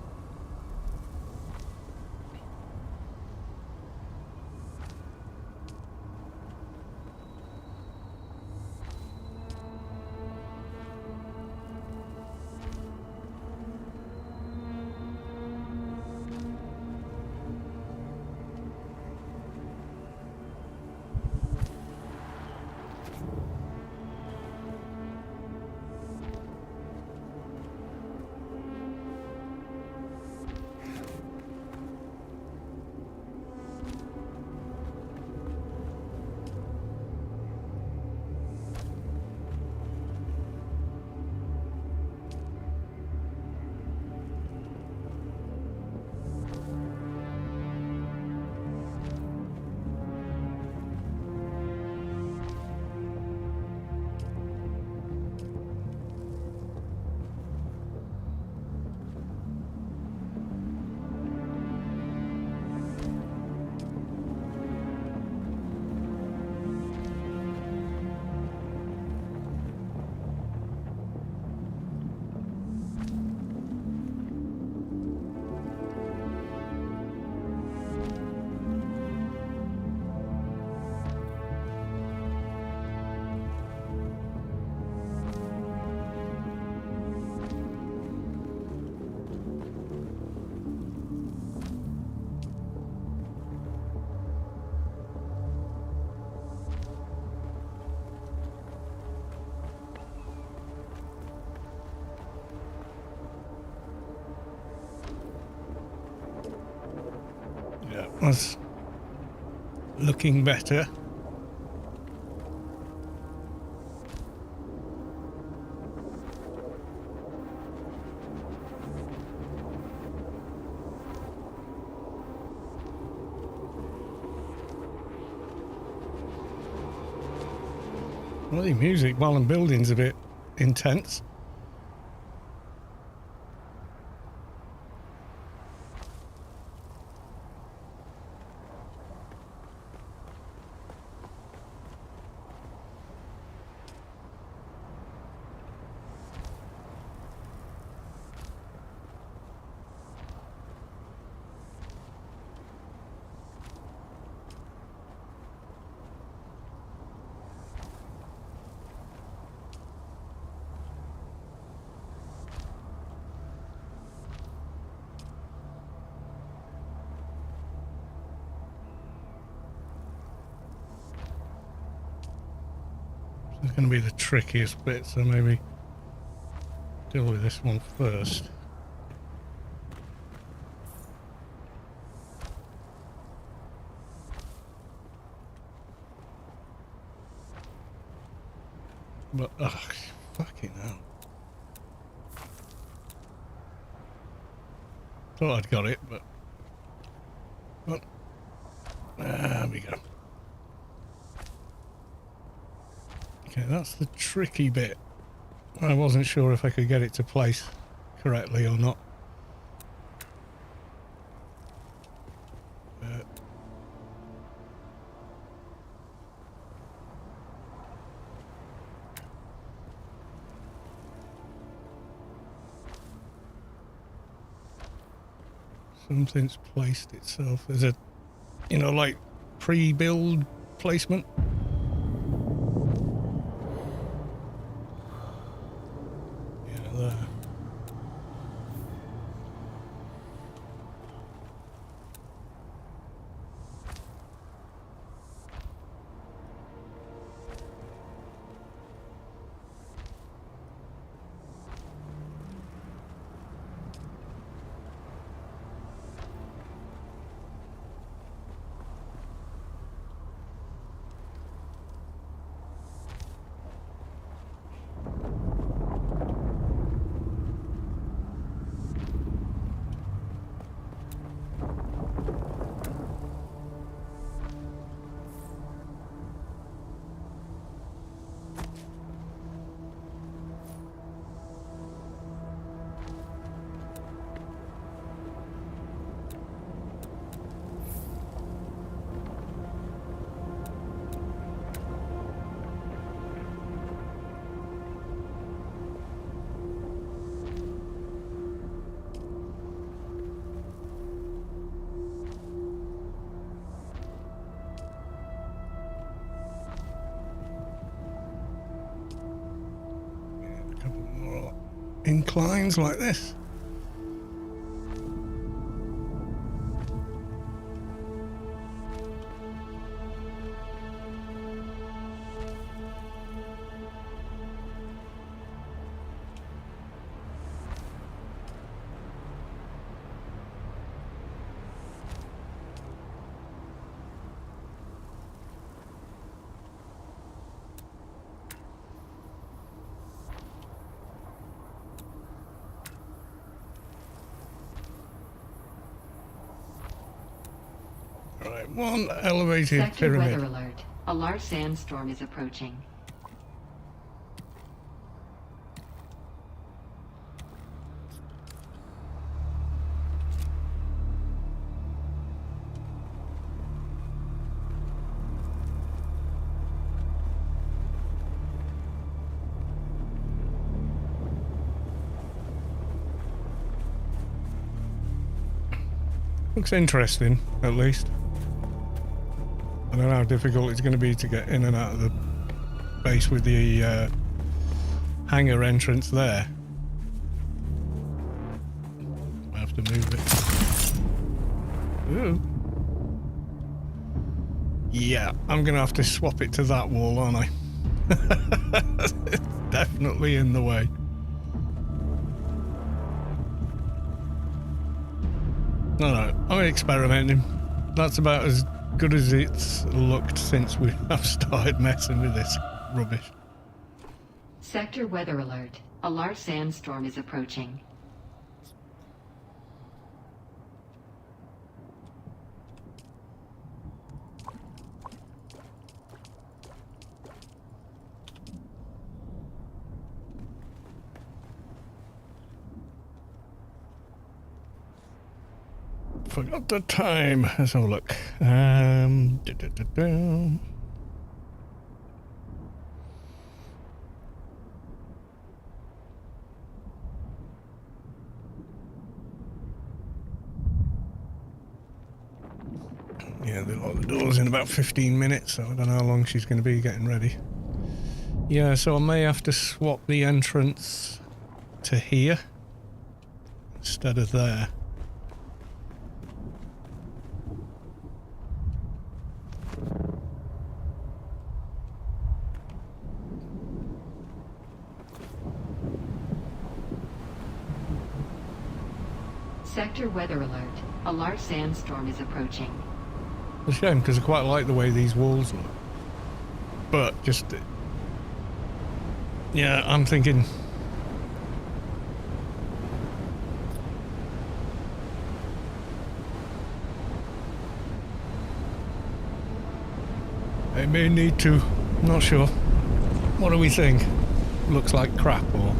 Was looking better. Well, the music while I'm building's a bit intense. It's going to be the trickiest bit, so maybe deal with this one first. But, ugh, fucking hell. Thought I'd got it, but... Well, there we go. Okay, that's the tricky bit. I wasn't sure if I could get it to place correctly or not. Something's placed itself. There's a, you know, like pre-build placement. Yeah, there. inclines like this. Right, one elevated Sector pyramid. weather alert. A large sandstorm is approaching. Looks interesting, at least. I don't know how difficult it's going to be to get in and out of the base with the hangar entrance there. I have to move it. Ooh. Yeah, I'm going to have to swap it to that wall, aren't I? It's definitely in the way. No, I'm experimenting. That's about as good as it's looked since we have started messing with this rubbish. Sector weather alert. A large sandstorm is approaching. Forgot the time. Let's have a look. Yeah, they lock the doors in about 15 minutes, so I don't know how long she's going to be getting ready. Yeah, so I may have to swap the entrance to here instead of there. Sector weather alert. A large sandstorm is approaching. It's a shame because I quite like the way these walls look. But just... yeah, I'm thinking... I may need to... not sure. What do we think? Looks like crap or...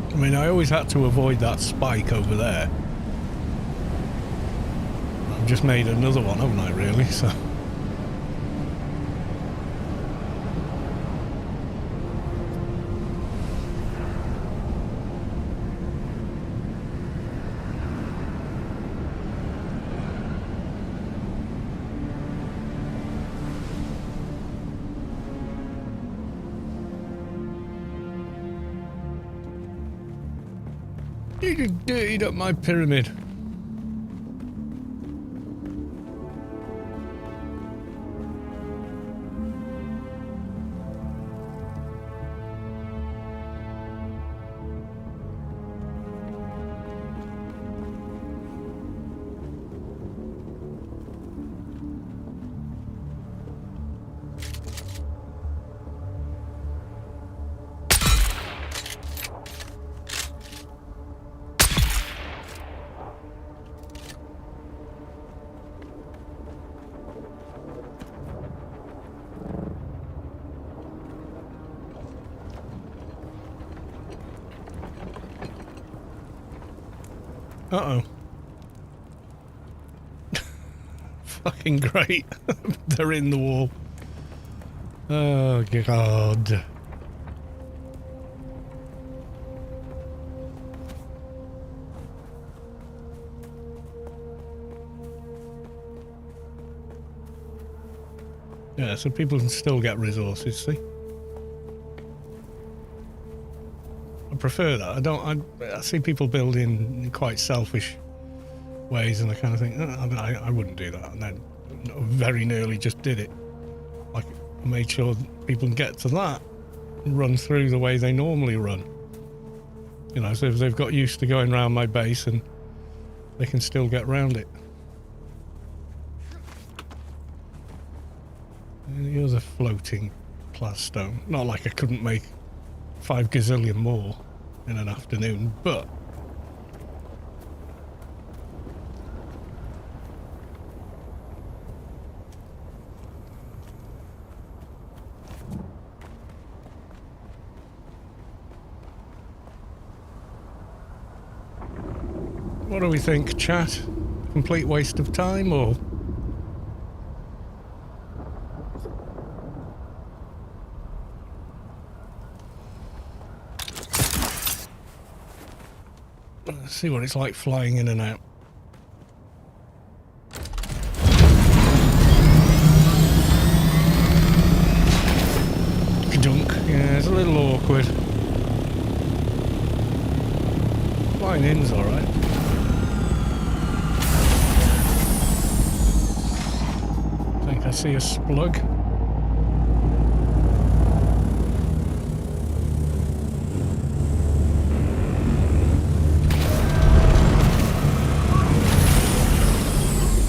I mean, I always had to avoid that spike over there. I've just made another one, haven't I, really? So... you dirtied up my pyramid. Uh-oh. Fucking great. They're in the wall. Oh, God. Yeah, so people can still get resources, see? I prefer that. I see people build in quite selfish ways and I kind of think, I wouldn't do that. And then very nearly just did it. Like, I made sure people can get to that and run through the way they normally run. You know, so if they've got used to going around my base and they can still get round it. And here's a floating plastone. Not like I couldn't make 5 gazillion more in an afternoon, but what do we think, chat? Complete waste of time, or? Let's see what it's like flying in and out. Dunk. Yeah, it's a little awkward. Flying in's alright. I think I see a splug.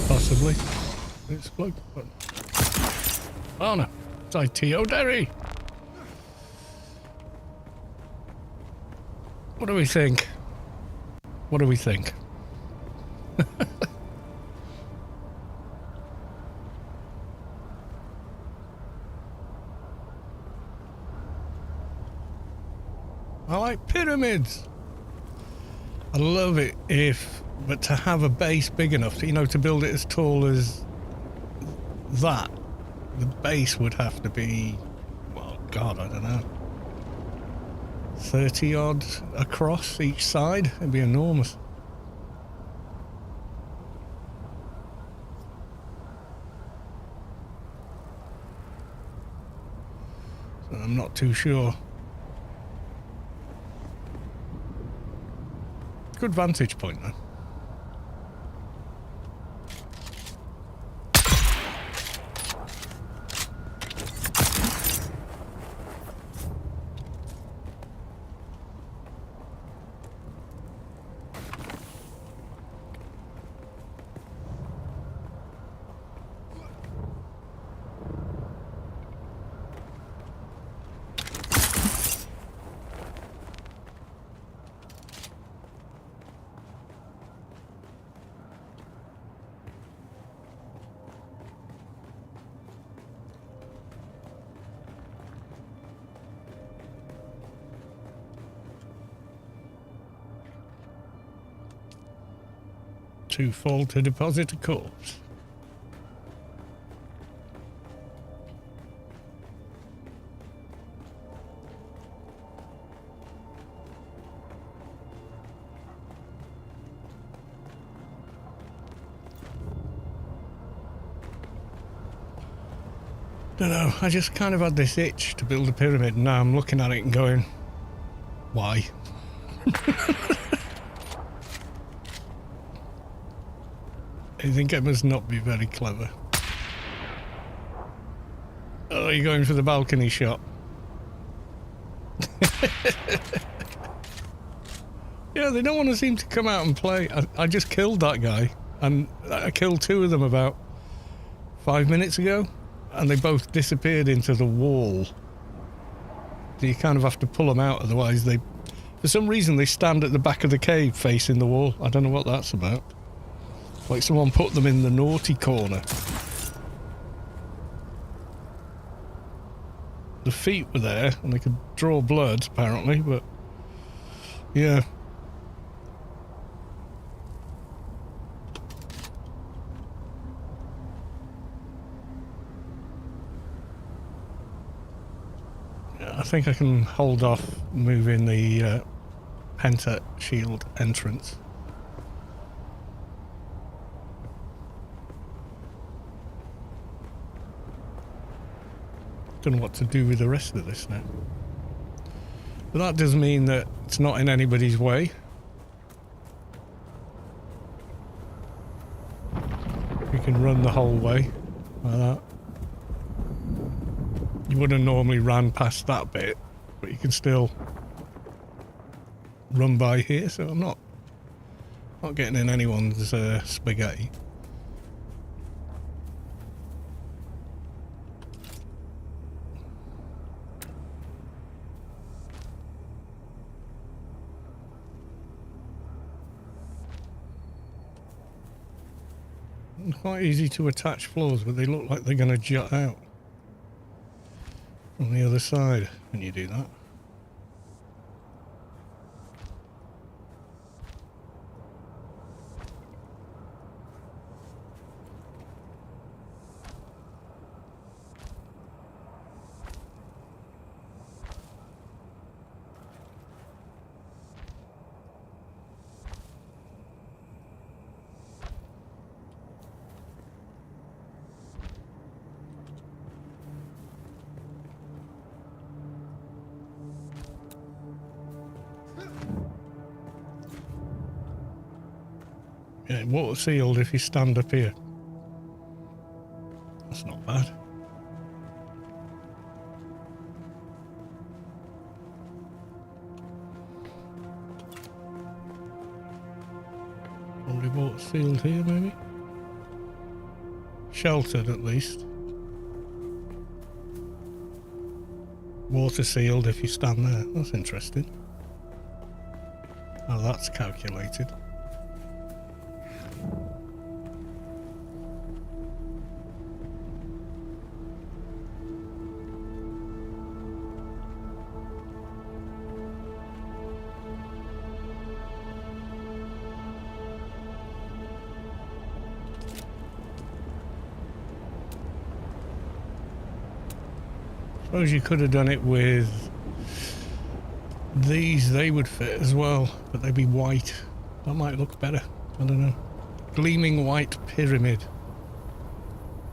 Possibly. It's splug. Oh no. It's ITO Derry. What do we think? What do we think? I like pyramids. I love it but to have a base big enough to, you know, to build it as tall as that, the base would have to be, well, God, I don't know, 30 odd across each side. It'd be enormous. So I'm not too sure. Good vantage point though. Too full to deposit a corpse. Don't know, I just kind of had this itch to build a pyramid and now I'm looking at it and going, why? I think I must not be very clever. Oh, you're going for the balcony shot. Yeah, they don't want to seem to come out and play. I just killed that guy. And I killed 2 of them about 5 minutes ago. And they both disappeared into the wall. So you kind of have to pull them out, otherwise they... For some reason they stand at the back of the cave facing the wall. I don't know what that's about. Like someone put them in the naughty corner. The feet were there, and they could draw blood, apparently, but... Yeah. I think I can hold off moving the Penta shield entrance. Don't know what to do with the rest of this now. But that does mean that it's not in anybody's way. We can run the whole way like that. You wouldn't normally run past that bit, but you can still run by here, so I'm not getting in anyone's spaghetti. Quite easy to attach floors, but they look like they're going to jut out on the other side when you do that. Yeah, water sealed if you stand up here. That's not bad. Probably water sealed here, maybe? Sheltered at least. Water sealed if you stand there. That's interesting. Oh, that's calculated. Suppose you could have done it with these. They would fit as well, but they'd be white. That might look better. I don't know. Gleaming white pyramid.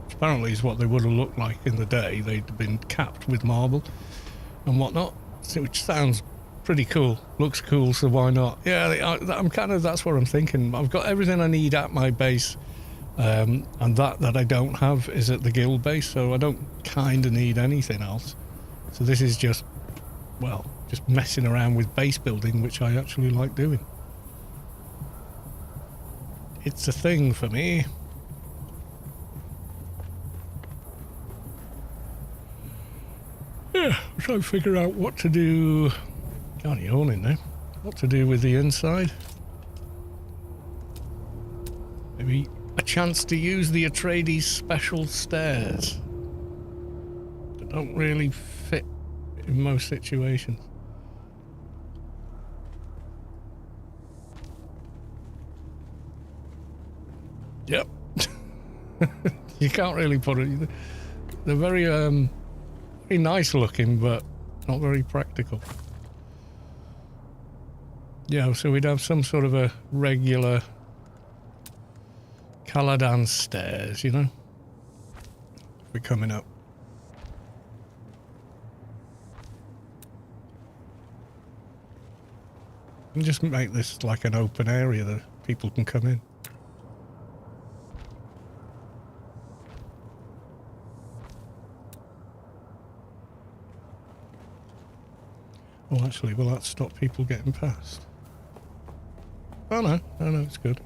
Which apparently is what they would have looked like in the day. They'd have been capped with marble and whatnot, which sounds pretty cool. Looks cool, so why not? Yeah, I'm kind of, that's what I'm thinking. I've got everything I need at my base. And that I don't have is at the guild base, so I don't kind of need anything else. So this is just, well, just messing around with base building, which I actually like doing. It's a thing for me. Yeah, I'm trying to figure out what to do. God, yawning now. What to do with the inside. Maybe a chance to use the Atreides special stairs that don't really fit in most situations. Yep. You can't really put it. They're very very nice looking, but not very practical. Yeah, so we'd have some sort of a regular Caladan stairs, you know? We're coming up. And just make this like an open area that people can come in. Oh, actually, will that stop people getting past? Oh no, no, it's good.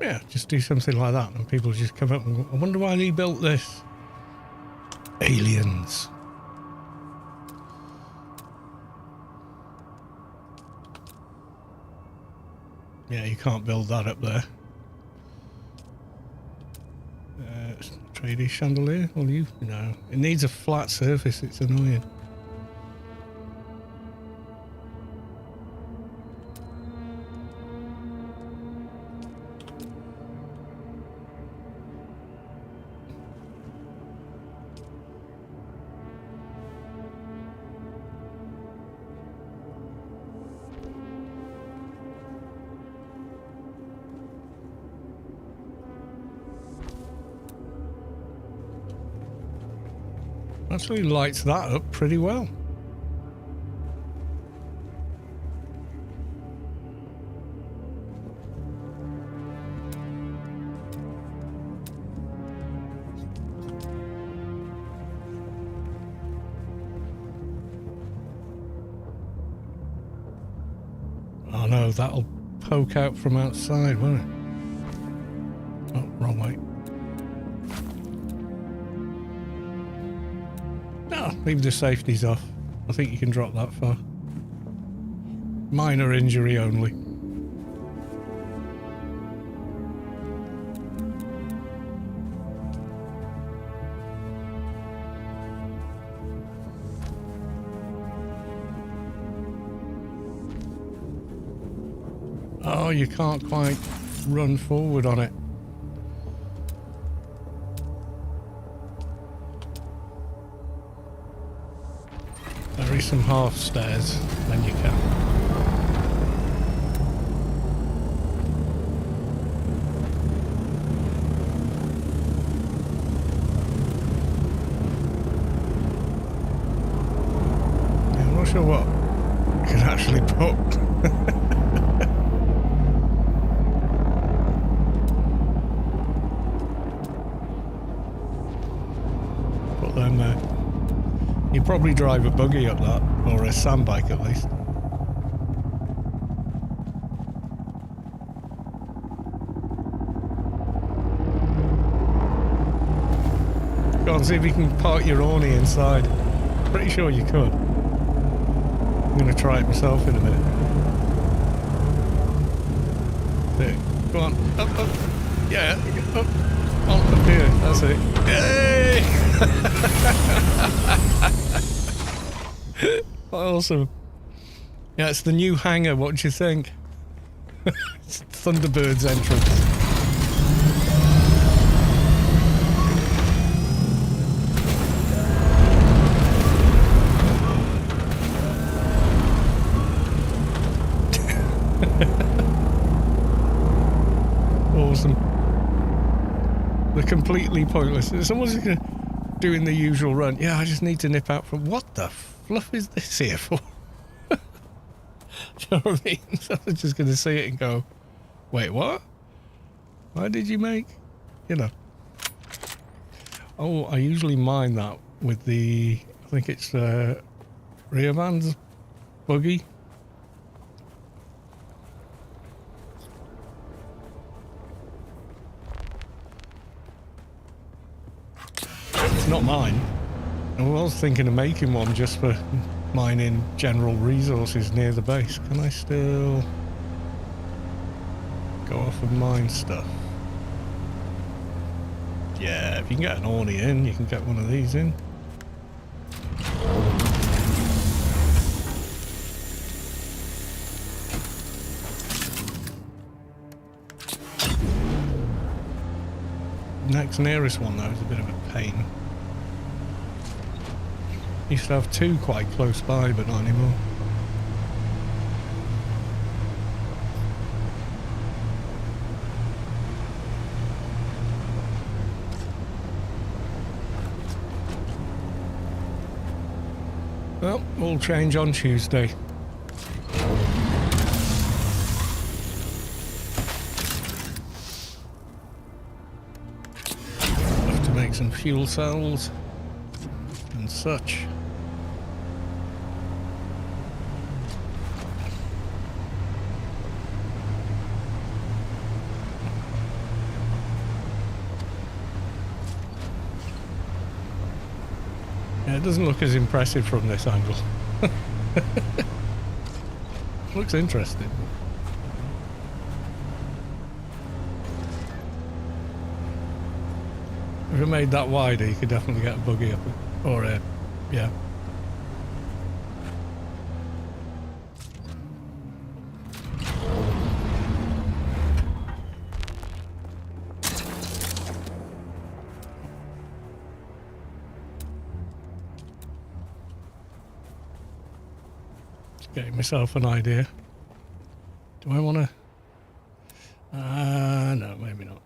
Yeah, just do something like that and people just come up and go, I wonder why he built this. Aliens. Yeah, you can't build that up there. Tradie chandelier? Well, you know. It needs a flat surface, it's annoying. Actually lights that up pretty well. Oh no, that'll poke out from outside, won't it? Oh, wrong way. Leave the safeties off. I think you can drop that far. Minor injury only. Oh, you can't quite run forward on it. There is some half stairs, then you can. Yeah, I'm not sure what you can actually put. Put them there. You'd probably drive a buggy up that, or a sandbike at least. Go on, see if you can park your Orny inside. Pretty sure you could. I'm going to try it myself in a minute. There. Go on, up. Yeah, up. Up here, that's it. Yay! Awesome. Yeah, it's the new hangar, what do you think? It's Thunderbird's entrance. Awesome. They're completely pointless. Someone's doing the usual run. Yeah, I just need to nip out from... What the fluff is this here for? Do you know what I mean? So I'm just going to see it and go, wait, what? Why did you make... You know. Oh, I usually mine that with the... I think it's rear van's buggy. It's not mine. I was thinking of making one just for mining general resources near the base. Can I still go off and mine stuff? Yeah, if you can get an Orny in, you can get one of these in. Next nearest one though is a bit of a pain. Used to have two quite close by, but not anymore. Well, all change on Tuesday. Have to make some fuel cells and such. Yeah, it doesn't look as impressive from this angle. Looks interesting. If it made that wider, you could definitely get a buggy up it. Or yeah. Getting myself an idea. Do I want to? No, maybe not.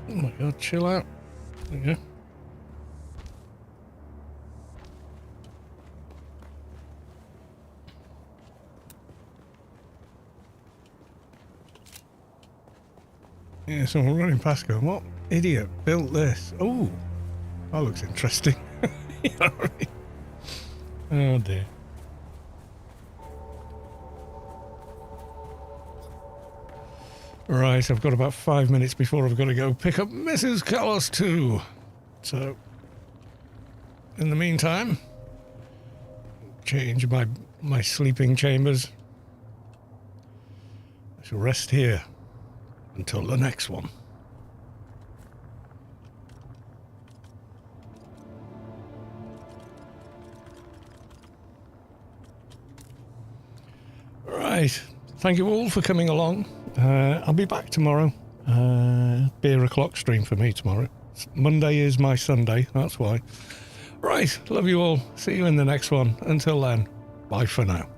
Oh my god, chill out. There you go. Yeah, someone running past going, what idiot built this? Oh, that looks interesting. You know what I mean? Oh dear. Right, I've got about 5 minutes before I've got to go pick up Mrs. Callis too. So, in the meantime, change my sleeping chambers. I shall rest here until the next one. Right, thank you all for coming along. I'll be back tomorrow. Beer o'clock stream for me tomorrow. Monday is my Sunday, that's why. Right, love you all. See you in the next one. Until then, bye for now.